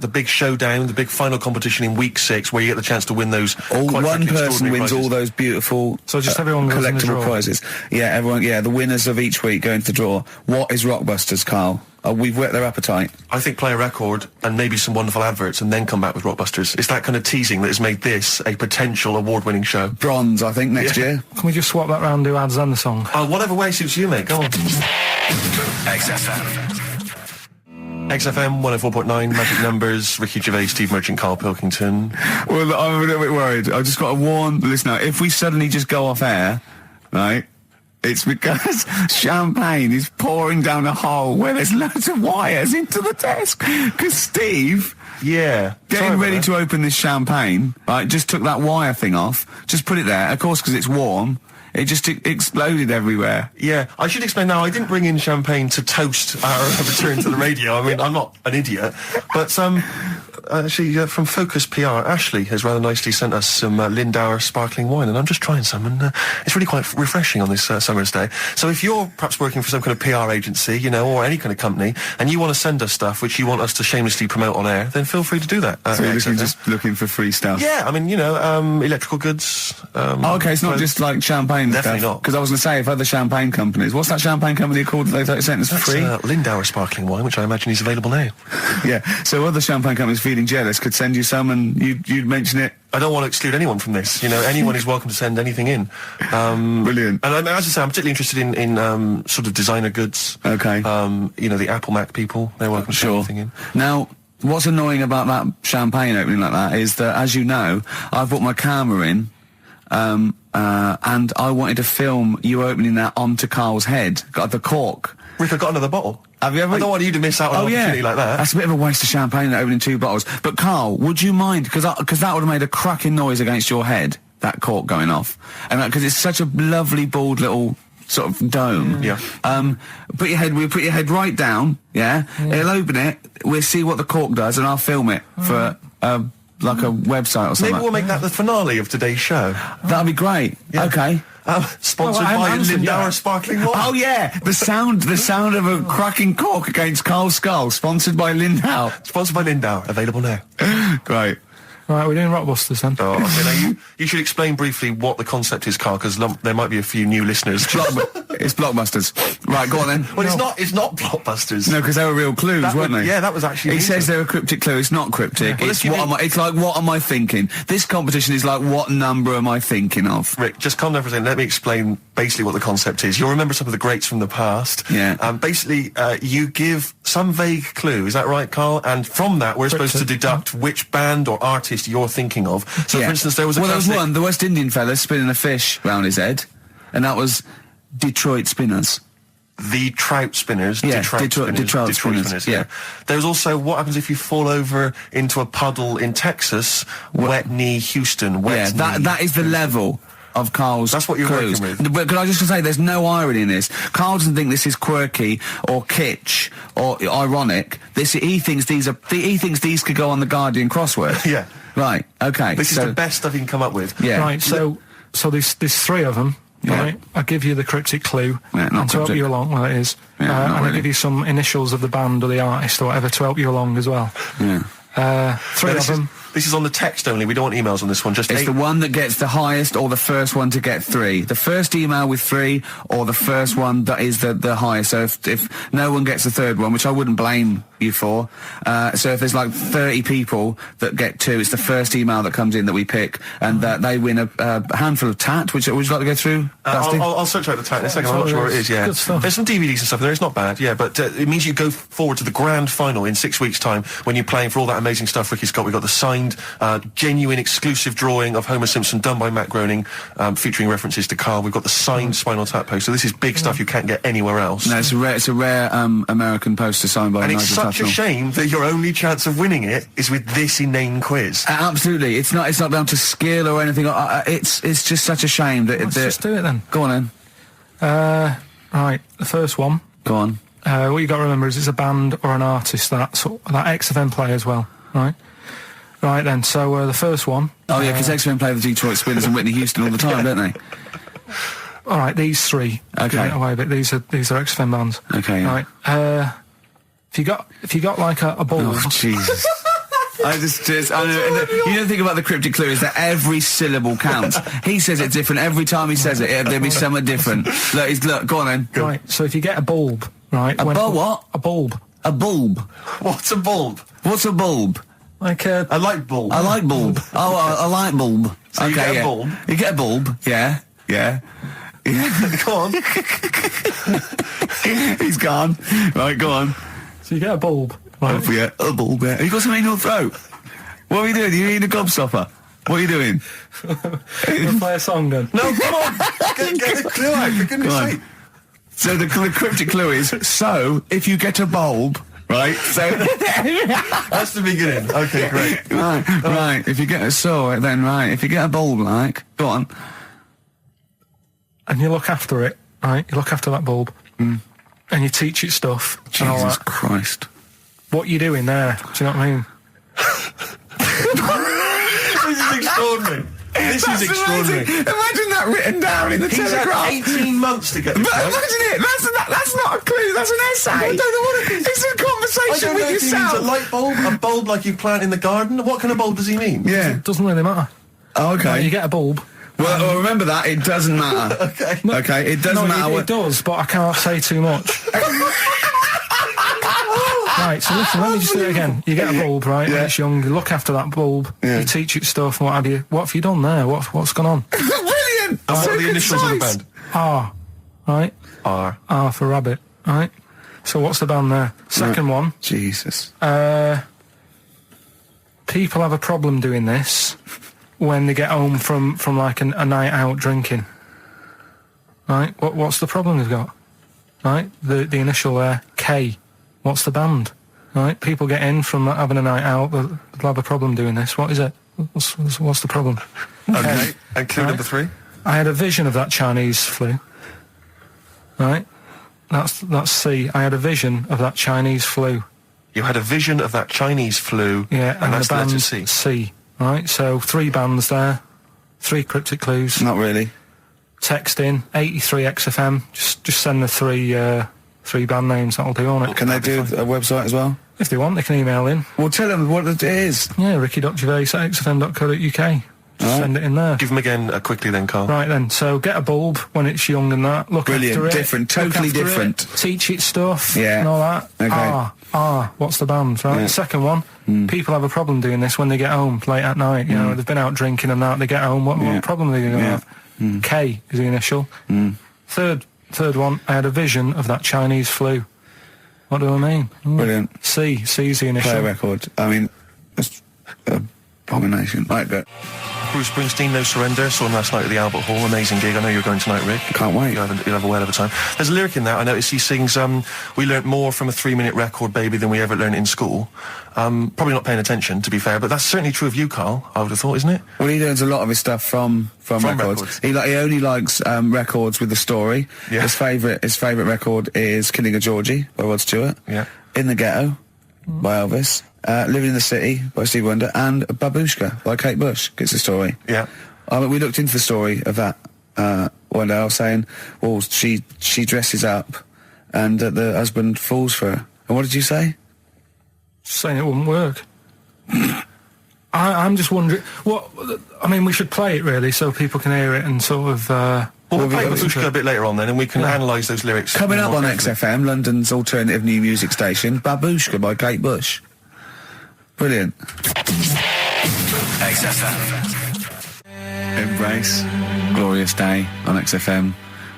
Speaker 2: big showdown, the big final competition in week 6, where you get the chance to win those.
Speaker 1: One person wins
Speaker 2: prizes.
Speaker 1: All those beautiful
Speaker 3: everyone goes
Speaker 1: collectible prizes. Yeah, everyone. Yeah, the winners of each week go into the draw. What is Rockbusters, Carl? We've whet their appetite.
Speaker 2: I think play a record and maybe some wonderful adverts and then come back with Rockbusters. It's that kind of teasing that has made this a potential award-winning show.
Speaker 1: Bronze, I think, next year.
Speaker 3: Can we just swap that round, do ads and the song?
Speaker 2: Whatever way suits you, mate. Go on. XFM 104.9, Magic Numbers, Ricky Gervais, Steve Merchant, Karl Pilkington.
Speaker 1: Well, I'm a little bit worried. I've just got to warn the listener, if we suddenly just go off air, right, it's because champagne is pouring down a hole where there's loads of wires into the desk. Because Steve, getting ready to open this champagne, right, just took that wire thing off, just put it there, of course, because it's warm. It just exploded everywhere.
Speaker 2: Yeah, I should explain now, I didn't bring in champagne to toast our return to the radio. I mean, I'm not an idiot. But, actually, from Focus PR, Ashley has rather nicely sent us some Lindauer sparkling wine, and I'm just trying some, and it's really quite refreshing on this summer's day. So if you're perhaps working for some kind of PR agency, you know, or any kind of company, and you want to send us stuff which you want us to shamelessly promote on air, then feel free to do that.
Speaker 1: So you're just looking for free stuff?
Speaker 2: Yeah, I mean, you know, electrical goods.
Speaker 1: Okay, it's not just like champagne
Speaker 2: Definitely
Speaker 1: stuff.
Speaker 2: not.
Speaker 1: Because I was going to say, if other champagne companies, what's that champagne company called that they sent us free?
Speaker 2: Lindauer sparkling wine, which I imagine is available now.
Speaker 1: Yeah, so other champagne companies feeling feeling jealous could send you some and you'd mention it.
Speaker 2: I don't want to exclude anyone from this. You know, anyone is welcome to send anything in.
Speaker 1: Brilliant.
Speaker 2: And as I say, I'm particularly interested in sort of designer goods.
Speaker 1: Okay.
Speaker 2: You know, the Apple Mac people, they're welcome to send anything in.
Speaker 1: Now, what's annoying about that champagne opening like that is that, as you know, I've brought my camera in, and I wanted to film you opening that onto Karl's head. Got the cork.
Speaker 2: Rick, I got another bottle.
Speaker 1: Have you ever?
Speaker 2: I don't want you to miss out on an opportunity like that.
Speaker 1: That's a bit of a waste of champagne opening 2 bottles. But Karl, would you mind? Because that would have made a cracking noise against your head, that cork going off. And because it's such a lovely, bald little sort of dome.
Speaker 2: Yeah.
Speaker 1: Put your head right down, yeah? It'll open it, we'll see what the cork does, and I'll film it for, like a website or something.
Speaker 2: Maybe we'll make that the finale of today's show.
Speaker 1: That'd be great.
Speaker 2: Yeah.
Speaker 1: Okay.
Speaker 2: Sponsored by Lindauer Sparkling Water.
Speaker 1: Oh yeah, the sound of a cracking cork against Karl's skull, sponsored by Lindauer.
Speaker 2: Sponsored by Lindauer, available now.
Speaker 1: Great.
Speaker 3: Right, we're doing Rockbusters then.
Speaker 2: Oh, okay, now you should explain briefly what the concept is, Karl, because there might be a few new listeners.
Speaker 1: It's Blockbusters. Right, go on then.
Speaker 2: Well, it's not Blockbusters.
Speaker 1: No, because they were real clues, weren't they?
Speaker 2: Yeah, that was actually.
Speaker 1: It says they're a cryptic clue. It's not cryptic.
Speaker 2: Well,
Speaker 1: it's like, what am I thinking? This competition is like, what number am I thinking of?
Speaker 2: Rick, just calm down for a second. Let me explain basically what the concept is. You'll remember some of the greats from the past.
Speaker 1: Yeah.
Speaker 2: Basically, you give some vague clue. Is that right, Karl? And from that, we're supposed to deduct which band or artist you're thinking of. So, for instance, there was
Speaker 1: one, the West Indian fella spinning a fish round his head, and that was Detroit Spinners.
Speaker 2: The Trout Spinners.
Speaker 1: Yeah,
Speaker 2: Detroit Spinners. Yeah. There's also what happens if you fall over into a puddle in Texas. Wet knee, Houston. Wet knee.
Speaker 1: That is the level of Karl's
Speaker 2: That's what you're
Speaker 1: clues.
Speaker 2: working with.
Speaker 1: But can I just say, there's no irony in this. Karl doesn't think this is quirky or kitsch or ironic. He thinks these could go on the Guardian crossword.
Speaker 2: Yeah.
Speaker 1: Right. Okay.
Speaker 2: This is the best stuff you can come up with.
Speaker 3: Yeah. Right. So there's 3 of them.
Speaker 1: Yeah.
Speaker 3: Right. I'll give you the cryptic clue
Speaker 1: not
Speaker 3: to help you along. Well, it is.
Speaker 1: Yeah,
Speaker 3: and
Speaker 1: really.
Speaker 3: I'll give you some initials of the band or the artist or whatever to help you along as well.
Speaker 1: Yeah.
Speaker 3: 3 of them.
Speaker 2: This is on the text only. We don't want emails on this one. Just
Speaker 1: it's the one that gets the highest, or the first one to get 3. The first email with 3, or the first one that is the highest. So if no one gets the third one, which I wouldn't blame you for, so if there's like 30 people that get 2, it's the first email that comes in that we pick, and they win a handful of tat. Would you like to go through?
Speaker 2: I'll search out the tat in a second. I'm not sure where it is. Yeah,
Speaker 3: good stuff.
Speaker 2: There's some DVDs and stuff there. It's not bad. Yeah, but it means you go forward to the grand final in 6 weeks' time when you're playing for all that amazing stuff Ricky's got. We've got the signed, genuine, exclusive drawing of Homer Simpson done by Matt Groening, featuring references to Karl. We've got the signed Spinal Tap poster. This is big stuff you can't get anywhere else.
Speaker 1: No, it's a rare American poster signed by
Speaker 2: And
Speaker 1: Nigel
Speaker 2: it's such
Speaker 1: Tufnell.
Speaker 2: a shame that your only chance of winning it is with this inane quiz.
Speaker 1: Absolutely, it's not down to skill or anything. It's just such a shame that.
Speaker 3: Let's just do it then.
Speaker 1: Go on then.
Speaker 3: Right, the first one.
Speaker 1: Go on.
Speaker 3: What you got to remember is it's a band or an artist that XFM play as well. Right. Right then. So the first one.
Speaker 1: Oh yeah, because XFM play the Detroit Spinners and Whitney Houston all the time, don't they?
Speaker 3: All right, these 3.
Speaker 1: Okay.
Speaker 3: Give it away, but these are XFM bands.
Speaker 1: Okay. Yeah.
Speaker 3: Right. If you got like a ball.
Speaker 1: Oh Jesus. I know, you don't think about the cryptic clue is that every syllable counts. He says it different every time he says it. There'll be something different. Look, go on then. Go.
Speaker 3: Right. So if you get a bulb, right?
Speaker 1: What?
Speaker 3: A bulb.
Speaker 1: A bulb.
Speaker 2: What's a bulb?
Speaker 1: What's a bulb?
Speaker 3: Like a.
Speaker 2: I like bulb.
Speaker 1: I like bulb. Oh, I like bulb.
Speaker 2: So you get a bulb?
Speaker 1: You get a bulb. Yeah.
Speaker 2: Go on.
Speaker 1: He's gone. Right, go on.
Speaker 3: So you get a bulb. Right.
Speaker 1: Oh, yeah, a bulb. Yeah. You got something in your throat. What are you doing? You eating a gobstopper? What are you doing?
Speaker 3: We'll play a song then.
Speaker 2: No, come on. Get the clue out, for goodness sake.
Speaker 1: So the cryptic clue is, so if you get a bulb, right? So
Speaker 2: that's the beginning. Okay, great.
Speaker 1: Right. If you get if you get a bulb, like, go on.
Speaker 3: And you look after it, right? You look after that bulb. And you teach it stuff.
Speaker 1: Jesus Christ.
Speaker 3: What you doing there? Do you know what I mean?
Speaker 2: This is extraordinary. This is extraordinary.
Speaker 1: Amazing. Imagine that written down in the Telegraph.
Speaker 2: He's had 18 months to get this right.
Speaker 1: Imagine it. That's not a clue. That's an essay.
Speaker 2: I don't know what it is.
Speaker 1: It's a conversation with yourself.
Speaker 2: He means a light bulb, a bulb like you plant in the garden. What kind of bulb does he mean?
Speaker 1: Yeah.
Speaker 3: It doesn't really matter.
Speaker 1: Oh, okay.
Speaker 3: Right, you get a bulb.
Speaker 1: Well, remember that. It doesn't matter.
Speaker 2: Okay.
Speaker 1: Okay, it doesn't matter.
Speaker 3: It does, but I can't say too much. Right, so listen, let me just do it again. You get a bulb, right, when
Speaker 1: Yeah.
Speaker 3: it's young, you look after that bulb,
Speaker 1: Yeah.
Speaker 3: you teach it stuff and what have you. What have you done there? What's gone on?
Speaker 1: Brilliant!
Speaker 2: And what
Speaker 1: So
Speaker 2: are the initials of the
Speaker 1: concise.
Speaker 2: band?
Speaker 3: R, right?
Speaker 2: R.
Speaker 3: R for rabbit, right? So what's the band there? Second one,
Speaker 1: Jesus.
Speaker 3: people have a problem doing this when they get home from like a night out drinking. Right? What's the problem they've got? Right? The initial there, K. What's the band? Right? People get in from having a night out, they'll have a problem doing this. What is it? What's the problem?
Speaker 2: Okay. And clue
Speaker 3: Right.
Speaker 2: number 3?
Speaker 3: I had a vision of that Chinese flu. Right? That's C. I had a vision of that Chinese flu.
Speaker 2: You had a vision of that Chinese flu,
Speaker 3: Yeah,
Speaker 2: and that's
Speaker 3: the
Speaker 2: the
Speaker 3: band
Speaker 2: letter C.
Speaker 3: C. Right? So 3 bands there. 3 cryptic clues.
Speaker 1: Not really.
Speaker 3: Text in 83 XFM. Just send the 3 band names. That'll do on it.
Speaker 1: Can they do a website as well?
Speaker 3: If they want, they can email in.
Speaker 1: Well, tell them what it is.
Speaker 3: Yeah, ricky.gervais@xfm.co.uk. Just send it in there.
Speaker 2: Give them again quickly then, Carl.
Speaker 3: Right then, so get a bulb when it's young and that. Look
Speaker 1: Brilliant,
Speaker 3: after it.
Speaker 1: different,
Speaker 3: Look
Speaker 1: totally
Speaker 3: after it,
Speaker 1: different.
Speaker 3: Teach it stuff.
Speaker 1: Yeah.
Speaker 3: And all that.
Speaker 1: Okay.
Speaker 3: What's the band? Right.
Speaker 1: Yeah.
Speaker 3: Second one. People have a problem doing this when they get home late at night. You know, they've been out drinking and that. They get home. What problem are they going to have? K is the initial. Third one. I had a vision of that Chinese flu. What do I mean?
Speaker 1: Brilliant.
Speaker 3: C is the initial.
Speaker 1: Play a record. I mean, it's abomination. Right, but
Speaker 2: Bruce Springsteen, No Surrender. Saw him last night at the Albert Hall. Amazing gig. I know you're going tonight, Rick.
Speaker 1: Can't wait.
Speaker 2: You'll have a whale of a time. There's a lyric in that. I noticed he sings, we learnt more from a 3-minute record, baby, than we ever learned in school. Probably not paying attention, to be fair, but that's certainly true of you, Carl, I would have thought, isn't it?
Speaker 1: well, he learns a lot of his stuff from records. He only likes records with the story.
Speaker 2: Yeah.
Speaker 1: His favourite record is Killing a Georgie by Rod Stewart.
Speaker 2: Yeah.
Speaker 1: In the Ghetto by Elvis. Living in the City by Stevie Wonder, and Babushka by Kate Bush. Gets the story.
Speaker 2: Yeah.
Speaker 1: We looked into the story of that one day. I was saying, well, she dresses up, and the husband falls for her. And what did you say?
Speaker 3: Saying it wouldn't work. I'm just wondering. I mean, we should play it really so people can hear it and sort of.
Speaker 2: Well, we'll play
Speaker 1: we'll
Speaker 2: Babushka a bit later on then, and we can analyse those lyrics.
Speaker 1: Coming up
Speaker 2: more
Speaker 1: on
Speaker 2: carefully.
Speaker 1: XFM, London's alternative new music station, Babushka by Kate Bush. Brilliant.
Speaker 6: XFM.
Speaker 1: Embrace. Glorious day on XFM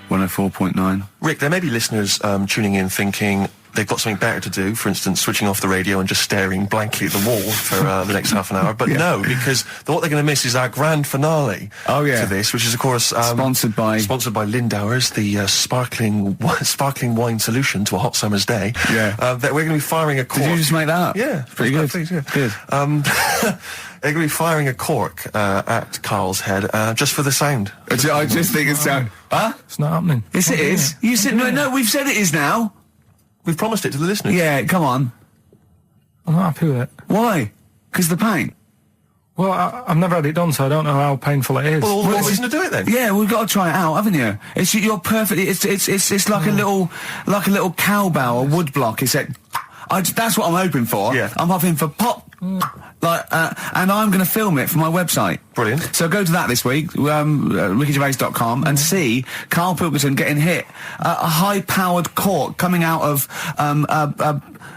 Speaker 1: 104.9.
Speaker 2: Rick, there may be listeners tuning in thinking they've got something better to do, for instance, switching off the radio and just staring blankly at the wall for the next half an hour. But no, because what they're going to miss is our grand finale
Speaker 1: Oh, yeah.
Speaker 2: to this, which is, of course...
Speaker 1: Sponsored by
Speaker 2: Lindauer's, the sparkling wine solution to a hot summer's day.
Speaker 1: Yeah.
Speaker 2: That we're going to be firing a cork.
Speaker 1: Did you just make that up?
Speaker 2: Yeah.
Speaker 1: Pretty good.
Speaker 2: Please, yeah.
Speaker 1: Good.
Speaker 2: They're going to be firing a cork at Carl's head just for the sound.
Speaker 1: I just think it's... Huh?
Speaker 3: It's not happening.
Speaker 1: Yes, it is. You said... No, we've said it is now.
Speaker 2: We've promised it to the listeners.
Speaker 1: Yeah, come on.
Speaker 3: I'm not happy with it.
Speaker 1: Why? Because the pain.
Speaker 3: Well, I've never had it done, so I don't know how painful it is.
Speaker 2: Well, all the more reason to do it then.
Speaker 1: Yeah, we've got to try it out, haven't you? You're perfectly. It's like a little cowbell or wood block. That's what I'm hoping for.
Speaker 2: Yeah.
Speaker 1: I'm hoping for pop. And I'm going to film it for my website.
Speaker 2: Brilliant.
Speaker 1: So go to that this week, rickygervais.com, and see Karl Pilkington getting hit. A high-powered cork coming out of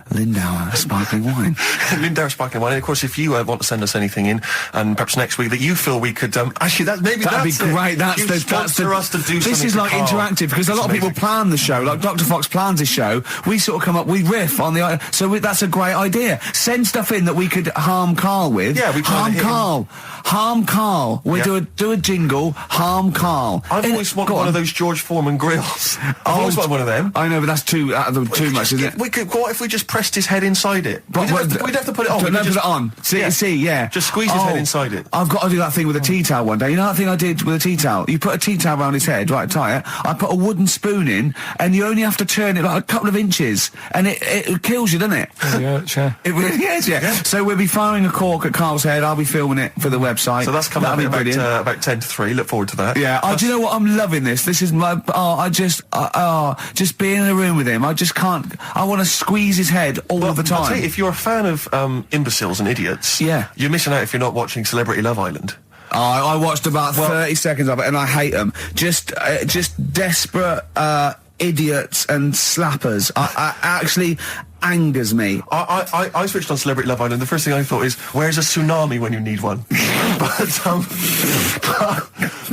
Speaker 1: Lindauer sparkling wine.
Speaker 2: Lindauer sparkling wine. And of course, if you want to send us anything in, and perhaps next week that you feel we could actually that'd be
Speaker 1: great.
Speaker 2: You sponsor us to do
Speaker 1: This
Speaker 2: something
Speaker 1: is
Speaker 2: for
Speaker 1: like
Speaker 2: Karl.
Speaker 1: interactive because a lot of people plan the show. Like Dr. Fox plans his show. We sort of come up, we riff on the. That's a great idea. Send stuff in that we could harm Karl with.
Speaker 2: Yeah, we try
Speaker 1: harm
Speaker 2: to hit him.
Speaker 1: Carl. Harm Karl. We
Speaker 2: Yeah.
Speaker 1: do a jingle. Harm Karl.
Speaker 2: I've always wanted one of those George Foreman grills. I've always wanted one of them.
Speaker 1: I know, but that's too much, isn't it?
Speaker 2: We could. What if we just pressed his head inside it? We'd have to put it on.
Speaker 1: No,
Speaker 2: We could
Speaker 1: put
Speaker 2: just-
Speaker 1: it on. See, yeah.
Speaker 2: Just squeeze his head inside it.
Speaker 1: I've got to do that thing with a tea towel one day. You know that thing I did with a tea towel? You put a tea towel around his head, right, tie it. I put a wooden spoon in, and you only have to turn it like a couple of inches, and it kills you, doesn't it?
Speaker 3: Yeah.
Speaker 1: It really is, yeah. So we'll be firing a cork at Karl's head. I'll be filming it for the website.
Speaker 2: So that's coming up
Speaker 1: That'll be brilliant.
Speaker 2: about 10 to 3. Look forward to that.
Speaker 1: Yeah, do you know what? I'm loving this. This is my. Just being in a room with him. I just can't. I want to squeeze his head all the
Speaker 2: I'll
Speaker 1: time.
Speaker 2: tell you, if you're a fan of imbeciles and idiots,
Speaker 1: Yeah.
Speaker 2: you're missing out if you're not watching Celebrity Love Island.
Speaker 1: I watched about 30 seconds of it, and I hate them. Just desperate idiots and slappers. I actually angers me.
Speaker 2: I switched on Celebrity Love Island. The first thing I thought is, where's a tsunami when you need one?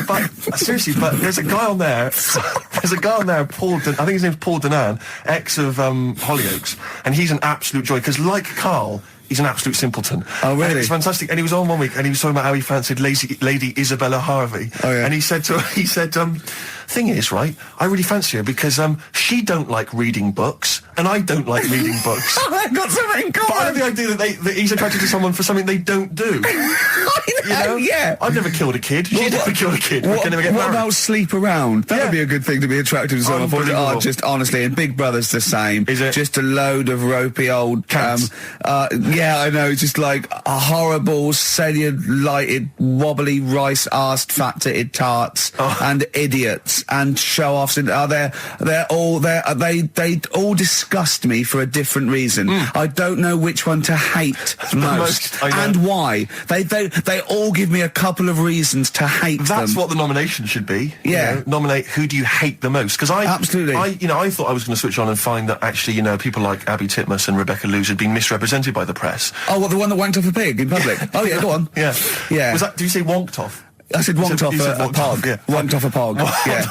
Speaker 2: but seriously, but there's a guy on there. There's a guy on there, Paul. I think his name's Paul Danan, ex of Hollyoaks, and he's an absolute joy because, like Karl, he's an absolute simpleton.
Speaker 1: Oh, really?
Speaker 2: And it's fantastic. And he was on one week, and he was talking about how he fancied Lady Isabella Harvey.
Speaker 1: Oh, yeah.
Speaker 2: And he said, thing is, right, I really fancy her because she don't like reading books, and I don't like reading books.
Speaker 1: They've got something in common.
Speaker 2: But I have the idea that he's attracted to someone for something they don't do.
Speaker 1: I know, yeah.
Speaker 2: I've never killed a kid. She's never killed a kid. We can never get
Speaker 1: what
Speaker 2: married.
Speaker 1: about sleep around? That would be a good thing to be attracted to someone for.
Speaker 2: Unbelievable.
Speaker 1: Just honestly, and Big Brother's the same.
Speaker 2: Is it?
Speaker 1: Just a load of ropey old
Speaker 2: cats.
Speaker 1: Yeah, I know. Just like a horrible, cellulite, wobbly, rice-arsed, fat-titted tarts and idiots and show-offs. And they all disgust me for a different reason. I don't know which one to hate most
Speaker 2: I know.
Speaker 1: and why. They all give me a couple of reasons to hate them.
Speaker 2: That's what the nomination should be.
Speaker 1: Yeah.
Speaker 2: You know, nominate who do you hate the most? Because
Speaker 1: Absolutely.
Speaker 2: I thought I was going to switch on and find that actually, people like Abby Titmus and Rebecca Lewis had been misrepresented by the press.
Speaker 1: Oh, what, the one that wanked off a pig in public? Oh, yeah, go on.
Speaker 2: Yeah.
Speaker 1: Yeah.
Speaker 2: Was that? Did you say wonked off?
Speaker 1: I said wonked off
Speaker 2: you said
Speaker 1: a
Speaker 2: wonked
Speaker 1: pog.
Speaker 2: off, yeah.
Speaker 1: Wonked off a pog. Yeah.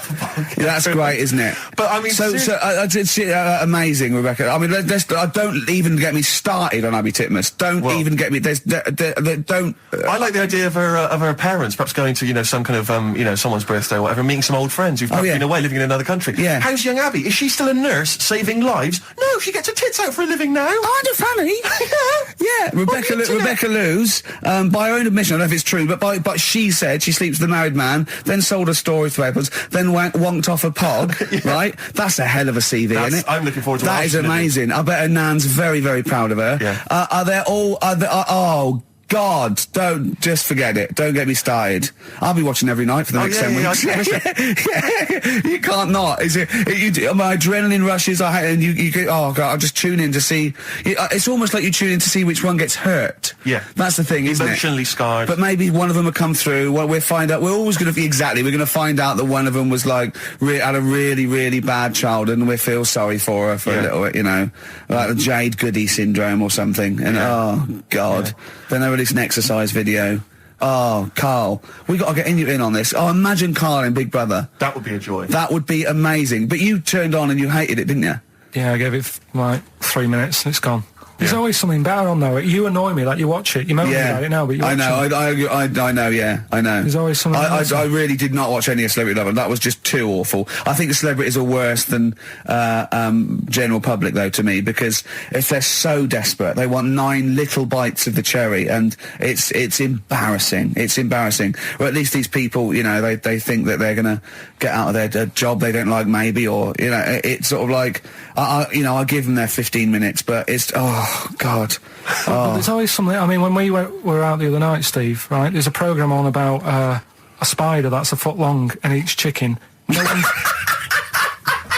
Speaker 1: Yeah, that's great, isn't it?
Speaker 2: But I mean,
Speaker 1: it's amazing, Rebecca. I mean, don't even get me started on Abby Titmus. Don't even get me. Don't.
Speaker 2: I like the idea of her parents perhaps going to some kind of someone's birthday or whatever, meeting some old friends who've been away living in another country.
Speaker 1: Yeah.
Speaker 2: How's young Abby? Is she still a nurse saving lives? No, she gets her tits out for a living now.
Speaker 1: Kind of funny. Yeah. Rebecca Lewis, by her own admission, I don't know if it's true, but she said she sleeps with a married man, then sold her story to Edwards, then wonked off a pog, right? That's a hell of a CV, isn't it?
Speaker 2: I'm looking forward to
Speaker 1: that. Is amazing. I bet her nan's very, very proud of her.
Speaker 2: Yeah.
Speaker 1: Oh, God, don't, just forget it. Don't get me started. I'll be watching every night for the next 10 weeks. You can't not. Is it? My adrenaline rushes. And you go, oh, God, I'll just tune in to see. It's almost like you tune in to see which one gets hurt.
Speaker 2: Yeah.
Speaker 1: That's the thing, isn't it?
Speaker 2: Emotionally scarred.
Speaker 1: But maybe one of them will come through. Well, we'll find out. We're always going to we're going to find out that one of them was like, had a really, really bad childhood, and we feel sorry for her for a little bit, like the Jade Goody syndrome or something. And oh, God. Then they release an exercise video. Oh, Karl, we got to get in on this. Oh, imagine Karl in Big Brother.
Speaker 2: That would be a joy.
Speaker 1: That would be amazing. But you turned on and you hated it, didn't you?
Speaker 3: Yeah, I gave it like 3 minutes and it's gone. There's always something better on though. You annoy me, like you watch it. You moan about it now, but you watch
Speaker 1: it. I know, yeah, I know.
Speaker 3: There's always something
Speaker 1: I really did not watch any of Celebrity Love Island. That was just too awful. I think the celebrities are worse than general public, though, to me, because if they're so desperate, they want 9 little bites of the cherry, and it's embarrassing. It's embarrassing. Or at least these people, they think that they're going to get out of their job they don't like, maybe, or, it's sort of like, I give them their 15 minutes, but it's, oh, God.
Speaker 3: But there's always something. I mean, when we were out the other night, Steve, right, there's a programme on about a spider that's a foot long and eats chicken.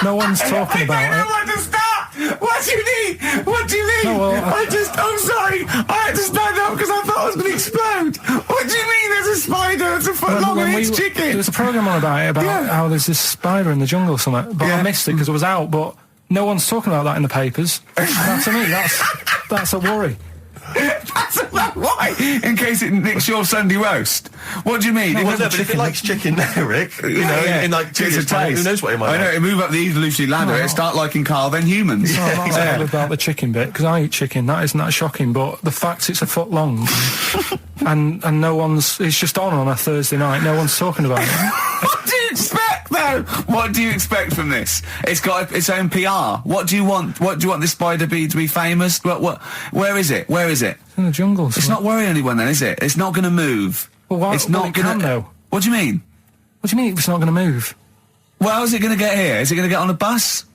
Speaker 3: No one's talking about it.
Speaker 1: I don't know where to start. What do you mean? What do you mean?
Speaker 3: No, well,
Speaker 1: I'm sorry. I had to stand up because I thought I was going to explode. What do you mean there's a spider that's a foot long and eats chicken?
Speaker 3: There was a programme on about it, how there's this spider in the jungle or something, but I missed it because it was out, but no one's talking about that in the papers. That, to me, that's a worry.
Speaker 1: Why? In case it nicks your Sunday roast. What do you mean?
Speaker 2: No, but if it likes chicken now, Rick, in like 2 years' time, who knows what it might
Speaker 1: I know, it move up the evolutionary ladder, it start liking Karl, then humans.
Speaker 3: No, I'm not about the chicken bit, because I eat chicken, that isn't that shocking, but the fact it's a foot long, and no one's, it's just on a Thursday night, no one's talking about it.
Speaker 1: What do you expect, though? What do you expect from this? It's got its own PR. What do you want? What do you want this spider to be famous? Where is it? Where is it?
Speaker 3: In the jungle.
Speaker 1: It's not worrying anyone then, is it? It's not going to move.
Speaker 3: Well, why?
Speaker 1: It's not going to.
Speaker 3: Though.
Speaker 1: What do you mean?
Speaker 3: What do you mean it's not going to move?
Speaker 1: Well, how's it going to get here? Is it going to get on a bus?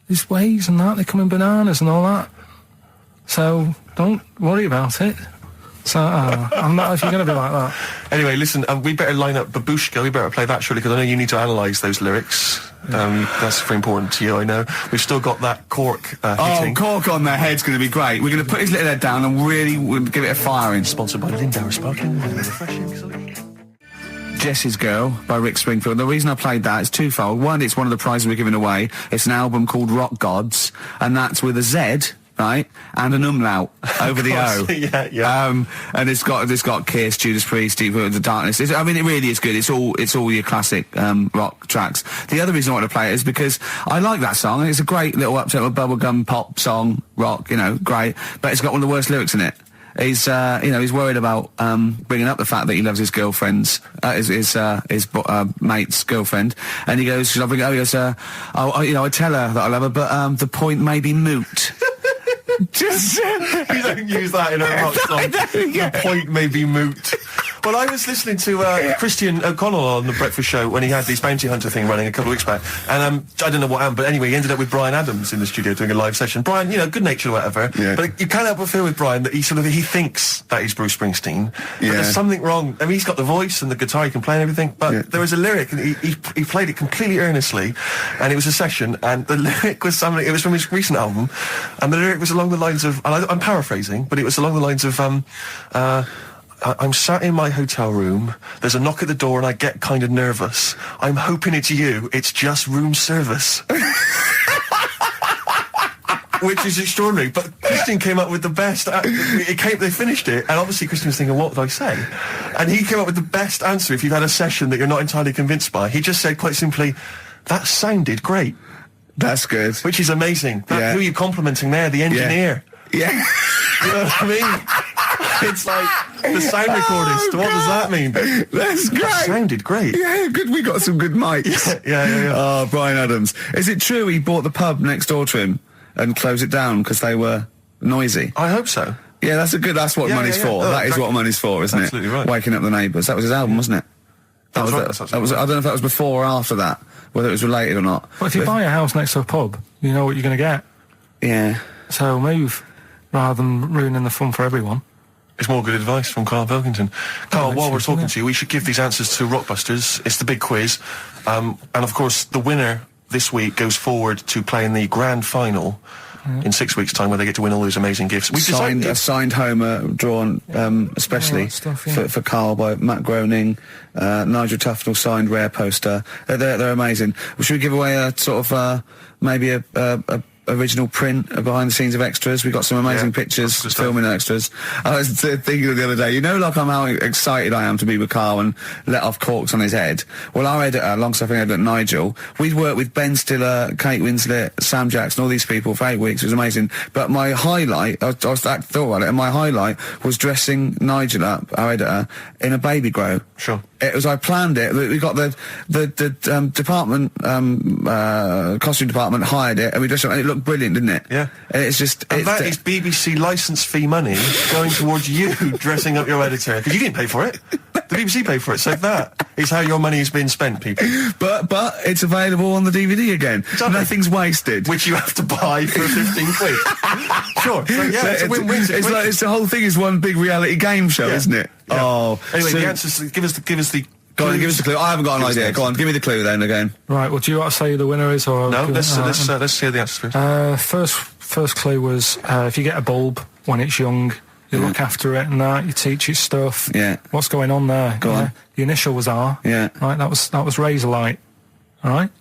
Speaker 3: There's ways and that. They come in bananas and all that. So don't worry about it. So I'm not if you're going to be like that.
Speaker 2: Anyway, listen, we better line up Babushka. We better play that, surely, because I know you need to analyse those lyrics. That's very important to you, I know. We've still got that cork hitting.
Speaker 1: Cork on their head's going to be great. We're going to put his little head down and really give it a firing.
Speaker 2: Sponsored by Lindauer Sparkling Wine. Refreshing.
Speaker 1: Jess's Girl by Rick Springfield. The reason I played that is twofold. One, it's one of the prizes we're giving away. It's an album called Rock Gods, and that's with a Z, right, and an umlaut over the O.
Speaker 2: Yeah.
Speaker 1: And it's got Kiss, Judas Priest, Deep Root of the Darkness. It really is good. It's all your classic rock tracks. The other reason I want to play it is because I like that song. It's a great little up-tempo bubblegum pop song, rock, great. But it's got one of the worst lyrics in it. He's worried about bringing up the fact that he loves his girlfriend's his mate's girlfriend, and he goes, "Should I bring it up?" He goes, I tell her that I love her, but the point may be moot."
Speaker 2: Just you don't use that in a rock song. The point may be moot. Well, I was listening to Christian O'Connell on the Breakfast Show when he had this bounty hunter thing running a couple of weeks back, and I don't know what happened, but anyway, he ended up with Bryan Adams in the studio doing a live session. Bryan, good-natured or whatever, but you can't help but feel with Bryan that he thinks that he's Bruce Springsteen, but there's something wrong. I mean, he's got the voice and the guitar, he can play and everything, but there was a lyric, and he played it completely earnestly, and it was a session, and the lyric was something, it was from his recent album, and the lyric was along the lines of, and I'm paraphrasing, but it was along the lines of, I'm sat in my hotel room, there's a knock at the door and I get kind of nervous. I'm hoping it's you, it's just room service. Which is extraordinary, but Christian came up with the best, they finished it, and obviously Christian was thinking, what did I say? And he came up with the best answer if you've had a session that you're not entirely convinced by. He just said quite simply, that sounded great.
Speaker 1: That's good.
Speaker 2: Which is amazing. Who are you complimenting there? The engineer.
Speaker 1: Yeah.
Speaker 2: You know what I mean? It's like the sound recordist. What does that mean?
Speaker 1: That's great.
Speaker 2: That sounded great.
Speaker 1: Yeah, good. We got some good mics.
Speaker 2: Yeah.
Speaker 1: Oh, Bryan Adams. Is it true he bought the pub next door to him and closed it down because they were noisy?
Speaker 2: I hope so.
Speaker 1: Yeah, that's what money's for.
Speaker 2: Oh,
Speaker 1: that is what money's for, isn't
Speaker 2: absolutely
Speaker 1: it?
Speaker 2: Right.
Speaker 1: Waking up the neighbours. That was his album, wasn't it?
Speaker 2: That was right.
Speaker 1: That was. I don't know if that was before or after that, whether it was related or not.
Speaker 3: Well, if you buy a house next to a pub, you know what you're going to get.
Speaker 1: Yeah.
Speaker 3: So move, rather than ruining the fun for everyone.
Speaker 2: It's more good advice from Karl Pilkington. Karl, while we're talking to you, we should give these answers to Rockbusters. It's the big quiz. And of course, the winner this week goes forward to play in the grand final in 6 weeks' time, where they get to win all those amazing gifts. We
Speaker 1: a signed Homer drawn especially for Karl by Matt Groening, Nigel Tufnell signed rare poster. They're amazing. Should we give away a sort of maybe a original print behind the scenes of extras? We got some amazing pictures filming extras. I was thinking the other day, like how excited I am to be with Karl and let off corks on his head. Well, our editor, alongside editor Nigel, we'd worked with Ben Stiller, Kate Winslet, Sam Jackson, all these people for 8 weeks. It was amazing. But my highlight, I thought about it, and my highlight was dressing Nigel up, our editor, in a baby grow.
Speaker 2: Sure.
Speaker 1: It was, I planned it. We got the department, costume department hired it, and we dressed it, and it looked brilliant, didn't it?
Speaker 2: Yeah.
Speaker 1: And it's just...
Speaker 2: And that is BBC licence fee money going towards you dressing up your editor, because you didn't pay for it. The BBC paid for it, so that is how your money has been spent, people.
Speaker 1: But it's available on the DVD again. Exactly. Nothing's wasted.
Speaker 2: Which you have to buy for 15 quid. Sure. So, yeah, it's a win-win situation.
Speaker 1: It's the whole thing is one big reality game show, isn't it?
Speaker 2: Yeah.
Speaker 1: Oh.
Speaker 2: Anyway, the answers, give us the...
Speaker 1: Go on, give us the clue. I haven't got an idea. Go on, give me the clue then again.
Speaker 3: Right, well, do you want to say who the winner is? Or
Speaker 2: no, let's hear the answers first.
Speaker 3: First clue was, if you get a bulb when it's young, you look after it and that, you teach it stuff.
Speaker 1: Yeah.
Speaker 3: What's going on there?
Speaker 1: Go on.
Speaker 3: The initial was R.
Speaker 1: Yeah.
Speaker 3: Right, that was razor light. All right?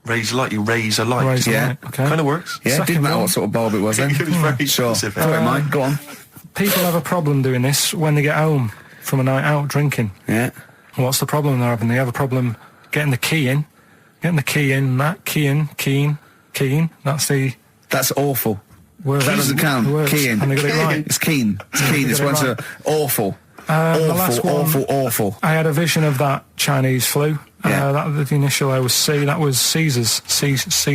Speaker 2: Razor light, you raise a light.
Speaker 3: Razor
Speaker 1: Yeah.
Speaker 3: light, okay.
Speaker 2: Kind of works.
Speaker 1: Yeah,
Speaker 3: Second
Speaker 1: didn't matter
Speaker 3: one.
Speaker 1: what sort of bulb it was then.
Speaker 2: It was very
Speaker 1: Sure.
Speaker 2: specific.
Speaker 1: Thought it might. Go on.
Speaker 3: People have a problem doing this when they get home from a night out drinking.
Speaker 1: Yeah.
Speaker 3: What's the problem they're having? They have a problem getting the key in. Keying.
Speaker 1: That's awful.
Speaker 3: Word.
Speaker 1: That doesn't count. Keying.
Speaker 3: And they got it right.
Speaker 1: It's keen. It's keen. It's one's awful.
Speaker 3: The last one,
Speaker 1: awful.
Speaker 3: I had a vision of that Chinese flu.
Speaker 1: Yeah.
Speaker 3: The initial I was C. That was Caesars. Caesars.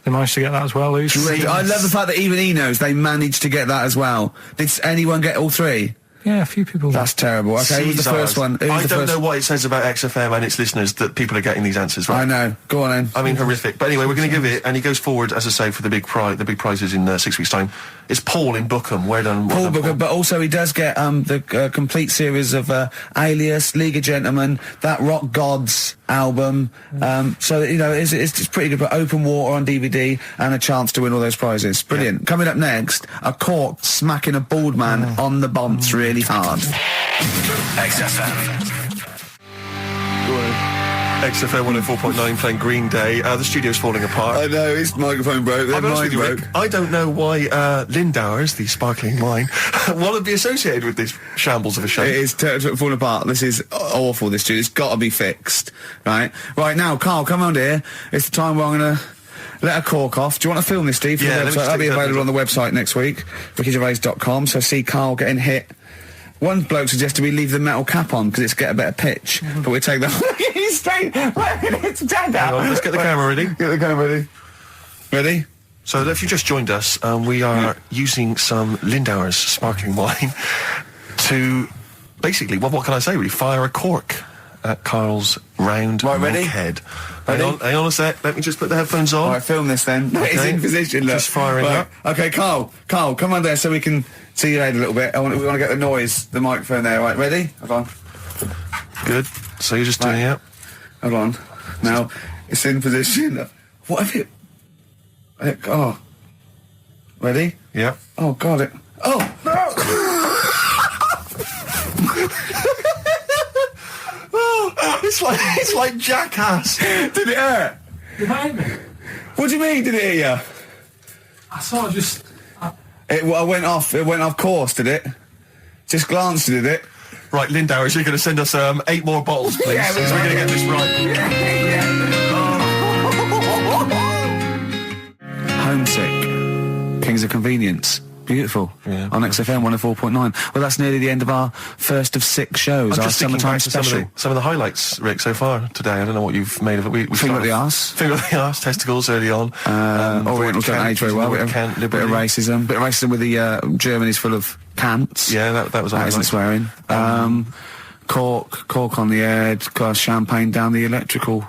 Speaker 3: They managed to get that as well.
Speaker 1: I love the fact that even he knows they managed to get that as well. Did anyone get all three?
Speaker 3: Yeah, a few people.
Speaker 1: That's terrible. Okay, who's the first one?
Speaker 2: I don't know what it says about XFM and its listeners that people are getting these answers right.
Speaker 1: I know. Go on then.
Speaker 2: I mean, horrific. But anyway, we're going to give it, and he goes forward, as I say, for the big prizes in 6 weeks' time. It's Paul in Bookham. Well done,
Speaker 1: Paul Bookham, but also he does get the complete series of Alias, League of Gentlemen, that Rock Gods album. So it's pretty good. But Open Water on DVD and a chance to win all those prizes. Brilliant. Yeah. Coming up next, a cork smacking a bald man on the bonce. Really. really hard.
Speaker 6: XFM.
Speaker 7: XFM 104.9 playing Green Day. The studio's falling apart.
Speaker 1: I know, his microphone broke, then
Speaker 7: I'll be honest
Speaker 1: mine
Speaker 7: with you,
Speaker 1: broke.
Speaker 7: Rick, I don't know why Lindauer's, the sparkling wine, want to be associated with this shambles of a show.
Speaker 1: It is falling apart. This is awful, this studio. It's got to be fixed, right? Right, now, Carl, come on here. It's the time where I'm going to let a cork off. Do you want to film this, Steve?
Speaker 7: Yeah, let me just
Speaker 1: That'll be
Speaker 7: take that
Speaker 1: available on the
Speaker 7: picture.
Speaker 1: website next week, rickygervais.com. So see Carl getting hit. One bloke suggested we leave the metal cap on because it's get a better pitch, but we take the... He's straight. It's dead
Speaker 7: Hang on, let's get the camera ready.
Speaker 1: Get the camera ready. Ready?
Speaker 7: So if you just joined us, we are using some Lindauer's sparkling wine to basically, what can I say, really, fire a cork at Carl's round
Speaker 1: ready?
Speaker 7: head.
Speaker 1: Ready?
Speaker 7: Hang on a sec, let me just put the headphones on.
Speaker 1: All right, film this then. It's in position, look.
Speaker 7: Just firing
Speaker 1: right.
Speaker 7: up.
Speaker 1: Okay, Carl, come on there so we can see your head a little bit. We want to get the noise, the microphone there. Right, ready? Hold on.
Speaker 7: Good. So you're just doing it.
Speaker 1: Hold on. Now, it's in position. What if it... Oh. Ready?
Speaker 7: Yeah.
Speaker 1: Oh, God, it... Oh, no!
Speaker 7: It's like Jackass.
Speaker 1: Did it hurt?
Speaker 3: Behind me.
Speaker 1: What do you mean, did it hit you?
Speaker 3: I sort of just...
Speaker 1: It went off course, did it? Just glanced, did it?
Speaker 7: Right, Lindauer, you're going to send us 8 more bottles, please.
Speaker 1: Yeah,
Speaker 7: because we're going to get this right.
Speaker 1: Homesick. Kings of Convenience. Beautiful.
Speaker 7: Yeah.
Speaker 1: On XFM 104.9. Well, that's nearly the end of our first of 6 shows.
Speaker 7: I'm
Speaker 1: Our
Speaker 7: just thinking
Speaker 1: summertime
Speaker 7: back to
Speaker 1: special.
Speaker 7: some of the highlights, Rick, so far today. I don't know what you've made of it. We
Speaker 1: Finger
Speaker 7: started-
Speaker 1: at the arse.
Speaker 7: Finger at the arse, testicles early on.
Speaker 1: Orientals don't age very well. Bit of
Speaker 7: liberally.
Speaker 1: racism with the Germany's full of cants.
Speaker 7: Yeah, that was
Speaker 1: That isn't swearing. Cork on the head, glass champagne down the electrical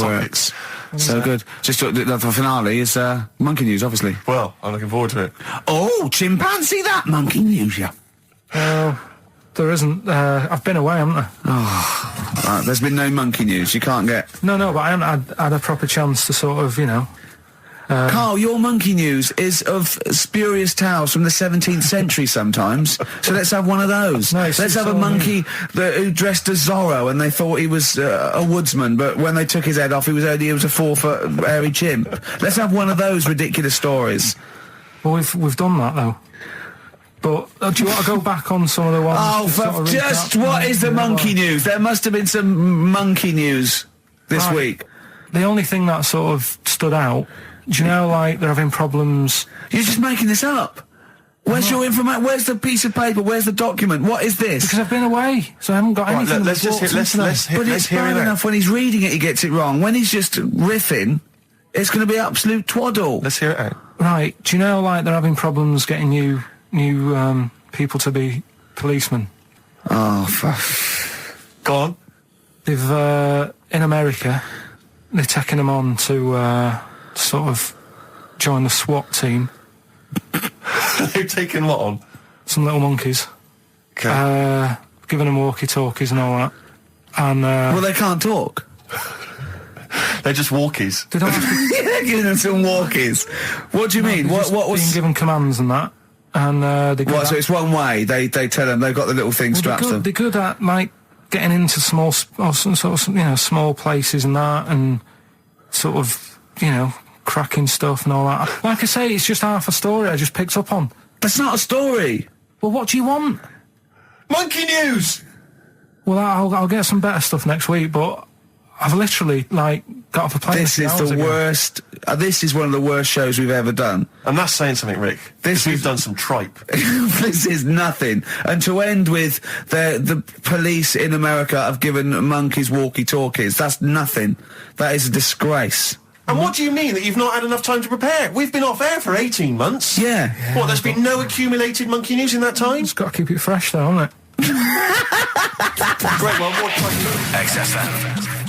Speaker 1: works. So good. Just the finale is monkey news, obviously.
Speaker 7: Well, I'm looking forward to it.
Speaker 1: Oh, chimpanzee, that monkey news, yeah.
Speaker 3: There isn't. I've been away, haven't I?
Speaker 1: Right, there's been no monkey news. You can't get.
Speaker 3: No, but I haven't had a proper chance to sort of,
Speaker 1: Carl, your monkey news is of spurious tales from the 17th century sometimes. So let's have one of those.
Speaker 3: No,
Speaker 1: let's have a
Speaker 3: all
Speaker 1: monkey who dressed as Zorro and they thought he was a woodsman, but when they took his head off, he was a 4-foot hairy chimp. Let's have one of those ridiculous stories.
Speaker 3: Well, we've done that though. But do you want to go back on some of the ones?
Speaker 1: Oh,
Speaker 3: to sort of
Speaker 1: just
Speaker 3: recap?
Speaker 1: what is the monkey news? There must have been some monkey news this
Speaker 3: Right.
Speaker 1: week.
Speaker 3: The only thing that sort of stood out, do you know, like, they're having problems...
Speaker 1: You're just making this up. Where's your information? Where's the piece of paper? Where's the document? What is this?
Speaker 3: Because I've been away, so I haven't got anything.
Speaker 7: let's just
Speaker 3: that's
Speaker 7: hit-
Speaker 3: walked into
Speaker 7: let's
Speaker 3: there.
Speaker 7: hit-
Speaker 1: But it's
Speaker 7: hear
Speaker 1: bad
Speaker 7: it out.
Speaker 1: enough when he's reading it, he gets it wrong. When he's just riffing, it's going to be absolute twaddle.
Speaker 7: Let's hear it out.
Speaker 3: Right, do you know, like, they're having problems getting new people to be policemen?
Speaker 1: Oh,
Speaker 7: Go on.
Speaker 3: They've, in America, they're taking them on to, sort of join the SWAT team.
Speaker 7: They've taken what on?
Speaker 3: Some little monkeys.
Speaker 7: Okay.
Speaker 3: Giving them walkie-talkies and all that. And,
Speaker 1: well, they can't talk.
Speaker 7: They're just walkies.
Speaker 3: they don't have to...
Speaker 1: Yeah, they're giving them some walkies. What do you mean?
Speaker 3: they're
Speaker 1: What
Speaker 3: just
Speaker 1: was...
Speaker 3: being given commands and that. And, they
Speaker 1: What, so it's one way. They tell them they've got the little thing strapped to them.
Speaker 3: they're good at, like, getting into small places and that, and sort of, cracking stuff and all that. Like I say, it's just half a story I just picked up on.
Speaker 1: That's not a story.
Speaker 3: Well, what do you want?
Speaker 7: Monkey news!
Speaker 3: Well, I'll get some better stuff next week, but I've literally, like, got off a plane.
Speaker 1: This is the worst. This is one of the worst shows we've ever done.
Speaker 7: And that's saying something, Rick. We've done some tripe.
Speaker 1: This is nothing. And to end with the police in America have given monkeys walkie-talkies. That's nothing. That is a disgrace.
Speaker 7: And what do you mean that you've not had enough time to prepare? We've been off air for 18 months.
Speaker 1: Yeah.
Speaker 7: What, there's been no accumulated monkey news in that time?
Speaker 3: Just got to keep it fresh, though, haven't it?
Speaker 7: Great, well, what...
Speaker 6: XFM.